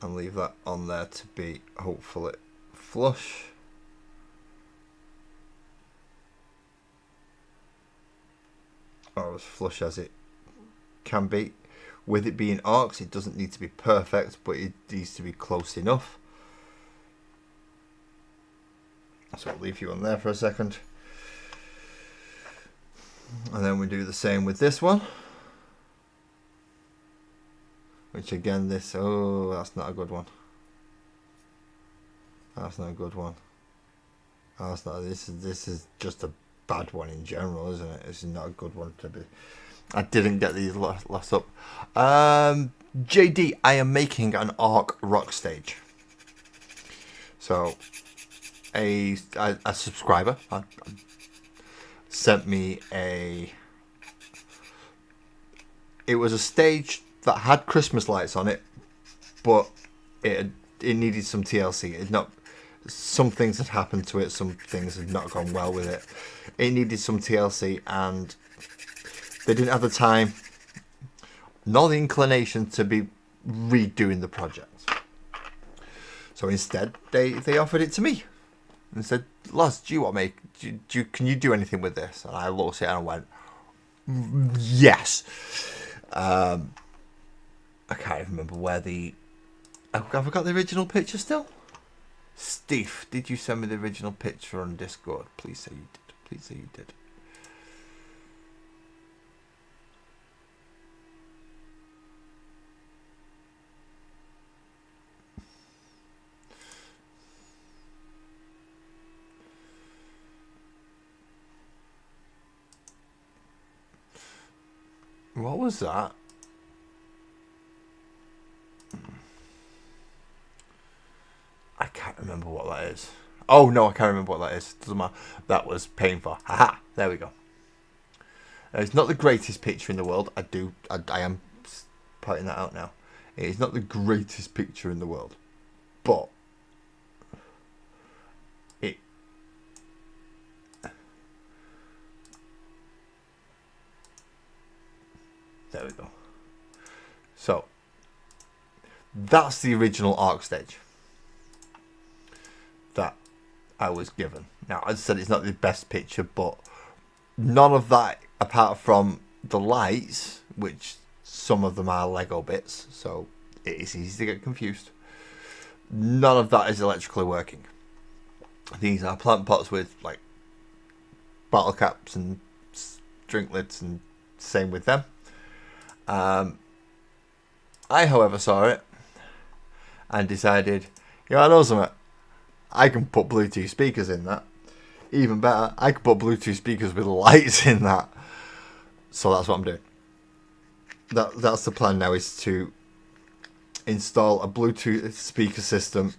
And leave that on there to be hopefully flush. Or as flush as it can be. With it being arcs, it doesn't need to be perfect, but it needs to be close enough. So I'll leave you on there for a second. And then we do the same with this one. Which again, this, oh, that's not a good one. That's not a good one. That's not, this is just a bad one in general, isn't it? This is not a good one to be. I didn't get these last up. JD, I am making an Ork Rock stage. So, a subscriber sent me it was a stage that had Christmas lights on it, but it needed some TLC. Some things had happened to it, some things had not gone well with it. It needed some TLC, and they didn't have the time nor the inclination to be redoing the project. So instead, they offered it to me and said, "Laz, do you want me? Can you do anything with this?" And I looked at it and I went, "Yes." I can't remember where have I got the original picture still? Steve, did you send me the original picture on Discord? Please say you did. Please say you did. What was that? I can't remember what that is. Oh no, I can't remember what that is. Doesn't matter. That was painful. Haha. There we go. It's not the greatest picture in the world. I am pointing that out now. It is not the greatest picture in the world, but there we go. So that's the original Ork stage that I was given. Now, as I said, it's not the best picture, but none of that, apart from the lights, which some of them are Lego bits, so it is easy to get confused. None of that is electrically working. These are plant pots with like bottle caps and drink lids, and same with them. I, however, saw it and decided, I know something. I can put Bluetooth speakers in that. Even better, I can put Bluetooth speakers with lights in that. So that's what I'm doing. That's the plan now, is to install a Bluetooth speaker system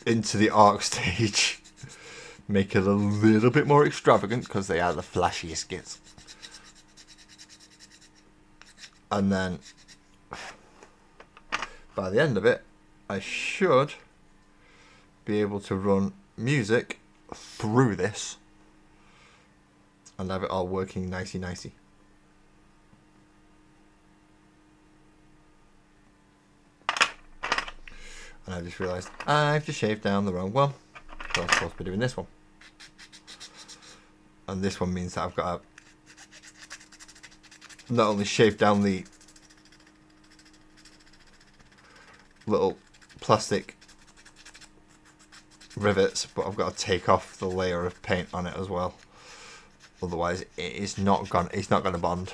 into the Ork stage. Make it a little bit more extravagant, because they are the flashiest kids. And then by the end of it, I should be able to run music through this and have it all working nicey. And I just realised I've just shaved down the wrong one. So I'm supposed to be doing this one. And this one means that I've got to not only shave down the little plastic rivets, but I've got to take off the layer of paint on it as well. Otherwise, it's not going to bond.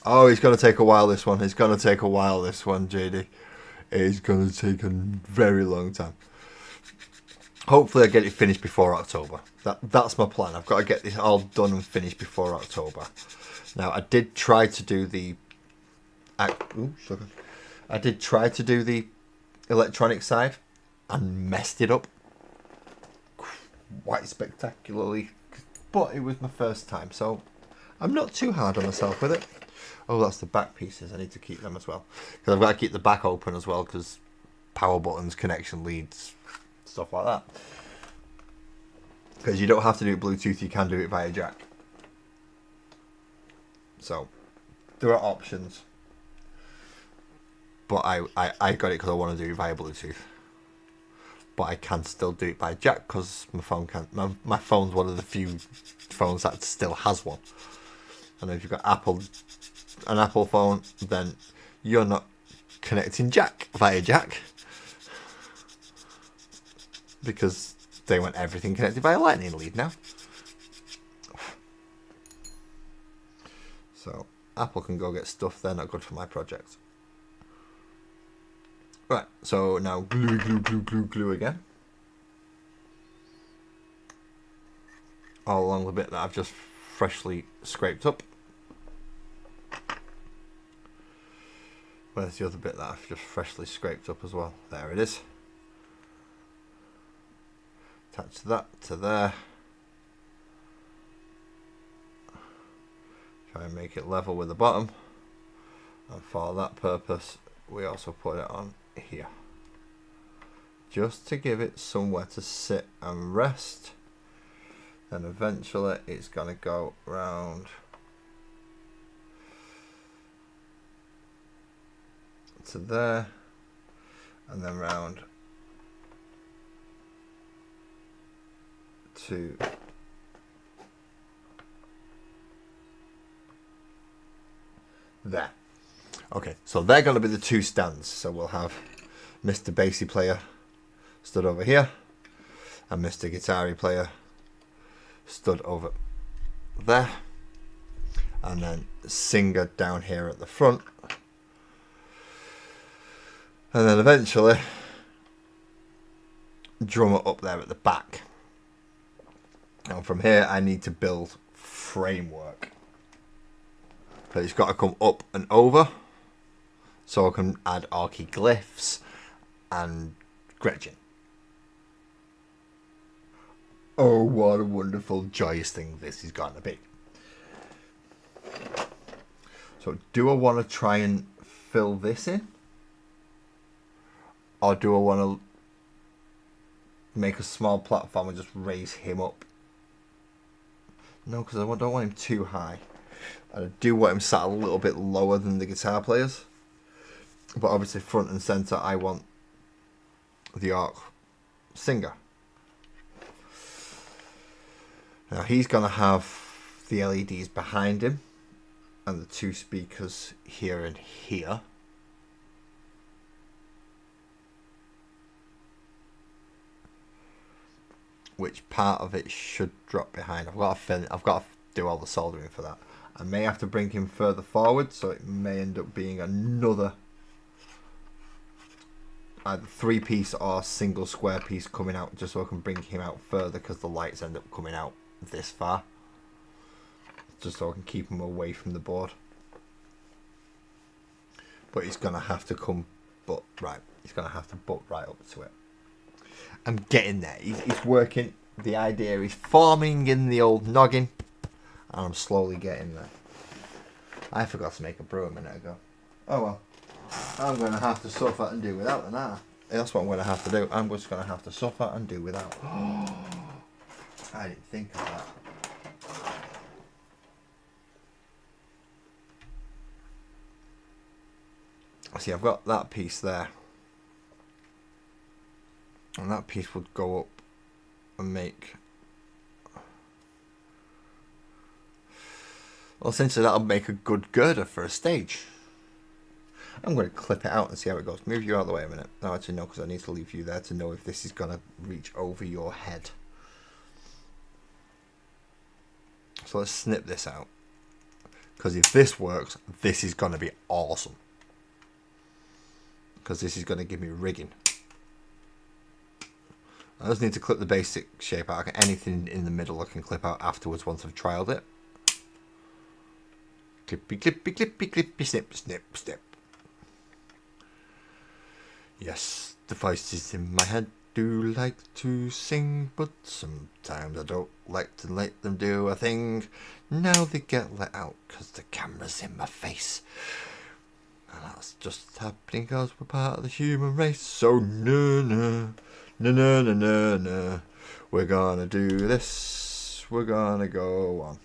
Oh, it's going to take a while. This one. It's going to take a while. This one, JD. It's going to take a very long time. Hopefully, I get it finished before October. That's my plan. I've got to get this all done and finished before October. Now, I did try to do the I did try to do the electronic side and messed it up quite spectacularly, but it was my first time, so I'm not too hard on myself with it. Oh, that's the back pieces. I need to keep them as well, because I've got to keep the back open as well, because power buttons, connection leads, stuff like that. Because you don't have to do it Bluetooth, you can do it via jack. So there are options, but I got it because I want to do it via Bluetooth. But I can still do it by jack because my phone can. My phone's one of the few phones that still has one. And if you've got an Apple phone, then you're not connecting jack via jack, because they want everything connected via lightning lead now. So Apple can go get stuff they're not good for my project. Right, so now glue again. All along the bit that I've just freshly scraped up. Where's the other bit that I've just freshly scraped up as well? There it is. Attach that to there. Try and make it level with the bottom. And for that purpose, we also put it on here, just to give it somewhere to sit and rest. And eventually it's going to go round to there, and then round to there. Okay, so they're going to be the two stands. So we'll have Mr. Bassy Player stood over here, and Mr. Guitar Player stood over there, and then Singer down here at the front, and then eventually Drummer up there at the back. And from here I need to build framework. So it's got to come up and over, so I can add Orky glyphs and Gretchen. Oh, what a wonderful, joyous thing this is going to be. So do I want to try and fill this in? Or do I want to make a small platform and just raise him up? No, because I don't want him too high. I do want him sat a little bit lower than the guitar players. But obviously front and centre, I want the Ork Singer. Now he's going to have the LEDs behind him and the two speakers here and here. Which part of it should drop behind? I've got to do all the soldering for that. I may have to bring him further forward, so it may end up being another either 3-piece or single square piece coming out, just so I can bring him out further, because the lights end up coming out this far, just so I can keep him away from the board. But he's gonna have to come butt right. He's gonna have to butt right up to it. I'm getting there. He's working. The idea is forming in the old noggin, and I'm slowly getting there. I forgot to make a brew a minute ago. Oh well. I'm going to have to suffer and do without an hour. That's what I'm going to have to do. I'm just going to have to suffer and do without. I didn't think of that. See, I've got that piece there. And that piece would go up and make... Well, essentially that'll make a good girder for a stage. I'm going to clip it out and see how it goes. Move you out of the way a minute. No, actually no, because I need to leave you there to know if this is going to reach over your head. So let's snip this out. Because if this works, this is going to be awesome. Because this is going to give me rigging. I just need to clip the basic shape out. Anything in the middle I can clip out afterwards once I've trialed it. Clippy, clippy, clippy, clippy, snip, snip, snip. Yes, the voices in my head do like to sing, but sometimes I don't like to let them do a thing. Now they get let out 'cause the camera's in my face. And that's just happening 'cause we're part of the human race. So no, we're gonna do this. We're gonna go on.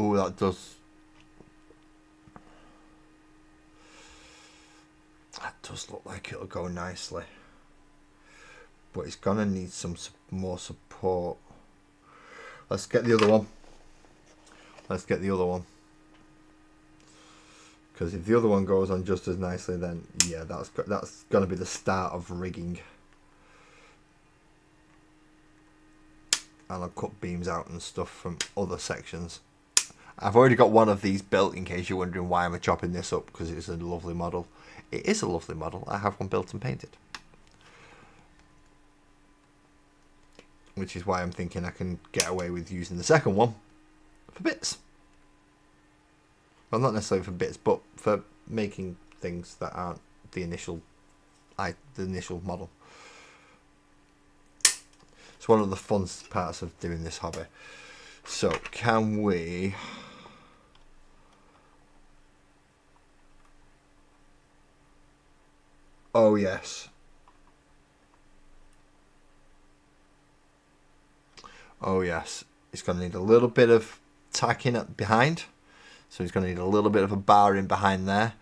Oh, that does look like it'll go nicely, but it's gonna need some more support. Let's get the other one. Because if the other one goes on just as nicely, then yeah, that's gonna be the start of rigging. And I'll cut beams out and stuff from other sections. I've already got one of these built, in case you're wondering why I'm chopping this up, because it's a lovely model. It is a lovely model. I have one built and painted. Which is why I'm thinking I can get away with using the second one for bits. Well, not necessarily for bits, but for making things that aren't the initial model. It's one of the fun parts of doing this hobby. So, can we... Oh, yes. Oh, yes. It's going to need a little bit of tacking up behind. So he's going to need a little bit of a bar in behind there.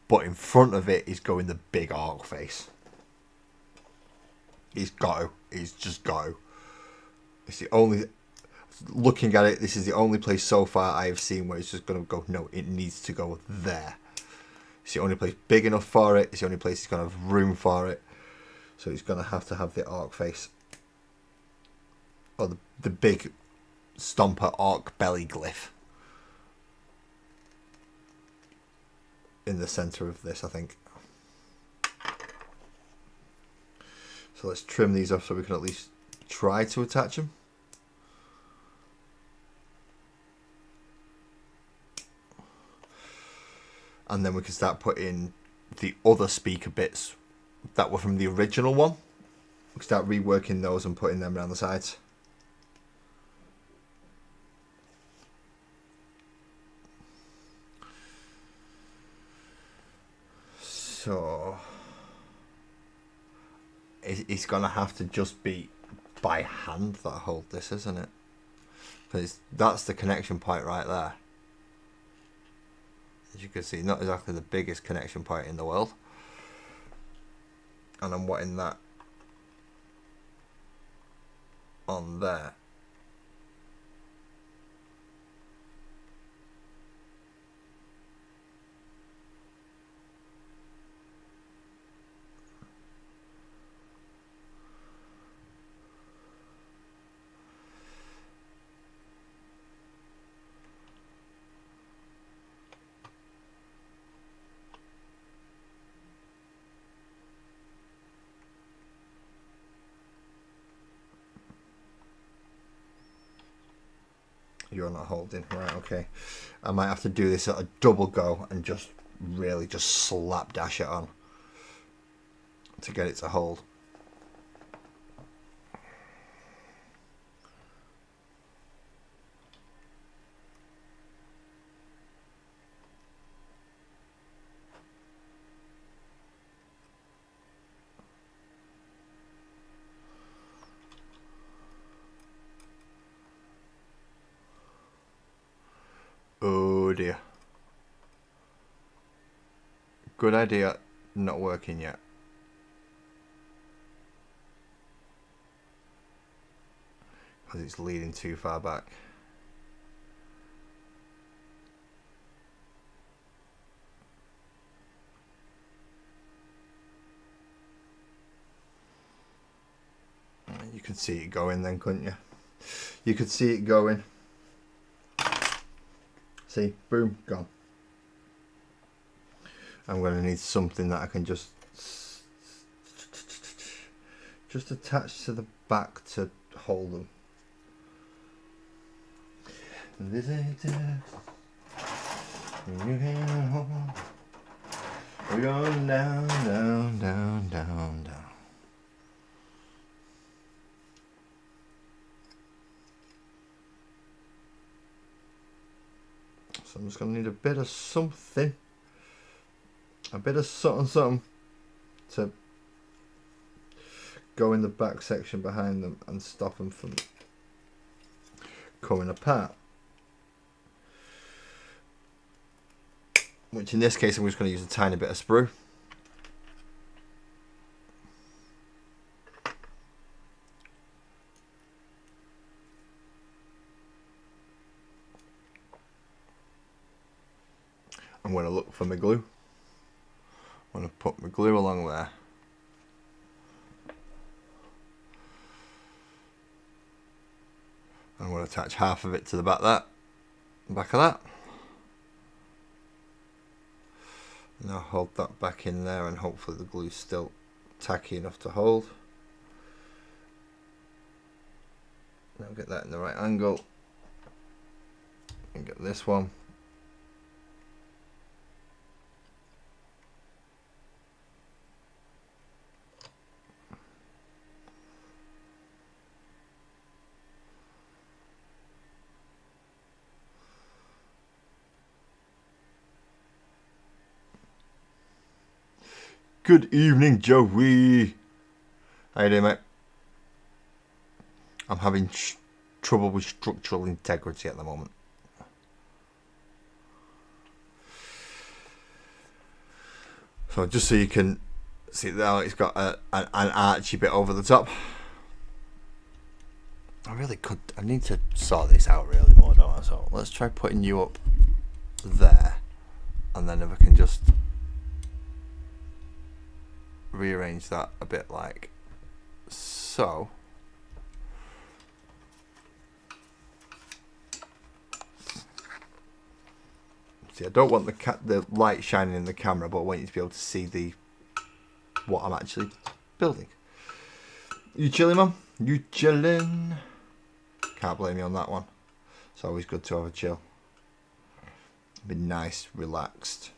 But in front of it is going the big Ork face. He's got to. He's just got to. It's the only... Looking at it, this is the only place so far I have seen where it's just going to go, no, it needs to go there. It's the only place big enough for it. It's the only place he's going to have room for it. So he's going to have the Ork face. Or the big stomper Ork belly glyph. In the centre of this, I think. So let's trim these off so we can at least try to attach them. And then we can start putting the other speaker bits that were from the original one. We can start reworking those and putting them around the sides. So it's going to have to just be by hand that I hold this, isn't it? Because that's the connection point right there. As you can see, not exactly the biggest connection point in the world. And I'm wanting that on there. You're not holding, right? Okay, I might have to do this at a double go and just really just slap dash it on to get it to hold. Oh dear. Good idea, not working yet. Because it's leading too far back. You could see it going then, couldn't you? You could see it going. See, boom, gone. I'm going to need something that I can just attach to the back to hold them. We're going down, down, down, down, down. So I'm just going to need a bit of something. A bit of something to go in the back section behind them and stop them from coming apart. Which in this case I'm just going to use a tiny bit of sprue. I'm going to look for my glue. I'm going to put my glue along there. I'm going to attach half of it to the back of that. Now hold that back in there, and hopefully the glue's still tacky enough to hold. Now get that in the right angle. And get this one. Good evening, Joey. How you doing, mate? I'm having trouble with structural integrity at the moment. So just so you can see there, it's got an archy bit over the top. I need to sort this out really more, don't I? So let's try putting you up there, and then if I can just rearrange that a bit like so. See, I don't want the light shining in the camera, but I want you to be able to see what I'm actually building. You chilling, Mum? You chilling? Can't blame you on that one. It's always good to have a chill. Be nice, relaxed.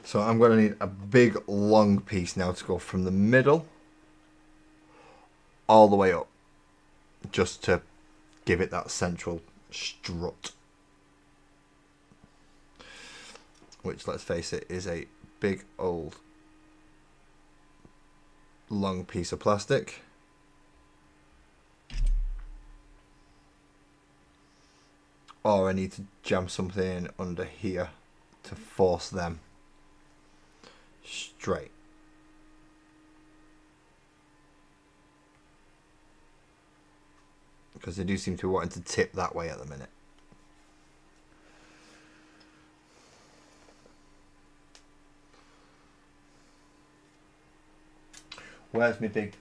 So I'm going to need a big long piece now to go from the middle all the way up, just to give it that central strut, which, let's face it, is a big old long piece of plastic. Or I need to jam something in under here to force them straight. Because they do seem to be wanting to tip that way at the minute. Where's my big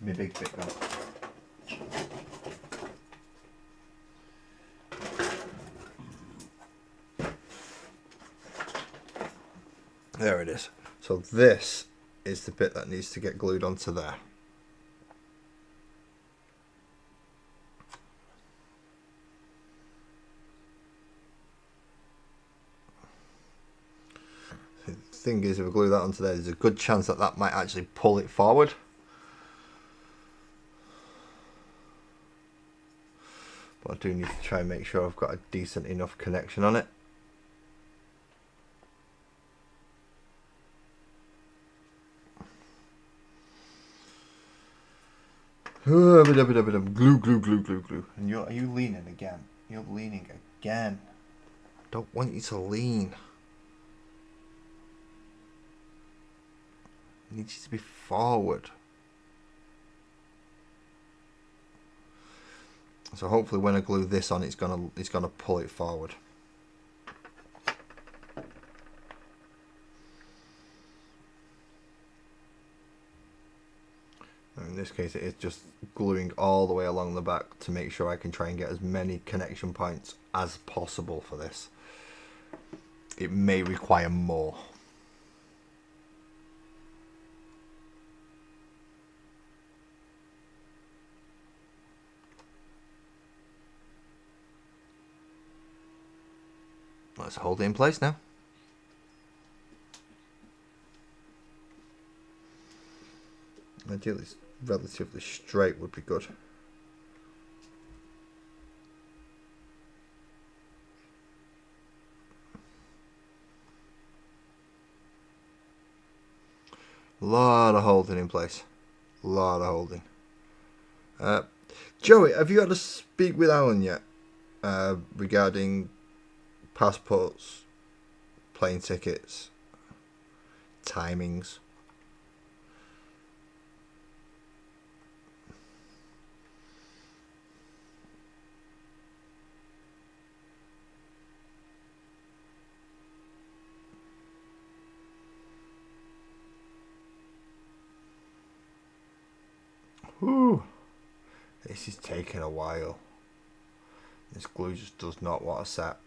bit gone? There it is. So this is the bit that needs to get glued onto there. The thing is, if I glue that onto there, there's a good chance that that might actually pull it forward. But I do need to try and make sure I've got a decent enough connection on it. Glue, glue, glue, glue, glue. And are you leaning again? You're leaning again. I don't want you to lean. I need you to be forward. So hopefully when I glue this on, it's gonna pull it forward. And this case it is just gluing all the way along the back to make sure I can try and get as many connection points as possible for this. It may require more. Let's hold it in place now. Ideally, it's relatively straight would be good. Lot of holding in place. Lot of holding. Joey, have you had to speak with Alan yet regarding passports, plane tickets, timings? Whew. This is taking a while. This glue just does not want to set.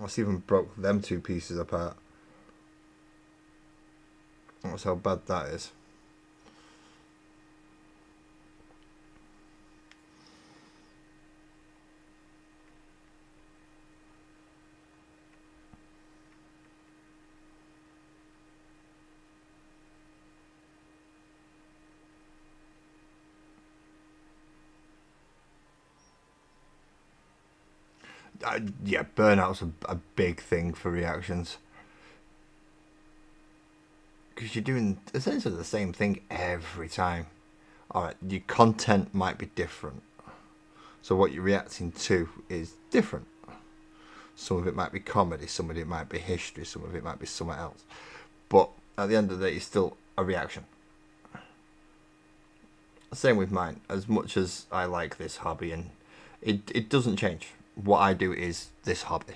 I've even broke them two pieces apart. That's how bad that is. Yeah, burnout's a big thing for reactions. Because you're doing essentially the same thing every time. Alright, your content might be different. So what you're reacting to is different. Some of it might be comedy, some of it might be history, some of it might be somewhere else. But at the end of the day, it's still a reaction. Same with mine. As much as I like this hobby, and it doesn't change. What I do is this hobby.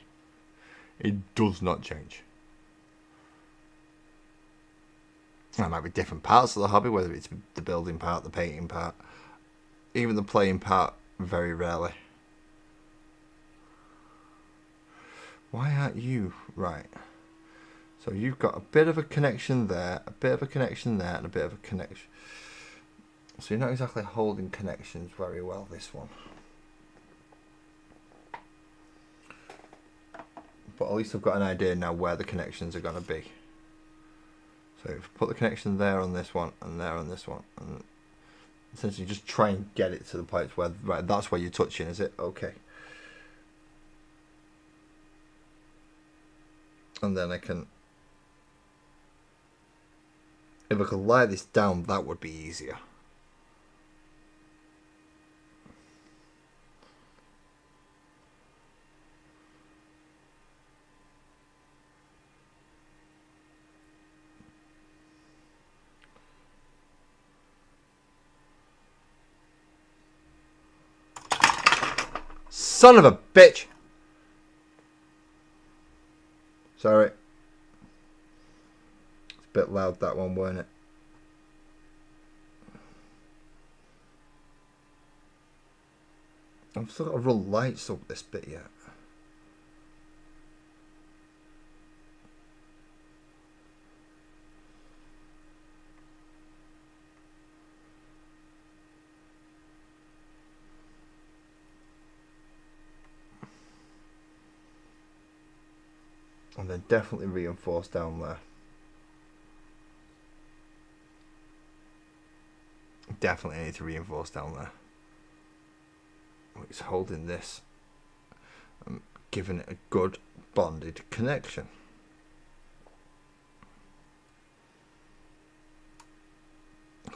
It does not change. There might be different parts of the hobby, whether it's the building part, the painting part, even the playing part, very rarely. Why aren't you right? So you've got a bit of a connection there, a bit of a connection there, and a bit of a connection. So you're not exactly holding connections very well, this one. But at least I've got an idea now where the connections are going to be. So if I put the connection there on this one, and there on this one, and essentially just try and get it to the point where, right, that's where you're touching, is it? Okay. And then I can, if I could lie this down, that would be easier. Son of a bitch! Sorry. It's a bit loud, that one, weren't it? I've still got to run lights up this bit yet. And then definitely reinforce down there. Definitely need to reinforce down there. It's holding this. I'm giving it a good bonded connection.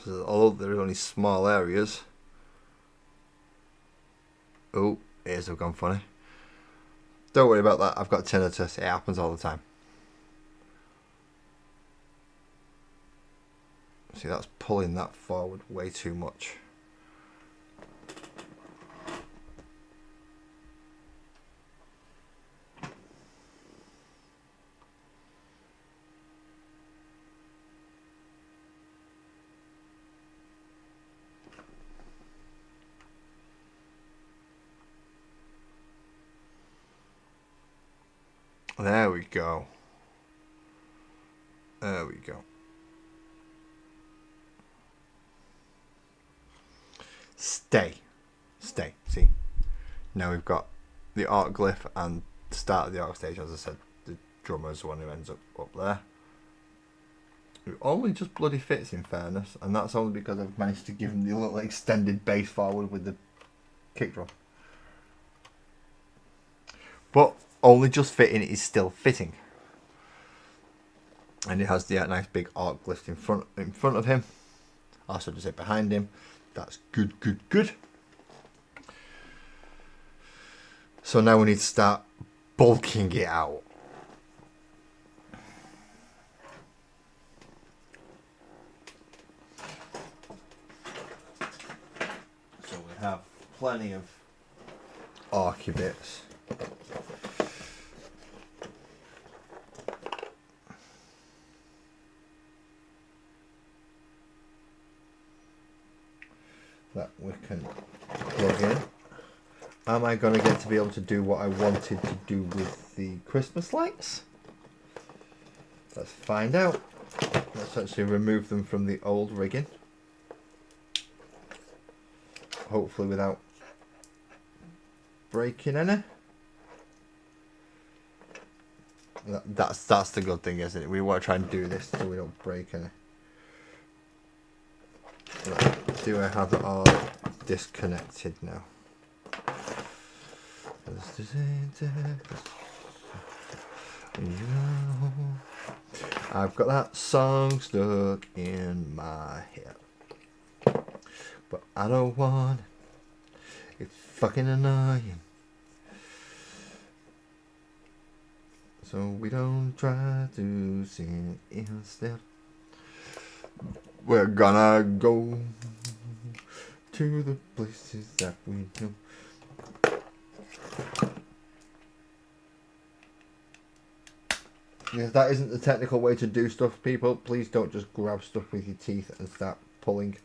So although there are only small areas. Oh, ears have gone funny. Don't worry about that. I've got tinnitus. It happens all the time. See, that's pulling that forward way too much. There we go. There we go. Stay. See, now we've got the Ork glyph and the start of the Ork stage. As I said, the drummer's the one who ends up there. It only just bloody fits, in fairness, and that's only because I've managed to give him the little extended bass forward with the kick drum. But only just fitting is still fitting. And it has the nice big Ork glyph in front of him. Also does it behind him. That's good. So now we need to start bulking it out. So we have plenty of Orky bits. That we can plug in. Am I going to get to be able to do what I wanted to do with the Christmas lights? Let's find out. Let's actually remove them from the old rigging. Hopefully without breaking any. That's the good thing, isn't it? We want to try and do this so we don't break any. Right. Do I have it all disconnected now? I've got that song stuck in my head, but I don't want it. It's fucking annoying. So we don't try to sing instead. We're gonna go to the places that we know. If that isn't the technical way to do stuff, people, please don't just grab stuff with your teeth and start pulling.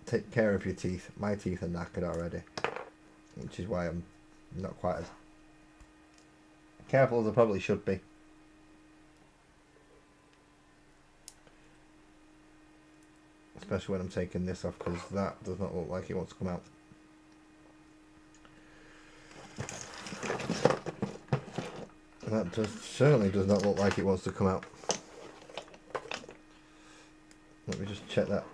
Take care of your teeth. My teeth are knackered already, which is why I'm not quite as careful as I probably should be. Especially when I'm taking this off, because that does not look like it wants to come out. That certainly does not look like it wants to come out. Let me just check that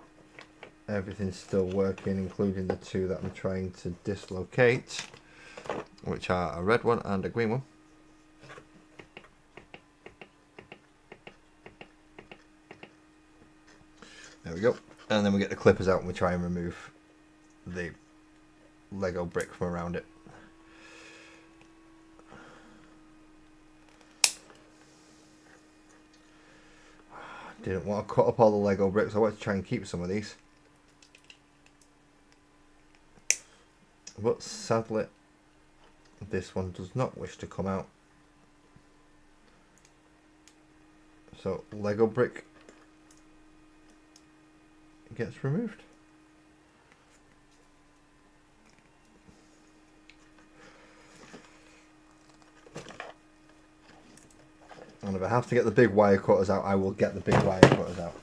everything's still working, including the two that I'm trying to dislocate, which are a red one and a green one. There we go. And then we get the clippers out and we try and remove the Lego brick from around it. Didn't want to cut up all the Lego bricks. I wanted to try and keep some of these. But sadly, this one does not wish to come out. So Lego brick gets removed. And if I have to get the big wire cutters out, I will get the big wire cutters out.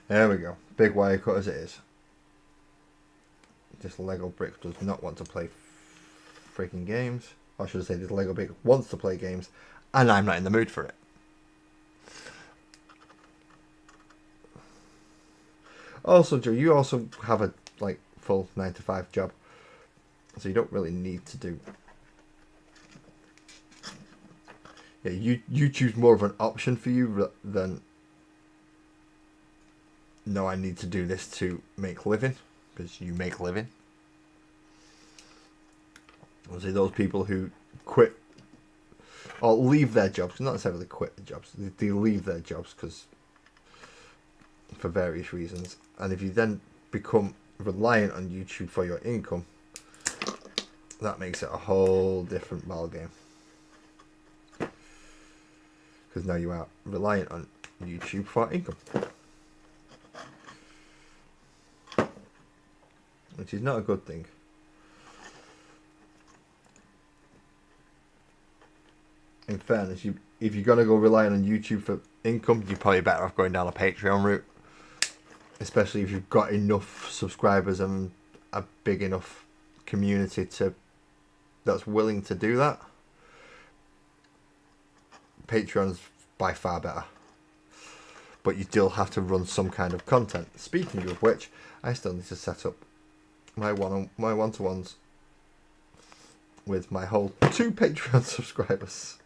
There we go. Big wire cutters it is. This Lego brick does not want to play freaking games. Or should I say this Lego brick wants to play games, and I'm not in the mood for it. Also, Joe, you also have a full 9-to-5 job, so you don't really need to do. Yeah, you choose more of an option for you than no, I need to do this to make living, because you make living. I'll say those people who quit or leave their jobs, not necessarily quit the jobs. They leave their jobs because for various reasons. And if you then become reliant on YouTube for your income, that makes it a whole different ballgame. Because now you are reliant on YouTube for income. Which is not a good thing. In fairness, if you're going to go relying on YouTube for income, you're probably better off going down a Patreon route. Especially if you've got enough subscribers and a big enough community that's willing to do that. Patreon's by far better. But you still have to run some kind of content. Speaking of which, I still need to set up my one-to-ones with my whole 2 Patreon subscribers.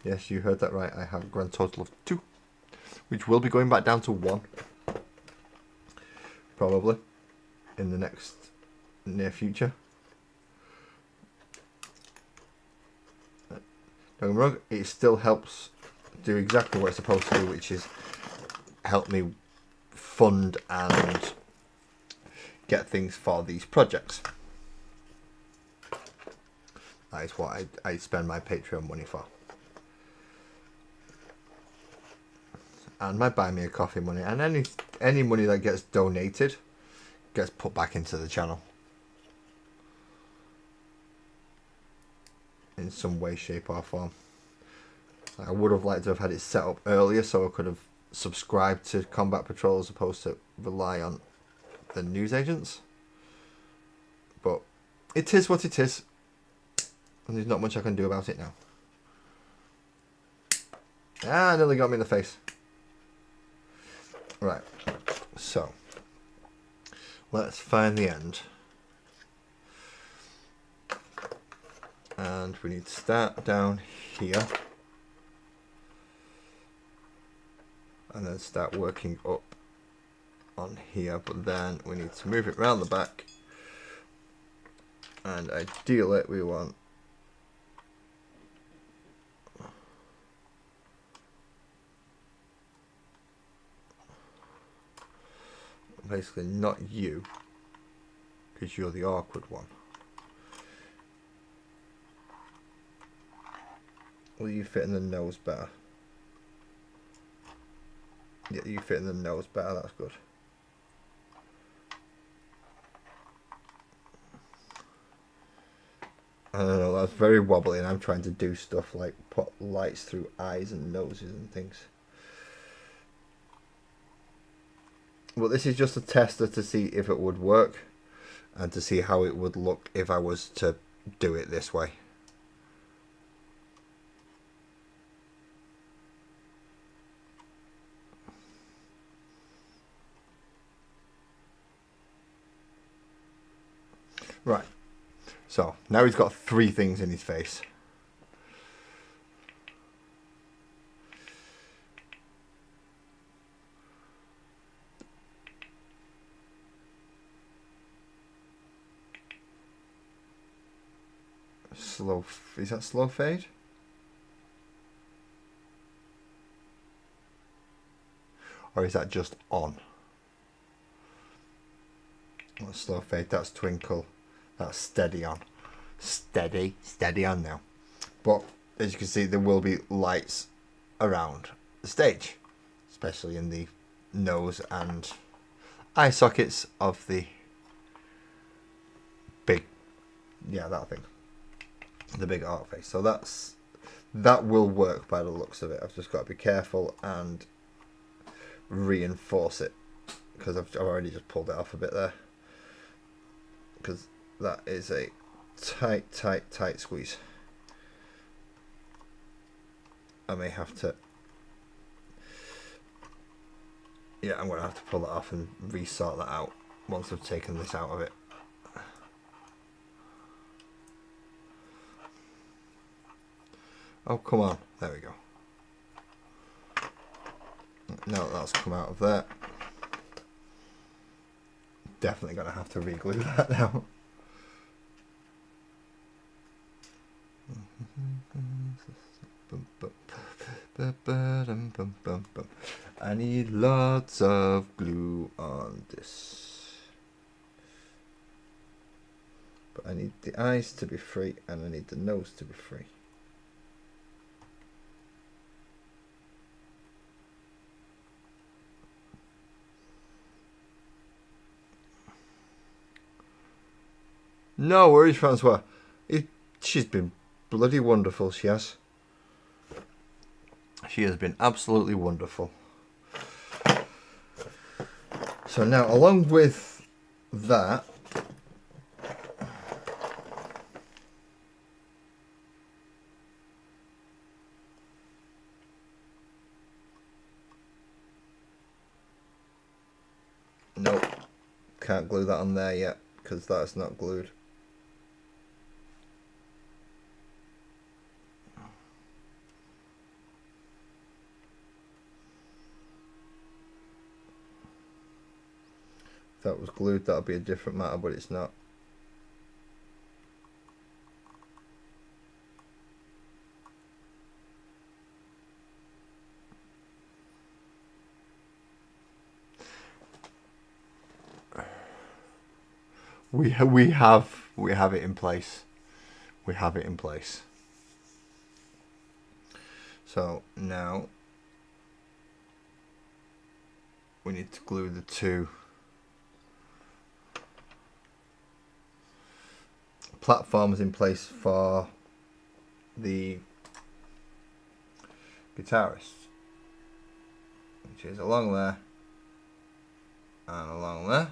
Yes, you heard that right. I have a grand total of 2, which will be going back down to 1, probably, in the next near future. Don't get me wrong, it still helps do exactly what it's supposed to do, which is help me fund and get things for these projects. That is what I spend my Patreon money for. And my buy me a coffee money, and any money that gets donated gets put back into the channel in some way, shape or form. I would have liked to have had it set up earlier so I could have subscribed to Combat Patrol as opposed to rely on the newsagents, but it is what it is, and there's not much I can do about it now. Ah, nearly got me in the face. Right, so let's find the end, and we need to start down here and then start working up on here, but then we need to move it round the back, and ideally we want basically not you, because you're the awkward one. Will you fit in the nose better? Yeah, you fit in the nose better, that's good. I don't know, that's very wobbly, and I'm trying to do stuff like put lights through eyes and noses and things. But this is just a tester to see if it would work and to see how it would look if I was to do it this way. Right, so now he's got 3 things in his face. Slow, is that slow fade? Or is that just on? That's slow fade, that's twinkle, that's steady on. Steady on now. But as you can see, there will be lights around the stage, especially in the nose and eye sockets of the big, yeah, that thing. The big arc face. So that will work by the looks of it. I've just got to be careful and reinforce it, because I've already just pulled it off a bit there, because that is a tight squeeze. I may have to, yeah, I'm going to have to pull that off and resort that out once I've taken this out of it. Oh, come on. There we go. Now that's come out of there. Definitely going to have to re-glue that now. I need lots of glue on this. But I need the eyes to be free and I need the nose to be free. No worries, Francois. She's been bloody wonderful, she has. She has been absolutely wonderful. So now, along with that, nope, can't glue that on there yet because that's not glued. If that was glued, that would be a different matter, but it's not. We have it in place. We have it in place. So now we need to glue the two platforms in place for the guitarist, which is along there and along there.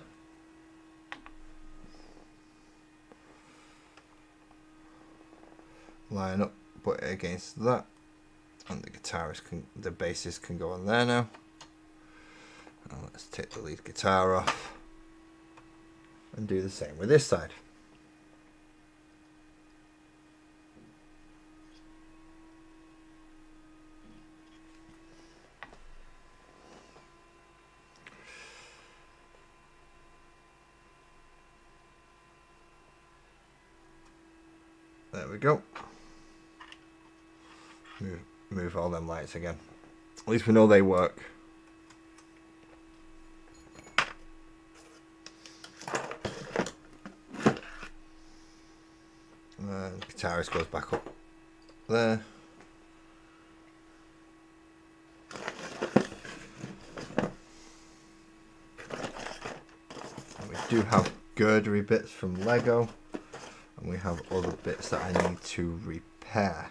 Line up, put it against that, and the bassist can go on there now. And let's take the lead guitar off and do the same with this side. There we go. Move all them lights again. At least we know they work. And the guitarist goes back up there. And we do have girdery bits from Lego. And we have other bits that I need to repair.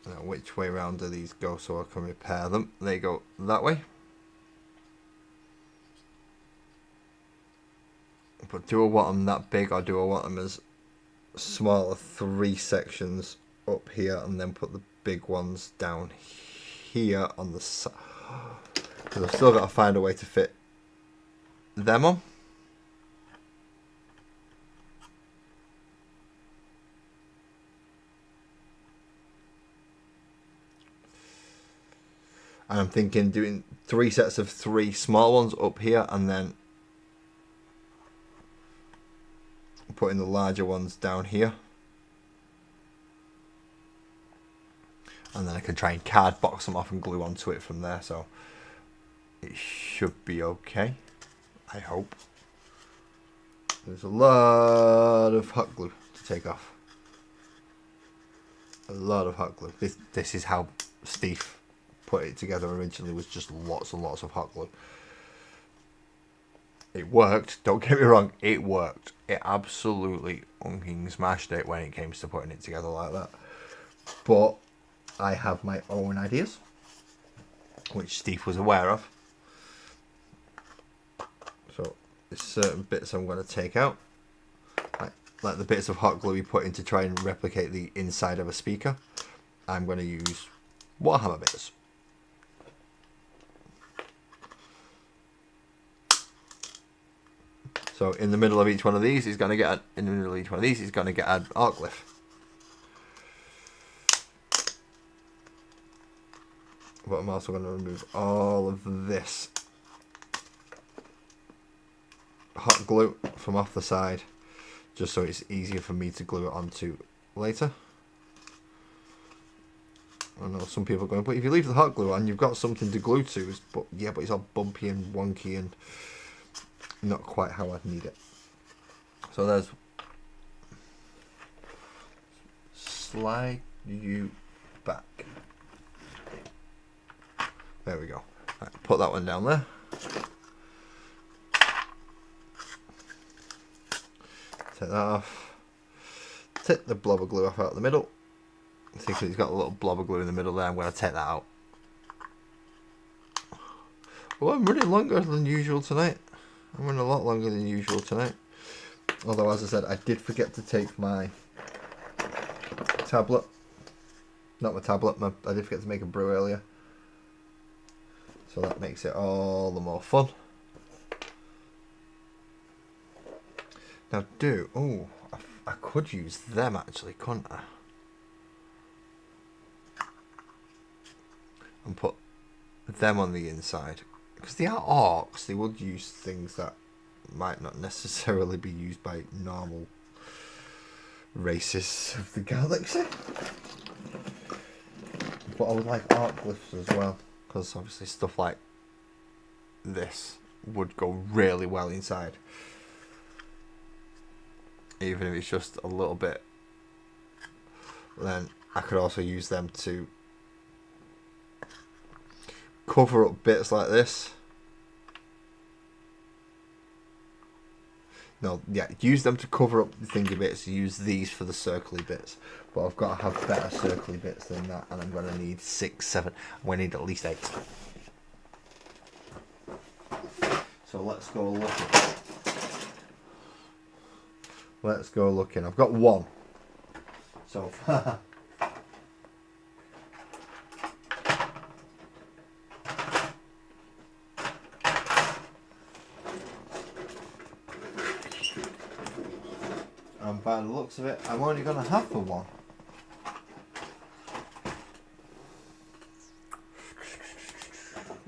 Now, which way round do these go so I can repair them? They go that way. But do I want them that big or do I want them as smaller 3 sections up here and then put the big ones down here on the side? Because I've still got to find a way to fit them on. And I'm thinking doing 3 sets of 3 small ones up here and then putting the larger ones down here. And then I can try and card box them off and glue onto it from there. So it should be okay. I hope. There's a lot of hot glue to take off. A lot of hot glue. This is how Steve put it together originally, was just lots and lots of hot glue. It worked, don't get me wrong, it worked. It absolutely fucking smashed it when it came to putting it together like that. But I have my own ideas, which Steve was aware of. So there's certain bits I'm going to take out. Like the bits of hot glue we put in to try and replicate the inside of a speaker. I'm going to use Warhammer bits. So in the middle of each one of these, he's going to get an arc lift. But I'm also going to remove all of this hot glue from off the side just so it's easier for me to glue it onto later. I know some people are going, but if you leave the hot glue on, you've got something to glue to. But yeah, but it's all bumpy and wonky and not quite how I'd need it. So there's slide you back. There we go. Right, put that one down there. Take that off. Take the blob of glue off out the middle. See, because it's got a little blob of glue in the middle there. I'm going to take that out. Well, I'm running longer than usual tonight. I'm running a lot longer than usual tonight. Although, as I said, I did forget to take my tablet. Not my tablet. I did forget to make a brew earlier. So that makes it all the more fun. Now I could use them actually, couldn't I? And put them on the inside. Because they are orcs, they would use things that might not necessarily be used by normal races of the galaxy. But I would like orc glyphs as well. Because obviously stuff like this would go really well inside. Even if it's just a little bit. Then I could also use them to cover up bits like this. No, yeah, use them to cover up the thingy bits. Use these for the circly bits. But I've got to have better circly bits than that. And I'm going to need 6, 7. I'm going to need at least 8. So let's go looking. Let's go looking. I've got 1. So and by the looks of it, I'm only going to have the 1.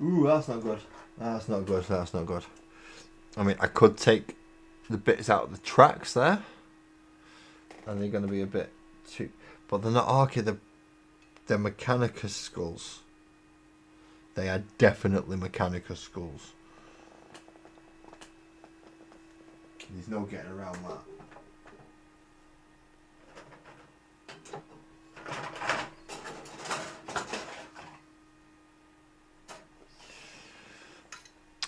Ooh, that's not good. That's not good. That's not good. I mean, I could take the bits out of the tracks there, and they're going to be a bit too, but they're not archy. They're Mechanicus skulls. They are definitely Mechanicus skulls. There's no getting around that.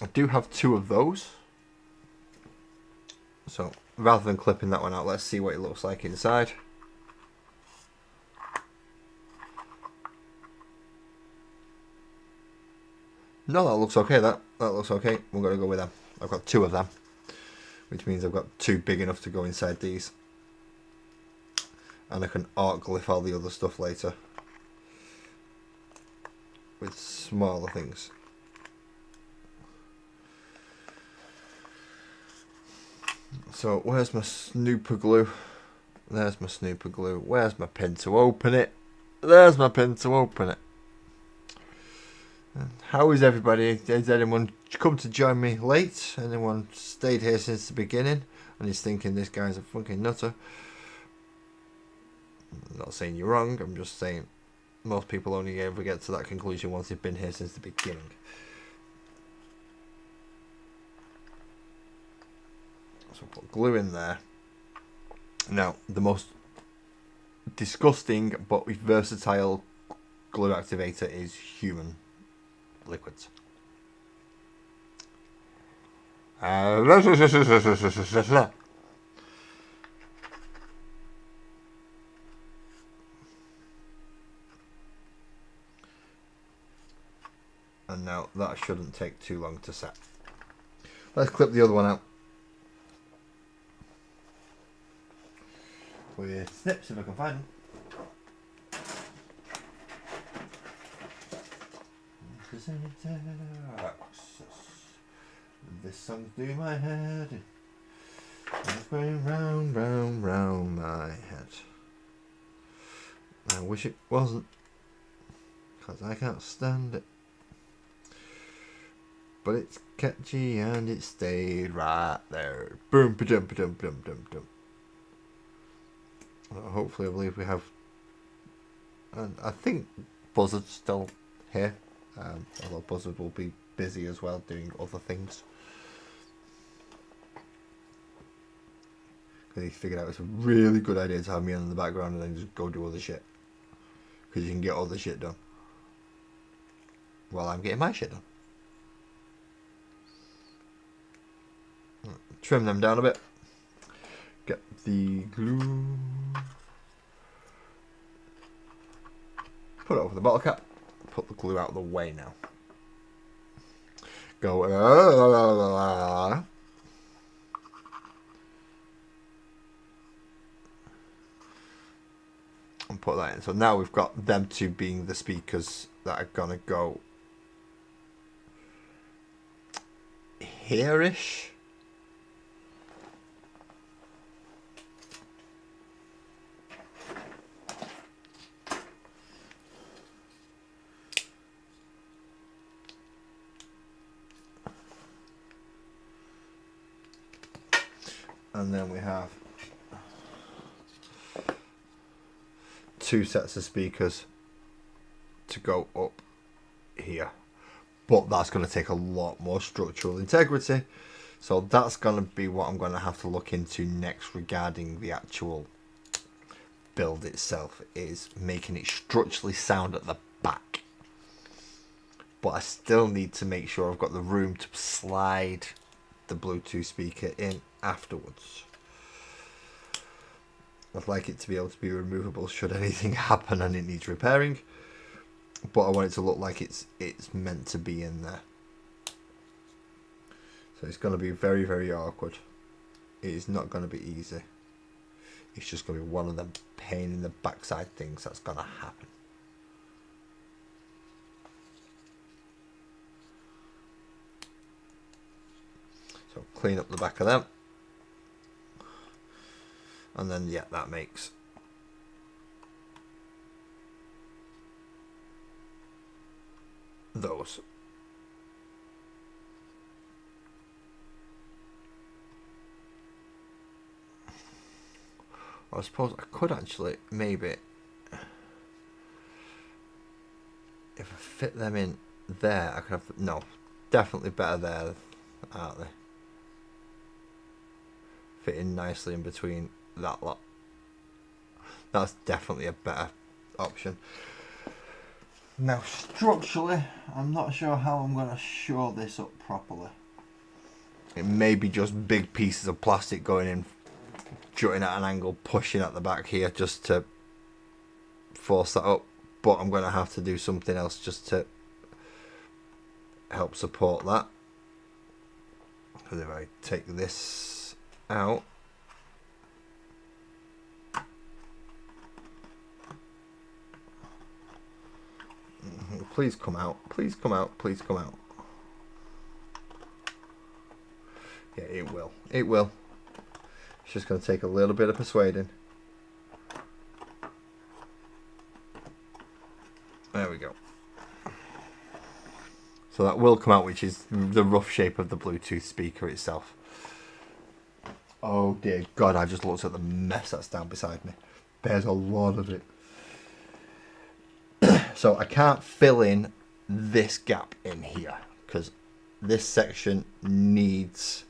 I do have 2 of those. So rather than clipping that one out, let's see what it looks like inside. No, that looks okay. That looks okay. We're going to go with them. I've got 2 of them, which means I've got 2 big enough to go inside these. And I can arc glyph all the other stuff later with smaller things. So where's my snooper glue? There's my snooper glue. Where's my pin to open it? There's my pin to open it. And how is everybody? Has anyone come to join me late? Anyone stayed here since the beginning and is thinking this guy's a fucking nutter? I'm not saying you're wrong. I'm just saying most people only ever get to that conclusion once they've been here since the beginning. So put glue in there. Now, the most disgusting but versatile glue activator is human liquids. And now that shouldn't take too long to set. Let's clip the other one out. With snips if I can find them. This song's doing my head. It's going round, round, round my head. I wish it wasn't, because I can't stand it. But it's catchy and it stayed right there. Boom, ba-dum, ba-dum, ba-dum, ba-dum, ba-dum. Hopefully, I believe we have. And I think Buzzard's still here, although Buzzard will be busy as well doing other things. Because he figured out it's a really good idea to have me on in the background and then just go do other shit. Because you can get other shit done while I'm getting my shit done. Trim them down a bit. Get the glue. Put it over the bottle cap. Put the glue out of the way now. Go. And put that in. So now we've got them two being the speakers that are gonna go here-ish. And then we have two sets of speakers to go up here, but that's going to take a lot more structural integrity, so that's going to be what I'm going to have to look into next regarding the actual build itself, is making it structurally sound at the back. But I still need to make sure I've got the room to slide the Bluetooth speaker in afterwards. I'd like it to be able to be removable should anything happen and it needs repairing, but I want it to look like it's meant to be in there. So it's going to be very, very awkward. It is not going to be easy. It's just going to be one of them pain in the backside things that's going to happen. So clean up the back of them. And then, yeah, that makes those. I suppose I could actually, maybe, if I fit them in there, I could have, no, definitely better there, aren't they? Fit in nicely in between that lot. That's definitely a better option. Now structurally, I'm not sure how I'm going to shore this up properly. It may be just big pieces of plastic going in, jutting at an angle, pushing at the back here just to force that up, but I'm going to have to do something else just to help support that. Because if I take this out, please come out, please come out, please come out. Yeah, it will, it will. It's just going to take a little bit of persuading. There we go. So that will come out, which is the rough shape of the Bluetooth speaker itself. Oh dear God, I just looked at the mess that's down beside me. There's a lot of it. So I can't fill in this gap in here because this section needs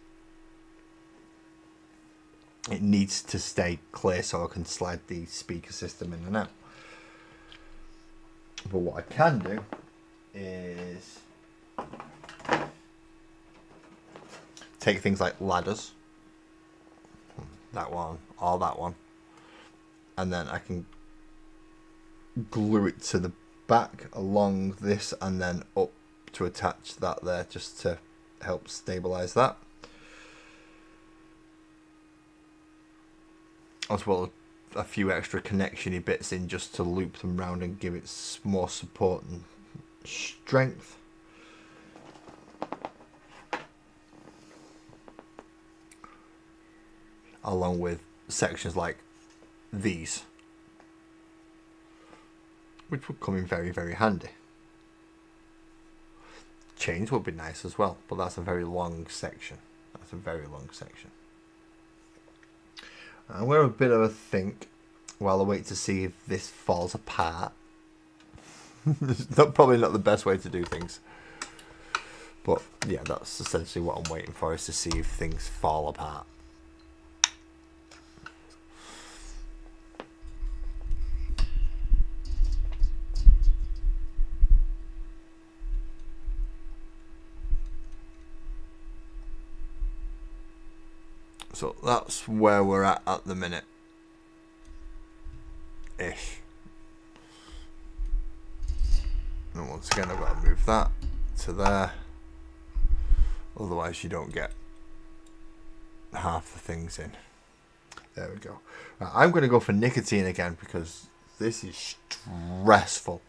to stay clear so I can slide the speaker system in and out. But what I can do is take things like ladders, that one, or that one, and then I can glue it to the back along this and then up to attach that there just to help stabilize that. As well as a few extra connection-y bits in just to loop them round and give it more support and strength. Along with sections like these, which would come in very, very handy. Chains would be nice as well, but that's a very long section. That's a very long section. I'm going to have a bit of a think while I wait to see if this falls apart. It's probably not the best way to do things. But yeah, that's essentially what I'm waiting for, is to see if things fall apart. So that's where we're at the minute. Ish. And once again, I've got to move that to there. Otherwise, you don't get half the things in. There we go. Right, I'm going to go for nicotine again because this is stressful.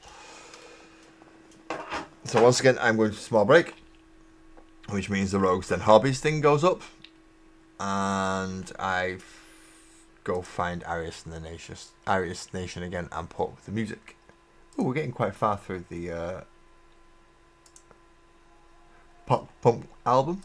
So once again, I'm going to small break, which means the Rogues Then Hobbies thing goes up. And I go find Arius Nation again and put up the music. Oh, we're getting quite far through the Pop Punk album.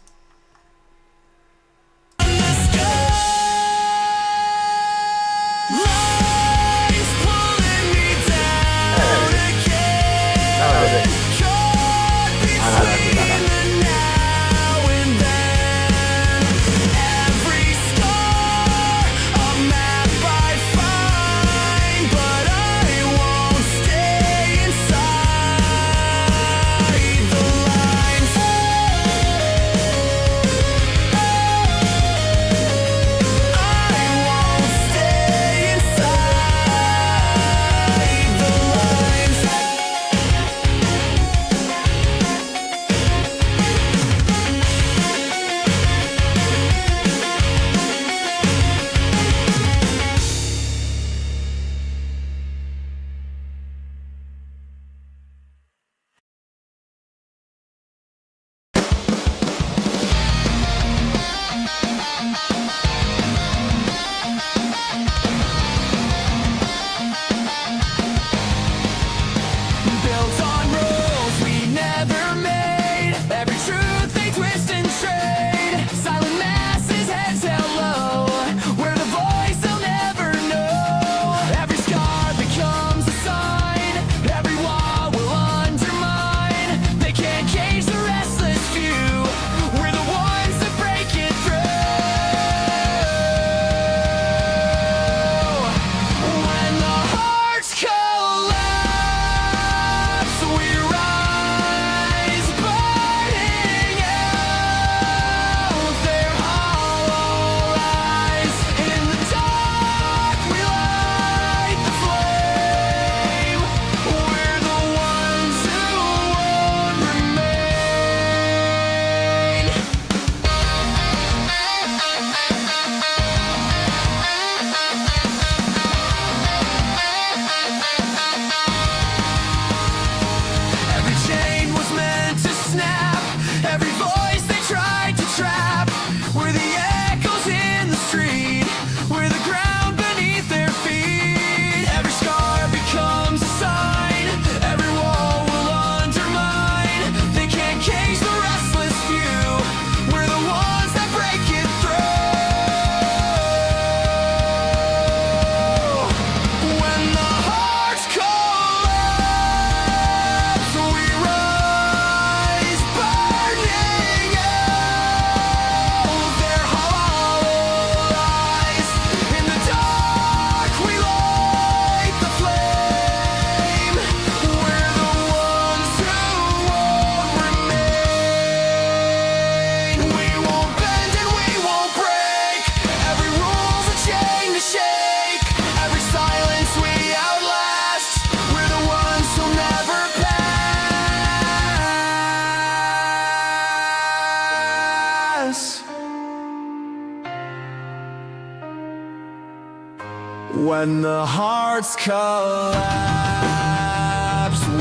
When the hearts collapse,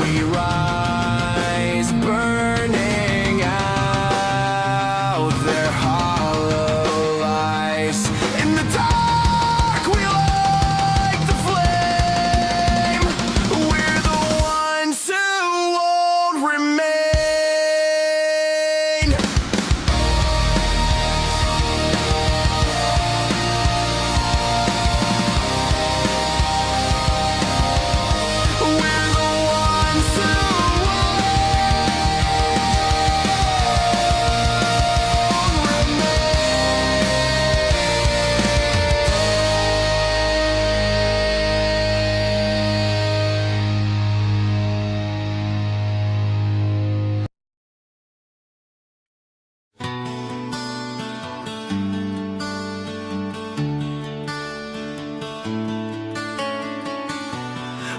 we rise, burning out their hollow lies. In the dark, we light the flame. We're the ones who won't remain.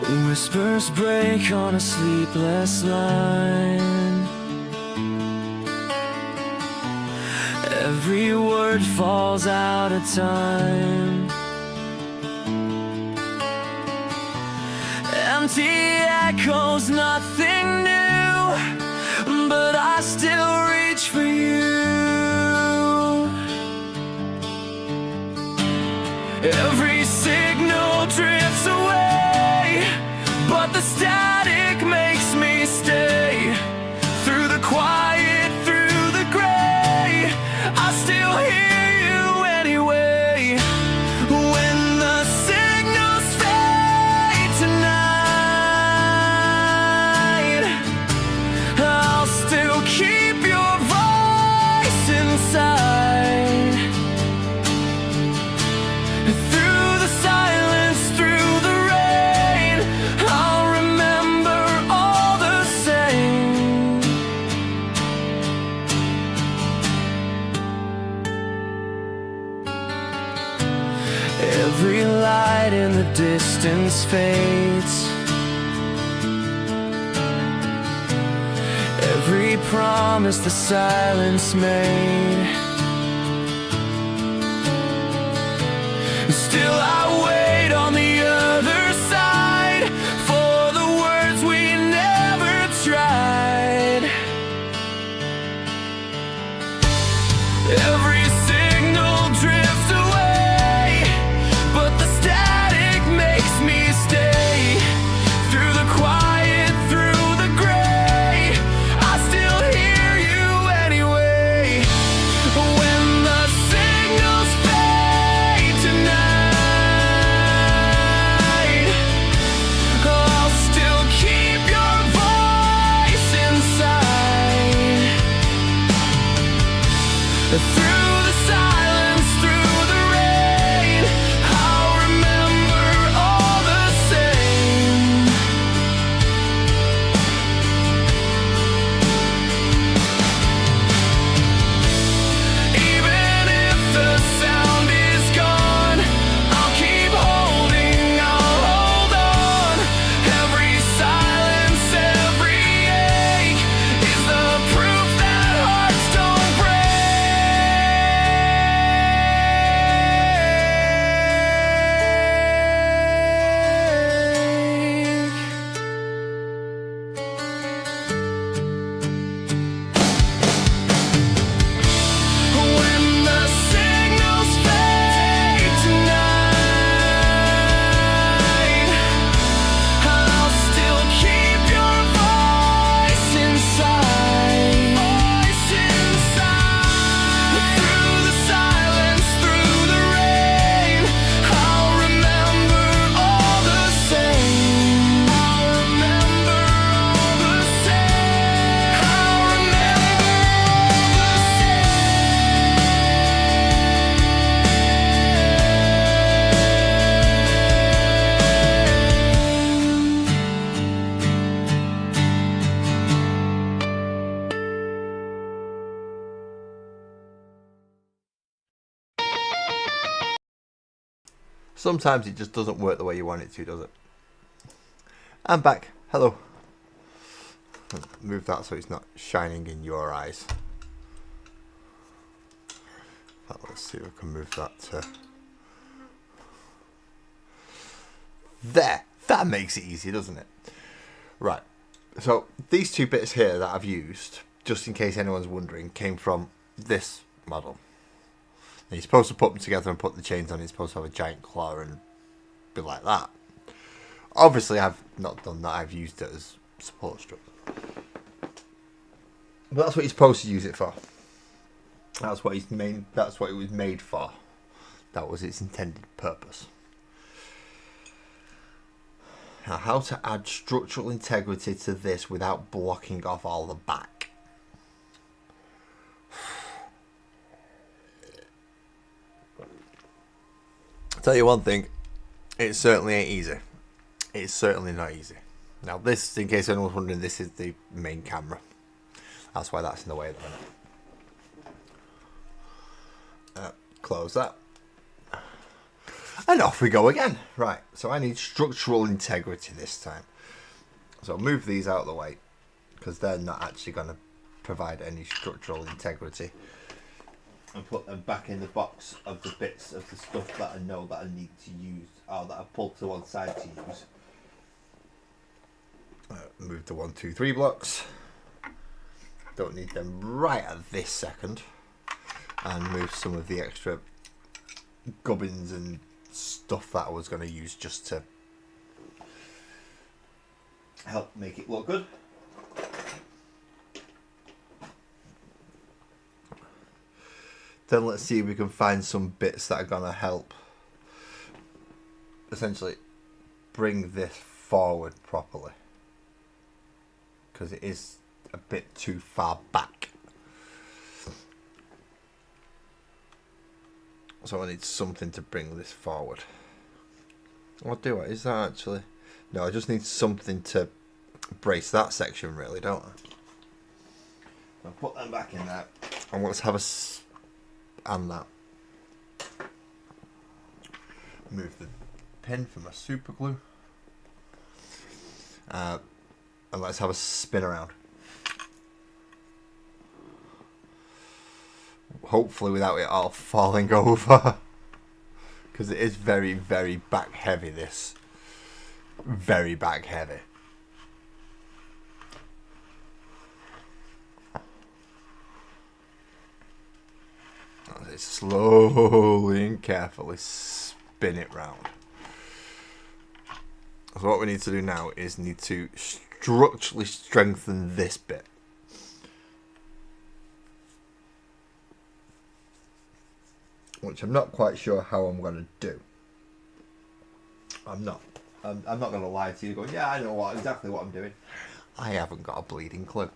Whispers break on a sleepless line. Every word falls out of time. Empty echoes, nothing new, but I still reach for you. Every signal drifts away, but the static makes me stay. Through the quiet, through the gray, I still hear you anyway. When the signals fade tonight, I'll still keep your voice inside. Through the silence, through the rain, I'll remember all the same. Every light in the distance fades. Every promise the silence made. Still I wait on the other side for the words we never tried. Every signal drifts away, but the static makes me stay. Through the quiet, through the gray, I still hear you anyway. When the signals fade tonight, I'll still keep your voice inside. Through the silence, through the rain, I'll remember all the same. Even if the sound is gone, I'll keep holding, I'll hold on. Every silence, every ache is the proof that hearts don't break. When the signals fade tonight, I'll still keep your voice inside. Through the silence, through the rain, I'll remember all the same. I'll remember all the same. I'll remember all the Sometimes it just doesn't work the way you want it to, does it? I'm back. Hello. Move that so it's not shining in your eyes. Let's see if I can move that to there. That makes it easy, doesn't it? Right. So these two bits here that I've used, just in case anyone's wondering, came from this model. And you're supposed to put them together and put the chains on. It's supposed to have a giant claw and be like that. Obviously, I've not done that. I've used it as support strip. But that's what you're supposed to use it for. That's what it's main. That's what it was made for. That was its intended purpose. Now, how to add structural integrity to this without blocking off all the back. Tell you one thing, it certainly ain't easy. It's certainly not easy. Now this, in case anyone's wondering, this is the main camera. That's why that's in the way at the minute. Close that. And off we go again. Right, so I need structural integrity this time. So I'll move these out of the way, because they're not actually going to provide any structural integrity. And put them back in the box of the bits of the stuff that I know that I need to use, or that I pulled to one side to use. Move the 1, 2, 3 blocks. Don't need them right at this second. And move some of the extra gubbins and stuff that I was going to use just to help make it look good. Then let's see if we can find some bits that are going to help essentially bring this forward properly, because it is a bit too far back. So I need something to bring this forward. What do I? Is that actually? No, I just need something to brace that section, really, don't I? I'll put them back in there. And let's have and that. Move the pin for my super glue. And let's have a spin around. Hopefully without it all falling over. Because it is very, very back heavy, this. Very back heavy. Slowly and carefully spin it round. So what we need to do now is need to structurally strengthen this bit. Which I'm not quite sure how I'm going to do. I'm not going to lie to you going, yeah, I know exactly what I'm doing. I haven't got a bleeding clue.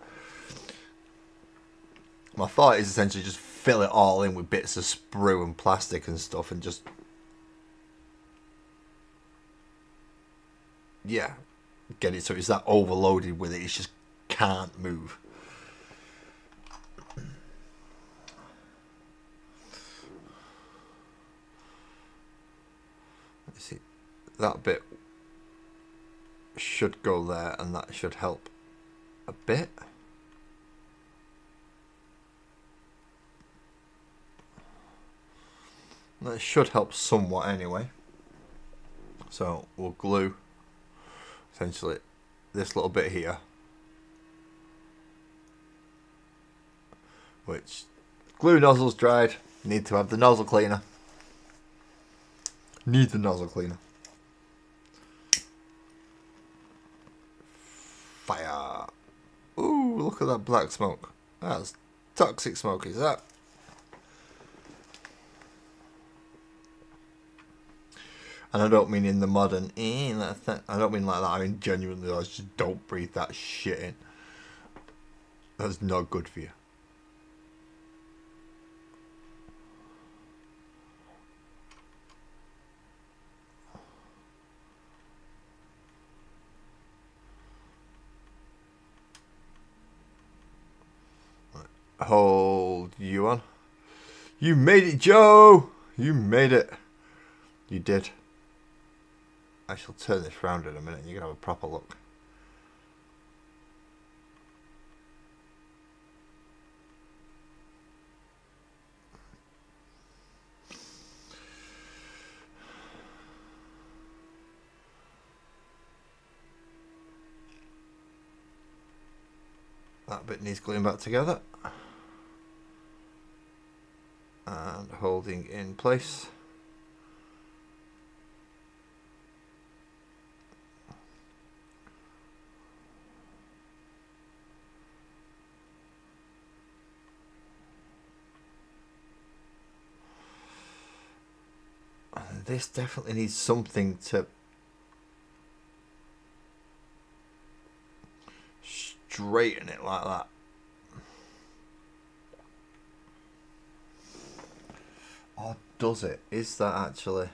My thought is essentially just fill it all in with bits of sprue and plastic and stuff and just... yeah. Get it so it's that overloaded with it, it just can't move. Let's see. That bit should go there and that should help a bit. That should help somewhat anyway. So we'll glue essentially this little bit here, which glue nozzle's dried. Need to have the nozzle cleaner. Need the nozzle cleaner. Fire. Ooh, look at that black smoke. That's toxic smoke, is that? And I don't mean in the modern, I don't mean like that. I mean genuinely, I just don't breathe that shit in. That's not good for you. Right. Hold you on. You made it, Joe! You made it. You did. I shall turn this round in a minute and you can have a proper look. That bit needs gluing back together. And holding in place. This definitely needs something to straighten it like that. Or does it? Is that actually...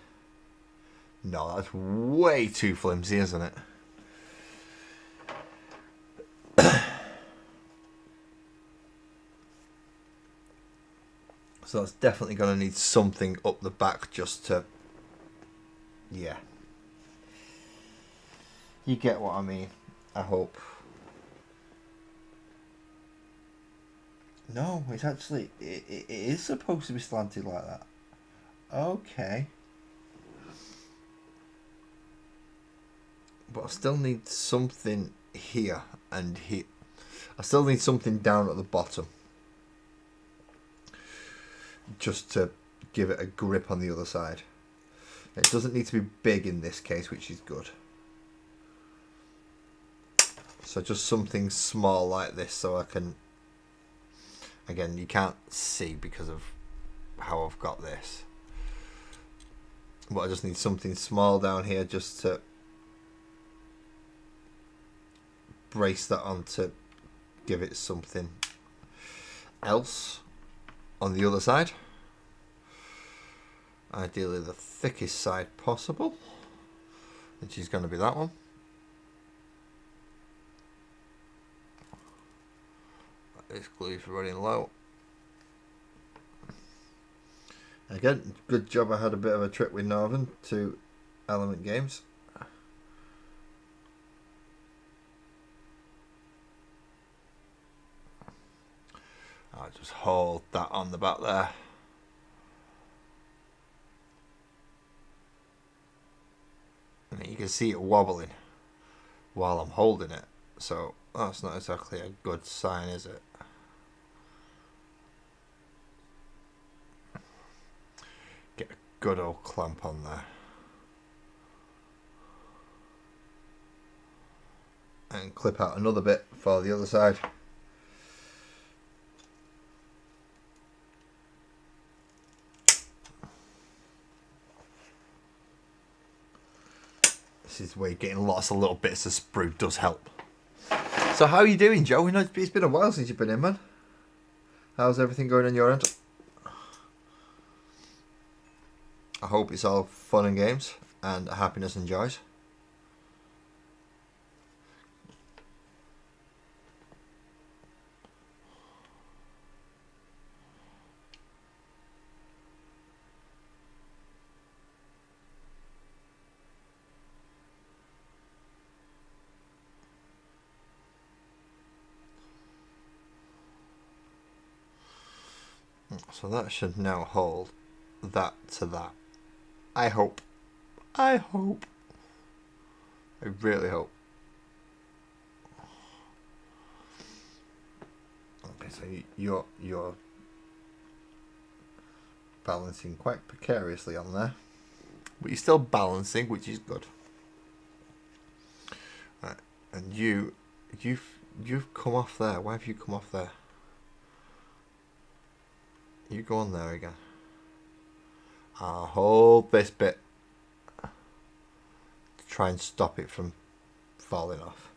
no, that's way too flimsy, isn't it? So that's definitely going to need something up the back just to Yeah. You get what I mean, I hope. No, it's actually, it is supposed to be slanted like that. Okay. But I still need something here and here. I still need something down at the bottom. Just to give it a grip on the other side. It doesn't need to be big in this case, which is good. So just something small like this so I can... Again, you can't see because of how I've got this. But I just need something small down here just to brace that on to give it something else on the other side. Ideally the thickest side possible, which is going to be that one. This glue is running low. Again, good job I had a bit of a trip with Northern to Element Games. I'll just hold that on the back there. And you can see it wobbling while I'm holding it. So that's not exactly a good sign, is it? Get a good old clamp on there. And clip out another bit for the other side. This is where getting lots of little bits of sprue does help. So how are you doing, Joe? We know it's been a while since you've been in, man. How's everything going on your end? I hope it's all fun and games and happiness and joys. So that should now hold that to that. I hope. I hope. I really hope. Okay, so you're balancing quite precariously on there, but you're still balancing, which is good. Right, and you've come off there. Why have you come off there? You go on there again. I'll hold this bit to try and stop it from falling off.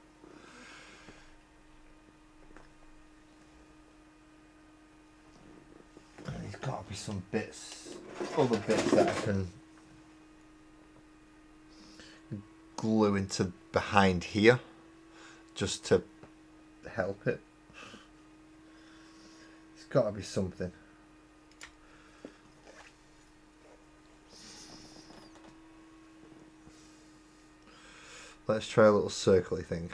And there's got to be some bits, other bits that I can glue into behind here just to help it. There's got to be something. Let's try a little circly thing.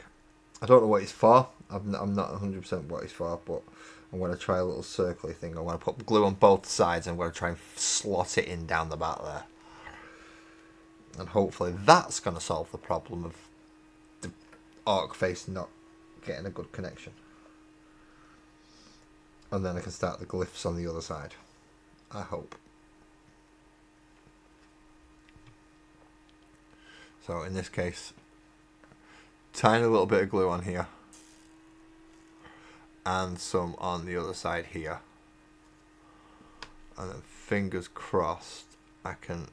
I don't know what it's for. I'm not 100% what it's for, but I'm going to try a little circly thing. I want to put glue on both sides and I'm going to try and slot it in down the back there. And hopefully that's going to solve the problem of the Ork face not getting a good connection. And then I can start the glyphs on the other side. I hope. So in this case, tiny little bit of glue on here and some on the other side here, and then fingers crossed I can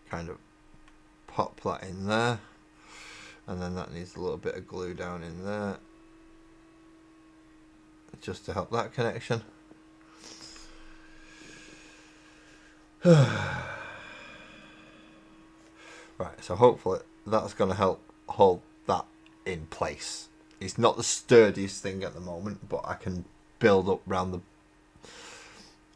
kind of pop that in there, and then that needs a little bit of glue down in there just to help that connection. Right, so hopefully that's going to help hold that in place. It's not the sturdiest thing at the moment, but I can build up around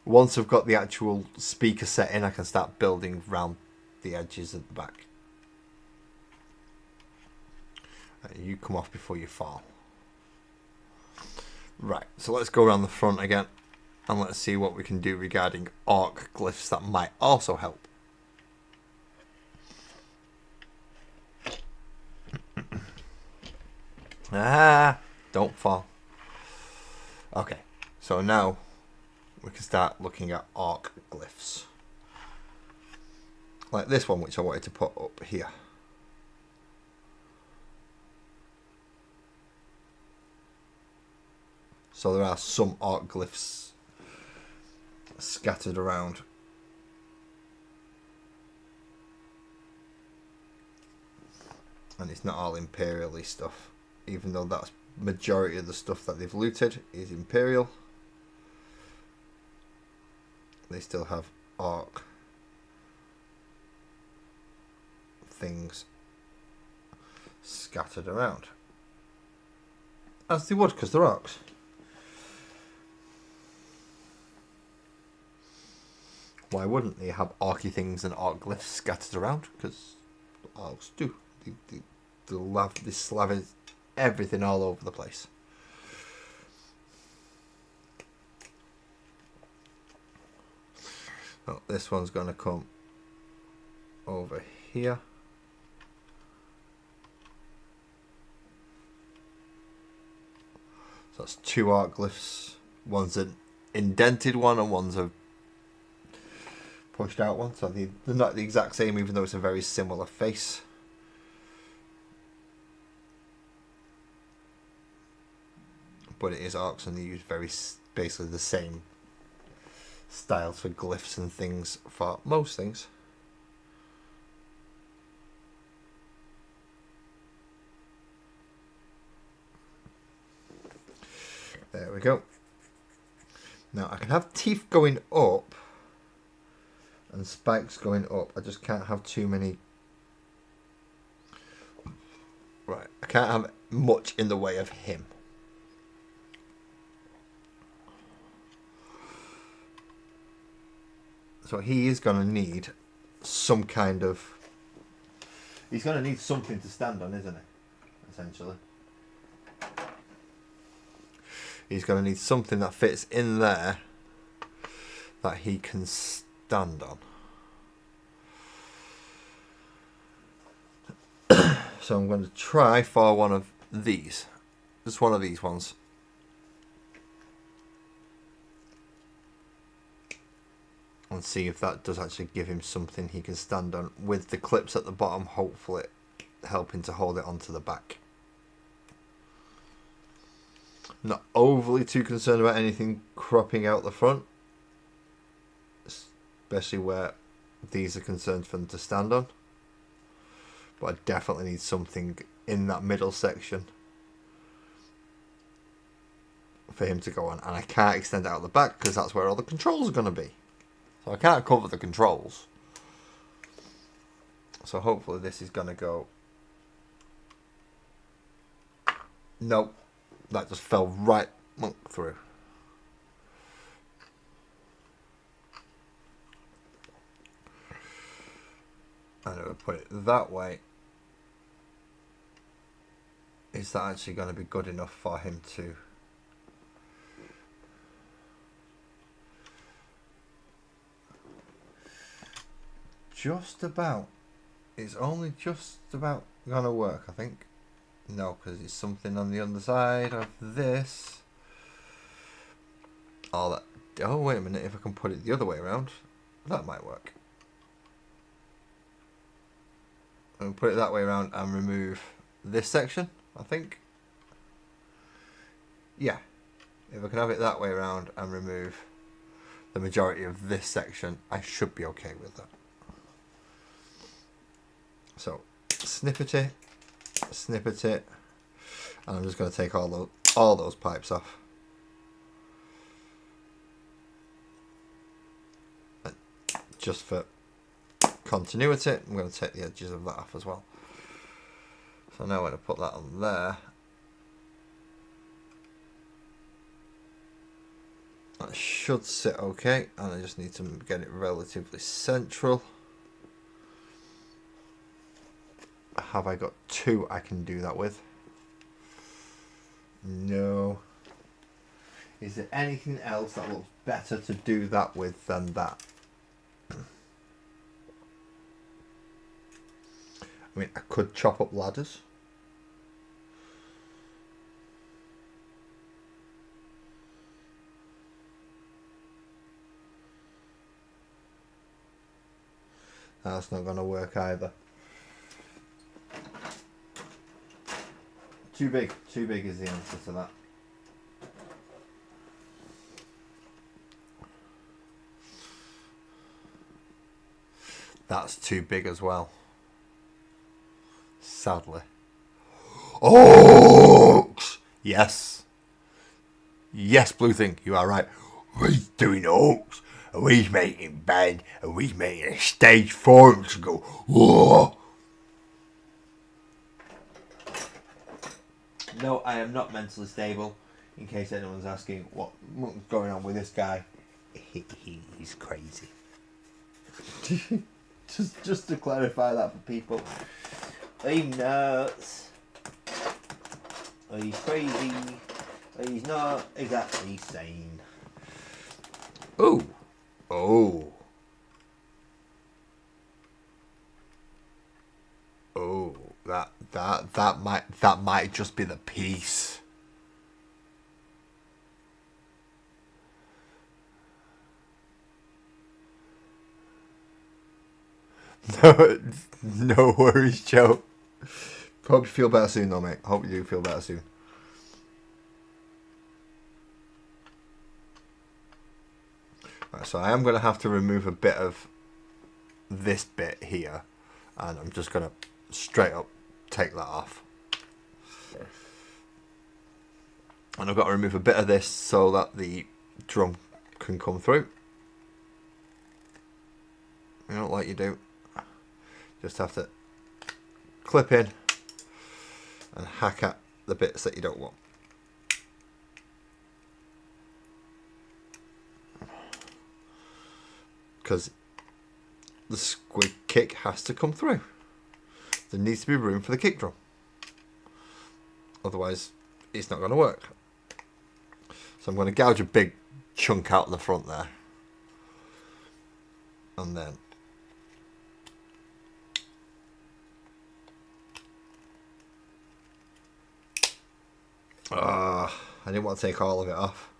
Once I've got the actual speaker set in, I can start building around the edges at the back. You come off before you fall. Right, so let's go around the front again and let's see what we can do regarding orc glyphs that might also help. Don't fall. Okay, so now we can start looking at orc glyphs. Like this one, which I wanted to put up here. So there are some orc glyphs scattered around. And it's not all Imperial-y stuff, even though that's majority of the stuff that they've looted is Imperial. They still have orc things scattered around. As they would, because they're orcs. Why wouldn't they have orky things and orc glyphs scattered around? Because orcs do. They slavish everything all over the place. So this one's going to come over here. So that's two orc glyphs. One's an indented one and one's a pushed out one. So they're not the exact same, even though it's a very similar face. But it is orcs, and they use basically the same styles for glyphs and things for most things. There we go. Now I can have teeth going up and spikes going up. I just can't have too many. Right, I can't have much in the way of him. So he is going to need some kind of... He's going to need something to stand on, isn't he? Essentially. He's going to need something that fits in there that he can stand on. So I'm going to try for one of these. Just one of these ones. And see if that does actually give him something he can stand on, with the clips at the bottom hopefully helping to hold it onto the back. Not overly too concerned about anything cropping out the front, especially where these are concerned for them to stand on. But I definitely need something in that middle section for him to go on. And I can't extend it out the back because that's where all the controls are going to be. So I can't cover the controls. So hopefully this is going to go... Nope. That just fell right through. And I would put it that way. Is that actually going to be good enough for him to... Just about. It's only just about going to work, I think. No, because it's something on the underside of this. All that. Oh, wait a minute. If I can put it the other way around, that might work. And put it that way around and remove this section, I think. Yeah. If I can have it that way around and remove the majority of this section, I should be okay with that. So, snippet it, and I'm just going to take all those pipes off. And just for continuity, I'm going to take the edges of that off as well. So now I'm going to put that on there. That should sit okay, and I just need to get it relatively central. Have I got two I can do that with? No. Is there anything else that looks better to do that with than that? I mean, I could chop up ladders. That's not going to work either. Too big is the answer to that. That's too big as well. Sadly. Oaks! Yes. Yes, Blue Thing, you are right. We're doing oaks. And we're making bed. And we're making a stage 4. And to go, whoa! No, I am not mentally stable. In case anyone's asking what's going on with this guy. He's crazy. just to clarify that for people. I'm nuts. Or he's crazy. Or he's not exactly sane. Oh. Oh. Oh. That might just be the piece. No worries, Joe. Hope you feel better soon, though, mate. Hope you do feel better soon. Right, so I am going to have to remove a bit of this bit here, and I'm just going to straight up take that off. And I've got to remove a bit of this so that the drum can come through. You know, like you do. Just have to clip in and hack at the bits that you don't want. Because the squid kick has to come through. There needs to be room for the kick drum. Otherwise, it's not going to work. So I'm going to gouge a big chunk out the front there. And then I didn't want to take all of it off.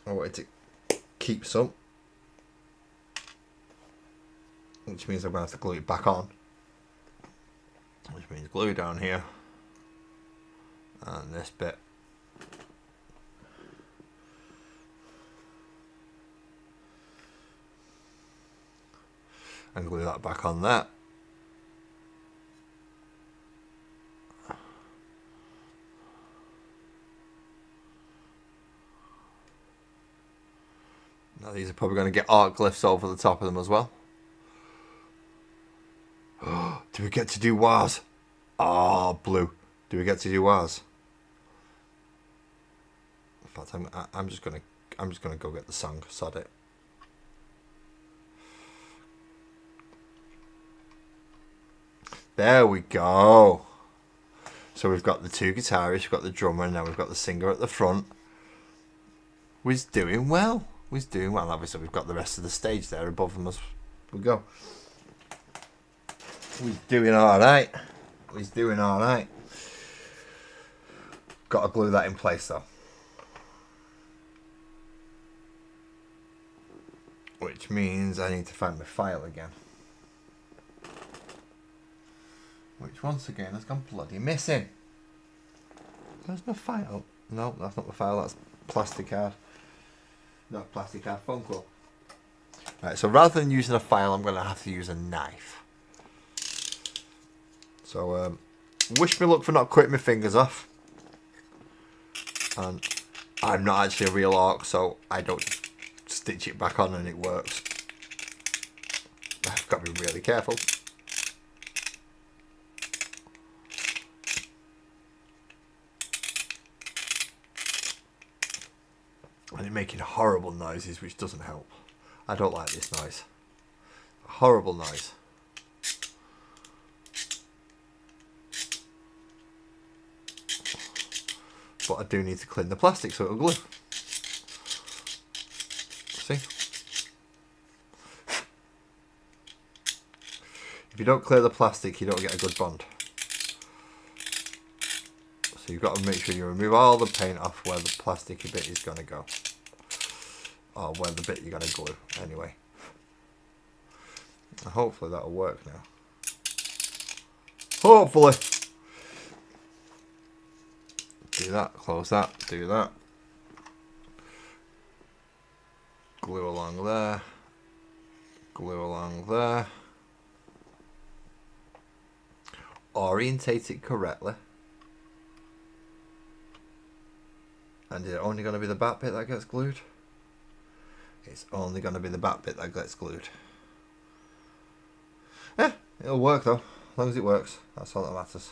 I wanted to keep some. Which means I'm going to have to glue it back on. Which means glue down here. And this bit. And glue that back on there. Now these are probably going to get arc glyphs over the top of them as well. Do we get to do wires? Oh, blue. Do we get to do wires? In fact, I'm just gonna go get the song. Sod it. There we go. So we've got the two guitarists, we've got the drummer, and now we've got the singer at the front. We're doing well. We're doing well. Obviously, we've got the rest of the stage there above them as we go. We're doing all right. We're doing all right. Got to glue that in place though. Which means I need to find my file again. Which once again has gone bloody missing. Where's my file? No, that's not my file. That's plastic card. No, plastic card phone call. Right, so rather than using a file, I'm going to have to use a knife. So, wish me luck for not cutting my fingers off. And I'm not actually a real orc, so I don't stitch it back on and it works. I've got to be really careful. And it's making horrible noises, which doesn't help. I don't like this noise. Horrible noise. But I do need to clean the plastic so it'll glue. See? If you don't clear the plastic, you don't get a good bond. So you've got to make sure you remove all the paint off where the plasticky bit is going to go. Or where the bit you're going to glue, anyway. And hopefully that'll work now. Hopefully. Do that, close that, do that. Glue along there. Glue along there. Orientate it correctly. And is it only going to be the back bit that gets glued? It's only going to be the back bit that gets glued. Yeah, it'll work though. As long as it works, that's all that matters.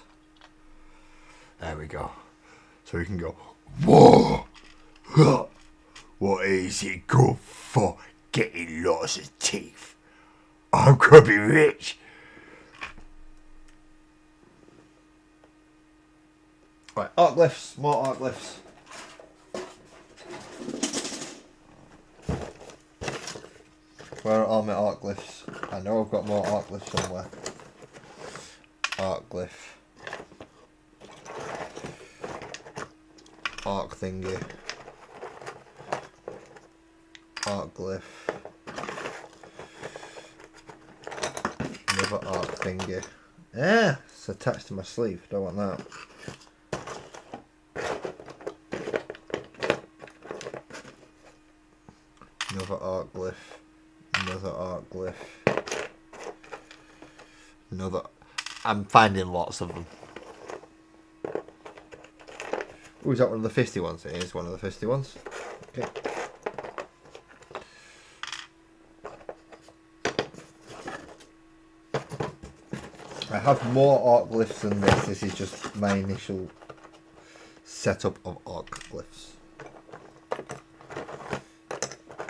There we go. So we can go, whoa! Huh, what is it good for? Getting lots of teeth. I'm gonna be rich. Right, arc lifts, more arc lifts. Where are all my arc lifts? I know I've got more arc lifts somewhere. Arc glyph. Arc thingy. Arc glyph. Another arc thingy. Yeah, it's attached to my sleeve. Don't want that. Another arc glyph. Another arc glyph. Another. I'm finding lots of them. Oh, is that one of the fisty ones? It is one of the fisty ones. Okay. I have more arc glyphs than this. This is just my initial setup of arc glyphs.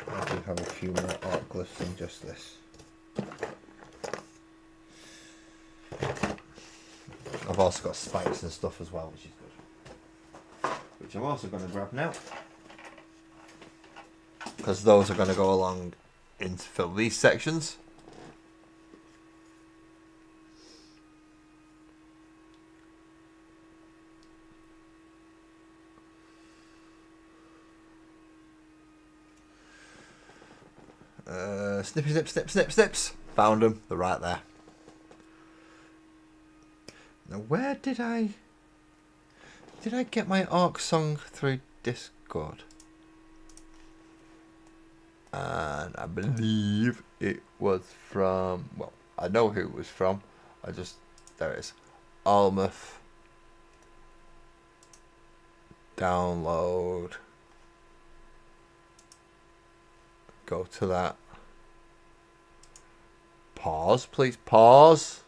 I do have a few more arc glyphs than just this. I've also got spikes and stuff as well, which is good. Which I'm also going to grab now. Because those are going to go along in to fill these sections. Snippy, snip, snip, snip, snips. Found them. They're right there. Now, where did I get my arc song through Discord? And I believe it was from, well, I know who it was from. There it is. Almuth. Download. Go to that. Pause, please. Pause.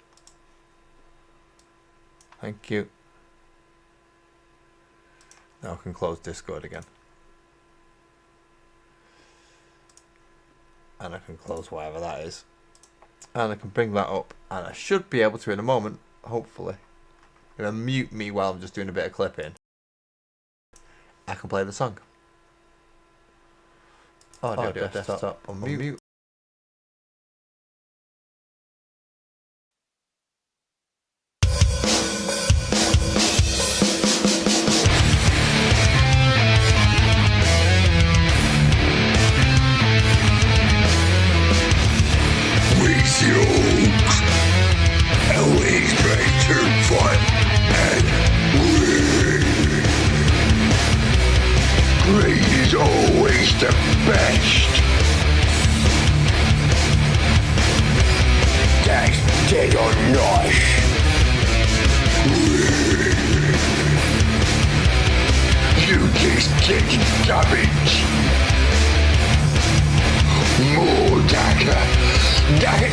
Thank you. Now I can close Discord again. And I can close whatever that is. And I can bring that up. And I should be able to in a moment, hopefully. I'm going to mute me while I'm just doing a bit of clipping. I can play the song. Audio desktop on mute. Always the best. That's dead or not. You just get garbage. More dagger. Dagger.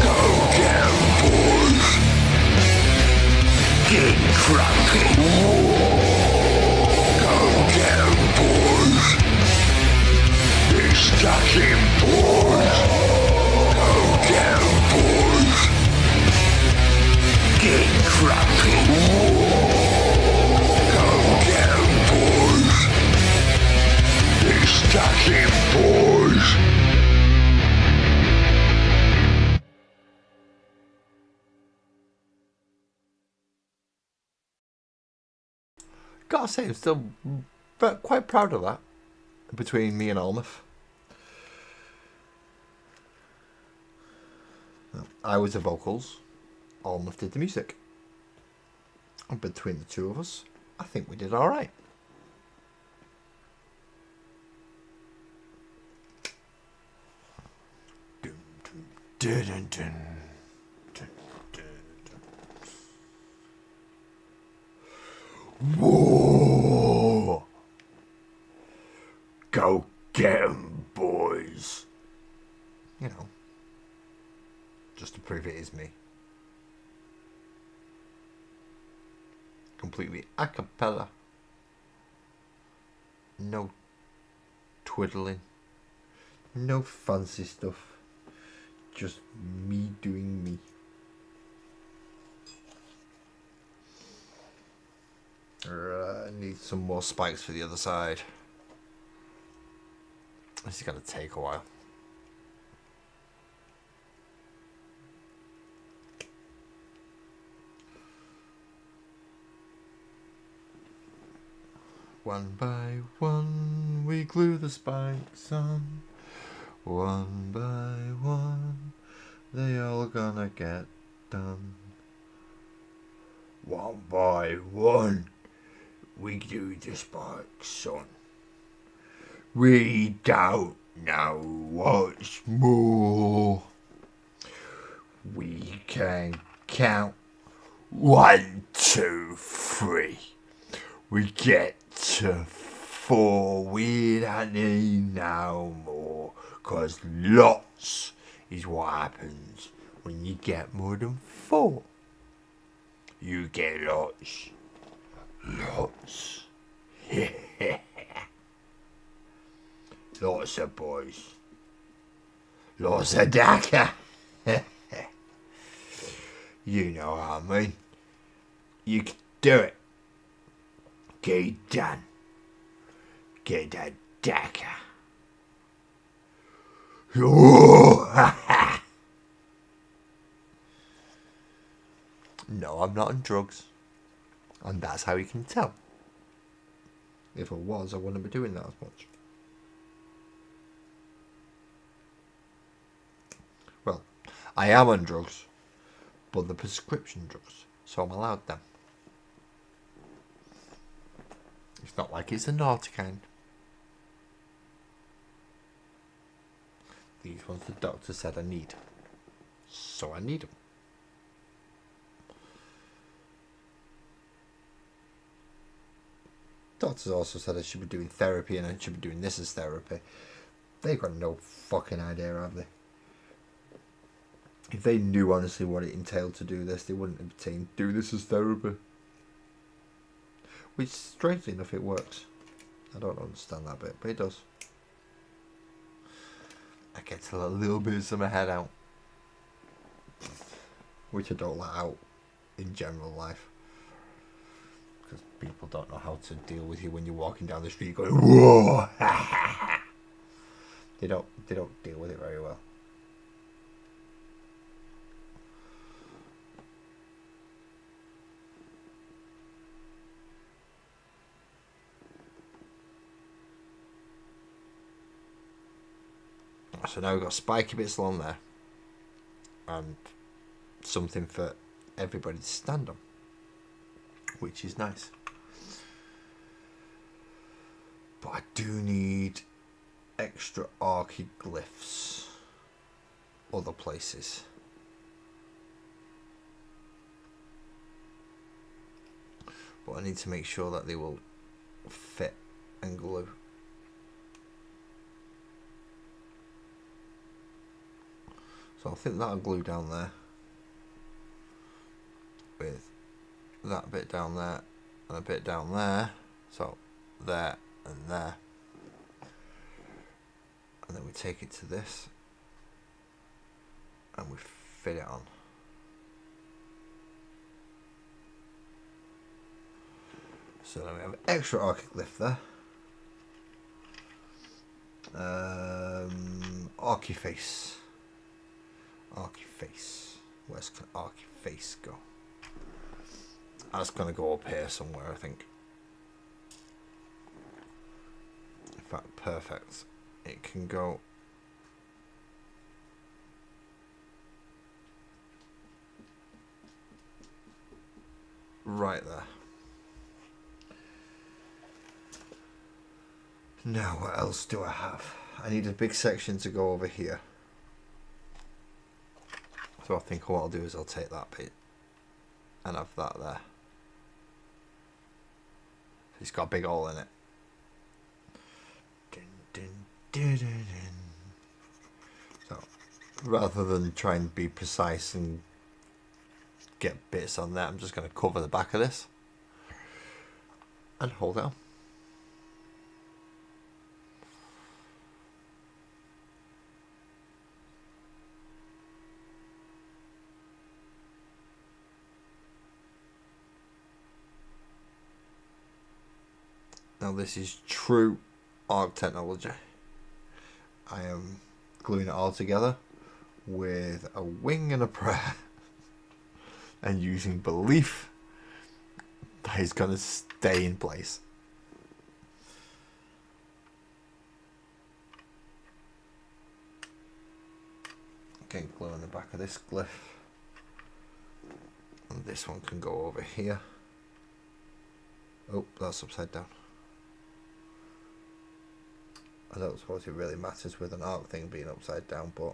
Go down, boys. Get crunk. Gotta say, I'm still quite proud of that. Between me and Almouth. I was the vocals, Almouth did the music. And between the two of us, I think we did alright. Whoa! Go get 'em, boys. You know, just to prove it is me. Completely a cappella. No twiddling. No fancy stuff. Just me doing me. I need some more spikes for the other side. This is going to take a while. One by one we glue the spikes on. One by one they all gonna get done. One by one we glue the spikes on. We don't know what's more. We can count 1, 2, 3. We get to 4. We don't need no more. 'Cause lots is what happens when you get more than 4. You get lots. Lots. Lots of boys. Lots of DACA. You know what I mean. You can do it. Get it done. Get that DACA. No, I'm not on drugs. And that's how you can tell. If I was, I wouldn't be doing that as much. Well, I am on drugs, but the prescription drugs, so I'm allowed them. It's not like it's a naughty kind. These ones the doctor said I need, so I need them. Doctors also said I should be doing therapy and I should be doing this as therapy. They've got no fucking idea, have they? If they knew honestly what it entailed to do this, they wouldn't have been saying, do this as therapy. Which, strangely enough, it works. I don't understand that bit, but it does. I get to let a little bit of my head out. Which I don't let out in general life. Because people don't know how to deal with you when you're walking down the street going, whoa! They don't deal with it very well. So now we've got spiky bits along there. And something for everybody to stand on. Which is nice. But I do need extra archy glyphs other places. But I need to make sure that they will fit and glue. So I think that'll glue down there with that bit down there and a bit down there. So there and there. And then we we take it to this and we fit it on. So then we have extra archic lift there. Archy face. Archy face. Where's archy face go? That's gonna go up here somewhere, I think. In fact, perfect. It can go right there. Now, what else do I have? I need a big section to go over here. So I think what I'll do is I'll take that bit and have that there. It's got a big hole in it. Dun, dun, dun, dun, dun. So rather than try and be precise and get bits on there, I'm just going to cover the back of this and hold down. Now this is true Ork technology. I am gluing it all together with a wing and a prayer and using belief that it's going to stay in place. Getting glue on the back of this glyph. And this one can go over here. Oh, that's upside down. I don't suppose it really matters with an Ork thing being upside down, but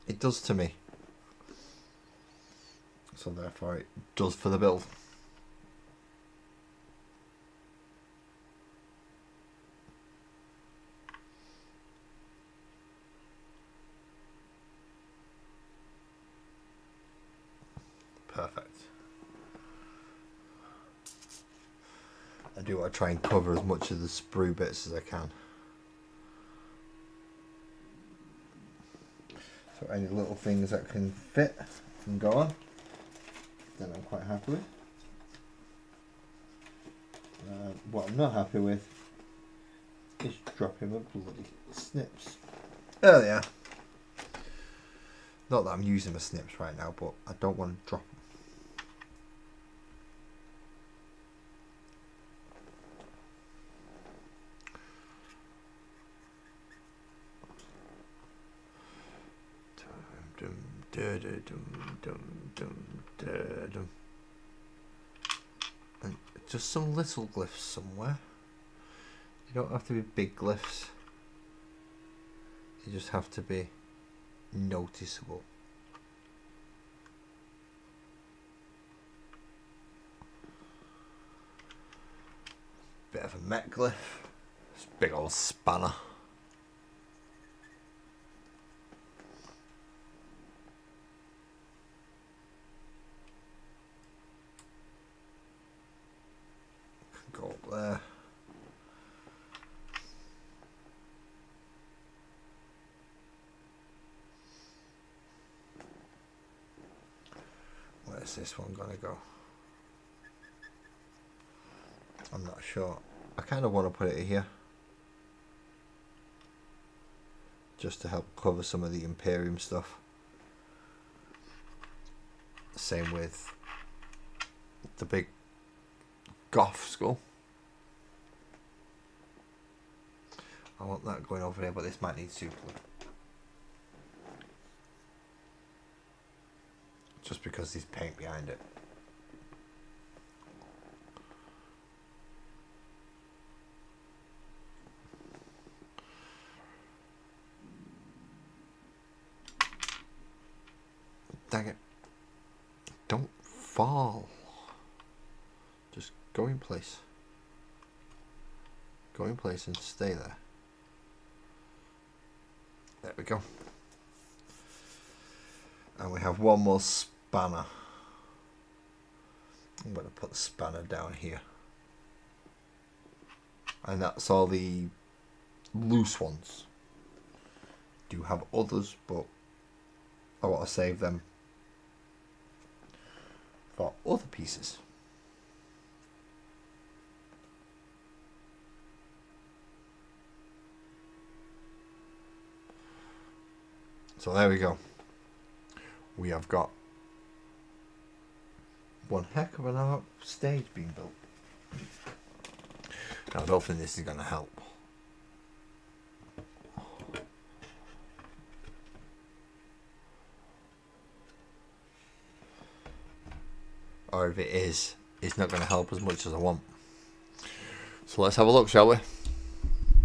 it does to me. So therefore it does for the build. Perfect. I do want to try and cover as much of the sprue bits as I can. So any little things that can fit and go on, then I'm quite happy with. What I'm not happy with is dropping my bloody snips. Oh yeah. Not that I'm using my snips right now, but I don't want to drop them. And just some little glyphs somewhere. You don't have to be big glyphs. You just have to be noticeable. Bit of a met glyph. This big old spanner. Go up there. Where's this one gonna go? I'm not sure. I kind of want to put it here just to help cover some of the Imperium stuff. Same with the big Goth skull. I want that going over here, but this might need super glue. Just because there's paint behind it. Dang it. Don't fall. Just go in place. Go in place and stay there. There we go. And we have one more spanner. I'm going to put the spanner down here. And that's all the loose ones. Do have others, but I want to save them for other pieces. So there we go. We have got one heck of an stage being built. Now, I don't think this is going to help. Or if it is, it's not going to help as much as I want. So let's have a look, shall we?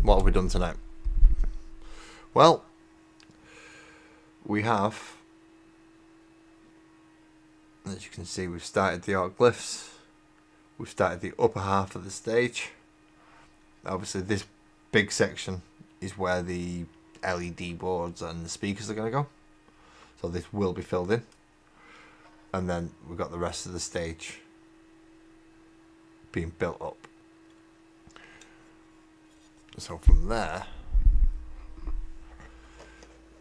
What have we done tonight? Well, we have, as you can see, we've started the Ork glyphs. We've started the upper half of the stage. Obviously, this big section is where the LED boards and the speakers are going to go. So this will be filled in. And then we've got the rest of the stage being built up. So from there,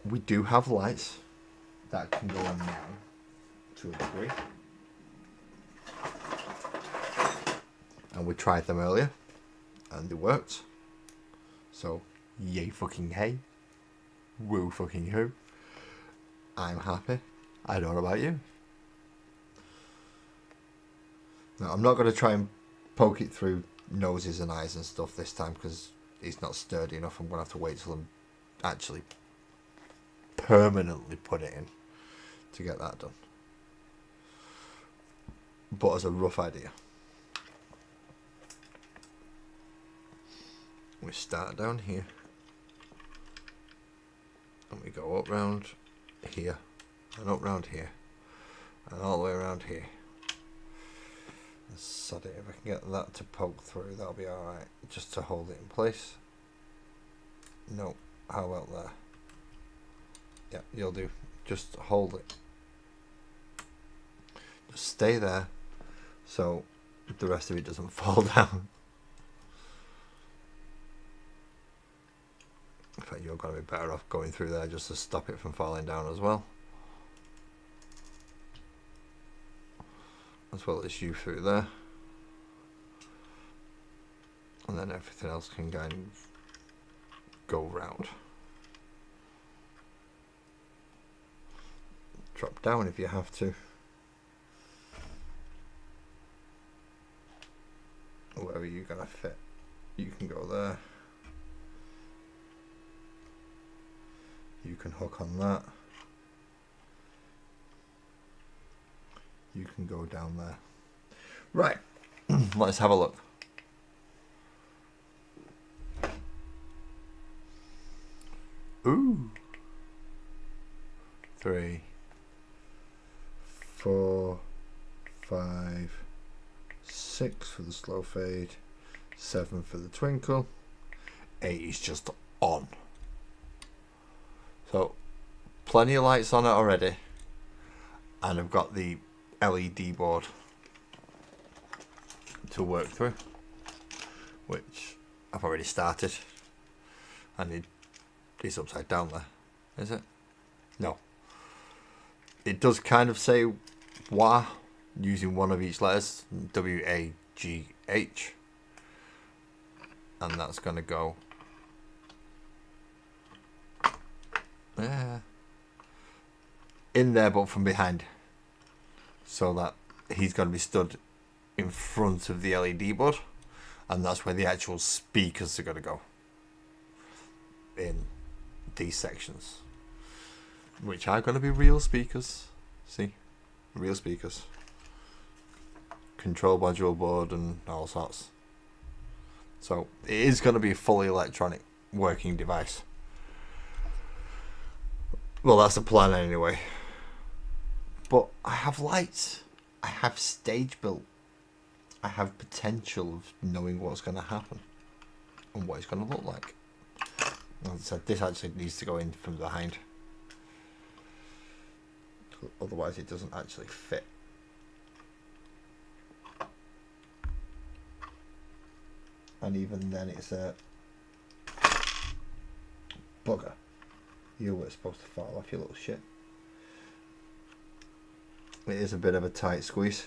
we do have lights that can go on now to a degree. And we tried them earlier and they worked. So yay fucking hey. Woo fucking who. I'm happy. I don't know about you. Now, I'm not going to try and poke it through noses and eyes and stuff this time because it's not sturdy enough. I'm going to have to wait till I'm actually permanently put it in to get that done. But as a rough idea, we start down here and we go up round here and up round here and all the way around here. Sod it, if I can get that to poke through, that'll be alright. Just to hold it in place. No, how about there? Yeah, you'll do. Just hold it. Just stay there so the rest of it doesn't fall down. In fact, you're going to be better off going through there just to stop it from falling down as well. As well as you through there. And then everything else can kind of go round. Drop down if you have to. Wherever you're going to fit. You can go there. You can hook on that. You can go down there. Right, let's have a look. Ooh. 3, 4, 5, 6 for the slow fade, 7 for the twinkle, 8 is just on. So, plenty of lights on it already. And I've got the LED board to work through, which I've already started, and it's upside down there, is it? No. It does kind of say WA using one of each letters, WAGH, and that's going to go in there but from behind. So that he's going to be stood in front of the LED board, and that's where the actual speakers are going to go in these sections, which are going to be real speakers. See, real speakers, control module board and all sorts. So it is going to be a fully electronic working device. Well, that's the plan anyway. But I have lights. I have stage built. I have potential of knowing what's going to happen and what it's going to look like. As I said, this actually needs to go in from behind. Otherwise it doesn't actually fit. And even then it's bugger. You were supposed to fall off, you little shit. It is a bit of a tight squeeze.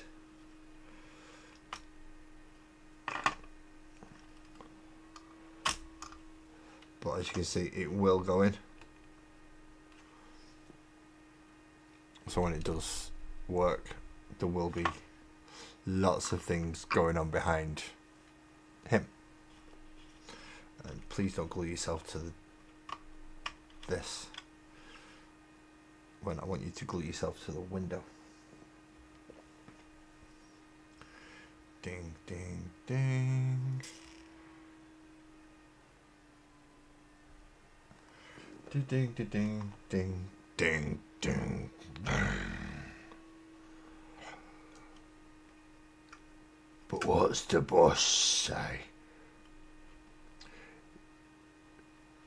But as you can see, it will go in. So when it does work, there will be lots of things going on behind him. And please don't glue yourself to this when I want you to glue yourself to the window. Ding, ding, ding. Ding, ding, ding, ding, ding, ding, ding, ding. But what's the boss say?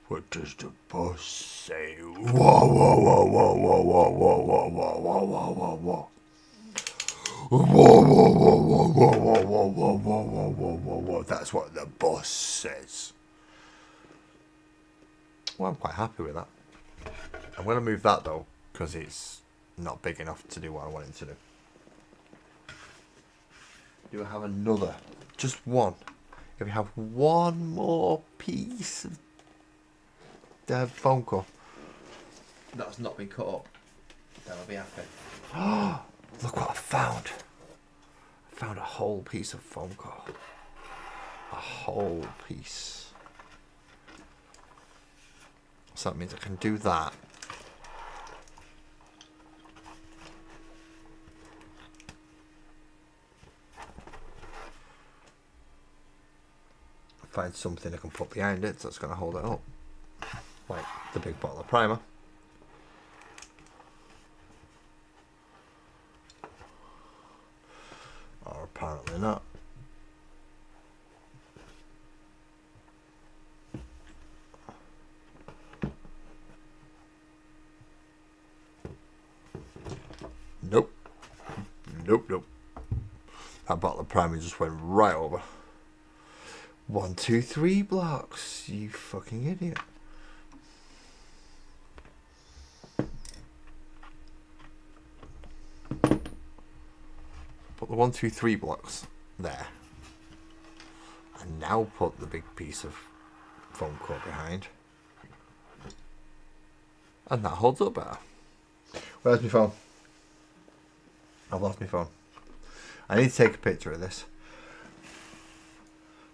What does the boss say? Whoa, whoa, whoa, whoa, whoa, whoa, whoa, whoa, whoa, whoa, whoa, whoa, whoa. Whoa, whoa, whoa, whoa, whoa, whoa, whoa, whoa, whoa, whoa, whoa, whoa. That's what the boss says. Well, I'm quite happy with that. I'm going to move that though, because it's not big enough to do what I want it to do. Do I have another? Just one. If we have one more piece of the foam core that's not been cut up, then I'll be happy. Oh, look what I found. I found a whole piece of foam core. A whole piece. So that means I can do that. Find something I can put behind it that's going to hold it up. Like the big bottle of primer. Or apparently not. Nope. Nope, nope. That bottle of primer just went right over. 1, 2, 3 blocks. You fucking idiot. Put the 1, 2, 3 blocks there. And now put the big piece of foam core behind. And that holds up better. Where's my phone? I've lost my phone. I need to take a picture of this,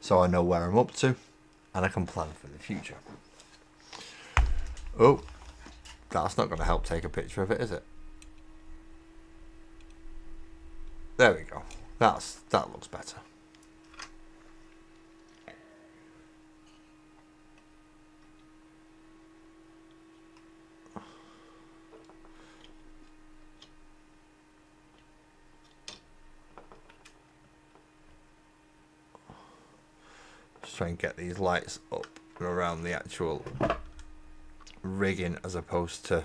so I know where I'm up to and I can plan for the future. Oh, that's not going to help take a picture of it, is it? There we go. That looks better. Try and get these lights up and around the actual rigging as opposed to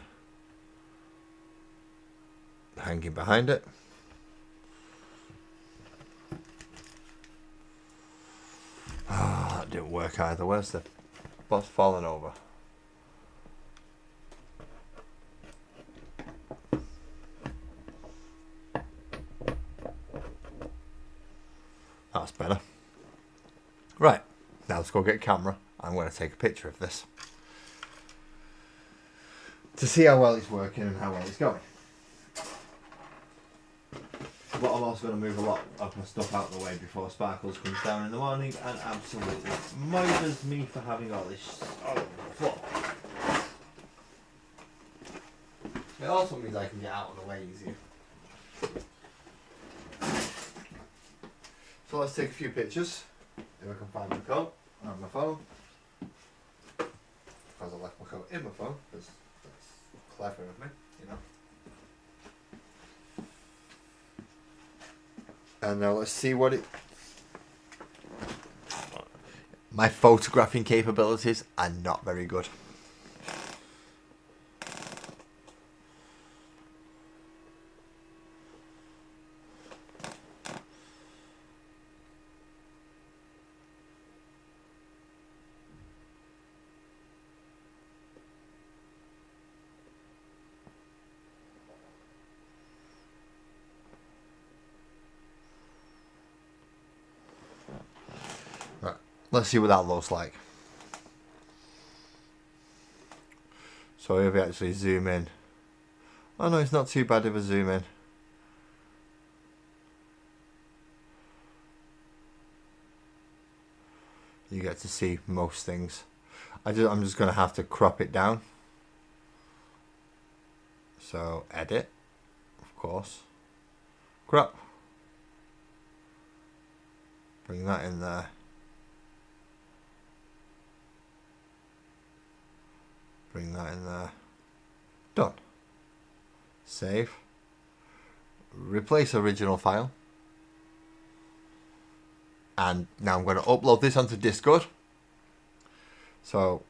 hanging behind it. Ah, that didn't work either. Where's the boss falling over? That's better. Right. Now let's go get a camera. I'm going to take a picture of this to see how well it's working and how well it's going. But I'm also going to move a lot of my stuff out of the way before Sparkles comes down in the morning and absolutely mothers me for having all this all over the floor. It also means I can get out of the way easier. So let's take a few pictures. If I can find my coat and my phone. Because I left my coat in my phone, because that's clever of me, you know. And now let's see what it... My photographing capabilities are not very good. Let's see what that looks like. So if we actually zoom in. Oh no, it's not too bad if I zoom in. You get to see most things. I'm just going to have to crop it down. So edit, of course. Crop. Bring that in there. Bring that in there. Done. Save. Replace original file. And now I'm going to upload this onto Discord. So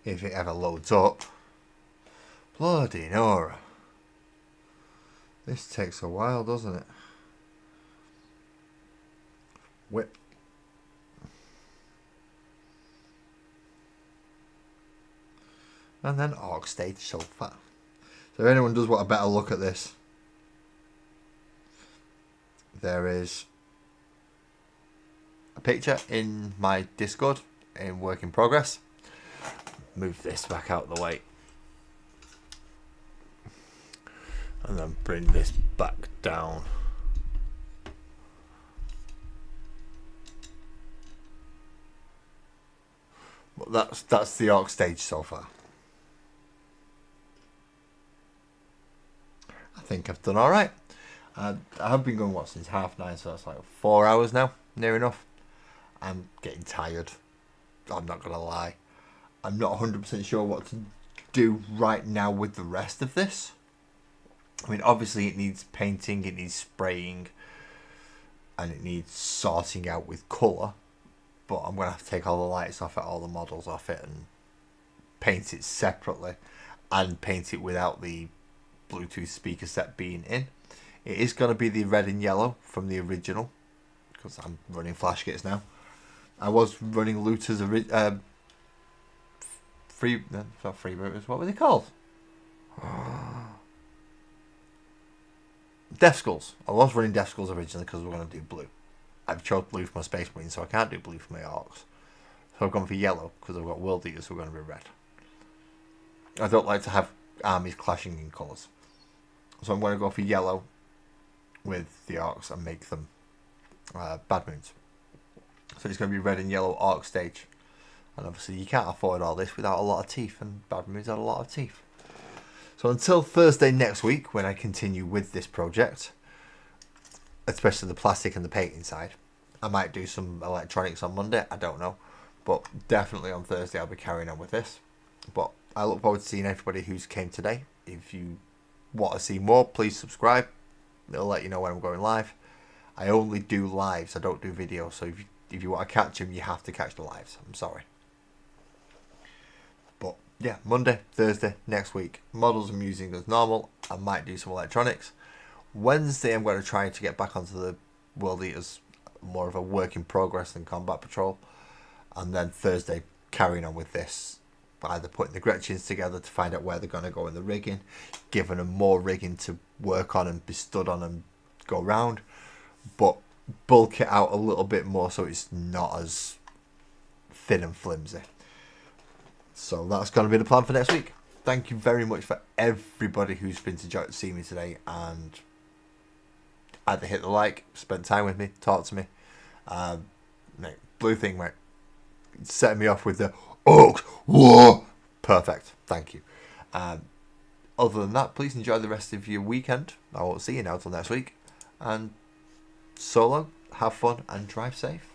if it ever loads up. Bloody Nora. This takes a while, doesn't it? Whip. And then Ork stage so far. So if anyone does want a better look at this, there is a picture in my Discord in work in progress. Move this back out of the way. And then bring this back down. But that's the Ork stage so far. I think I've done alright. I have been going since 9:30, so that's like 4 hours now, near enough. I'm getting tired. I'm not gonna lie. I'm not 100% sure what to do right now with the rest of this. I mean, obviously it needs painting, it needs spraying, and it needs sorting out with colour. But I'm going to have to take all the lights off it, all the models off it, and paint it separately. And paint it without the Bluetooth speaker set being in. It is going to be the red and yellow from the original, because I'm running flash kits now. I was running Luther's not freebooters, what were they called? Death Skulls. I was running Death Skulls originally because we were going to do blue. I've chose blue for my Space Marine, so I can't do blue for my Orks. So I've gone for yellow because I've got World Eaters who are going to be red. I don't like to have armies clashing in colours. So I'm going to go for yellow with the Orks and make them Bad Moons. So it's going to be red and yellow Ork stage. And obviously you can't afford all this without a lot of teeth, and Bad Moons had a lot of teeth. So until Thursday next week, when I continue with this project, especially the plastic and the painting side, I might do some electronics on Monday, I don't know. But definitely on Thursday I'll be carrying on with this. But I look forward to seeing everybody who's came today. If you want to see more, please subscribe. It'll let you know when I'm going live. I only do lives, I don't do videos. So if you want to catch them, you have to catch the lives. I'm sorry. But yeah, Monday, Thursday, next week. Models I'm using as normal. I might do some electronics. Wednesday I'm going to try to get back onto the World Eaters, more of a work in progress than Combat Patrol. And then Thursday carrying on with this, either putting the Gretchens together to find out where they're going to go in the rigging, giving them more rigging to work on and be stood on and go round, but bulk it out a little bit more so it's not as thin and flimsy. So that's going to be the plan for next week. Thank you very much for everybody who's been to see me today and either hit the like, spend time with me, talk to me. Mate, blue thing, mate. Setting me off with the Orks War. Perfect. Thank you. Other than that, please enjoy the rest of your weekend. I won't see you now till next week. And so long, have fun and drive safe.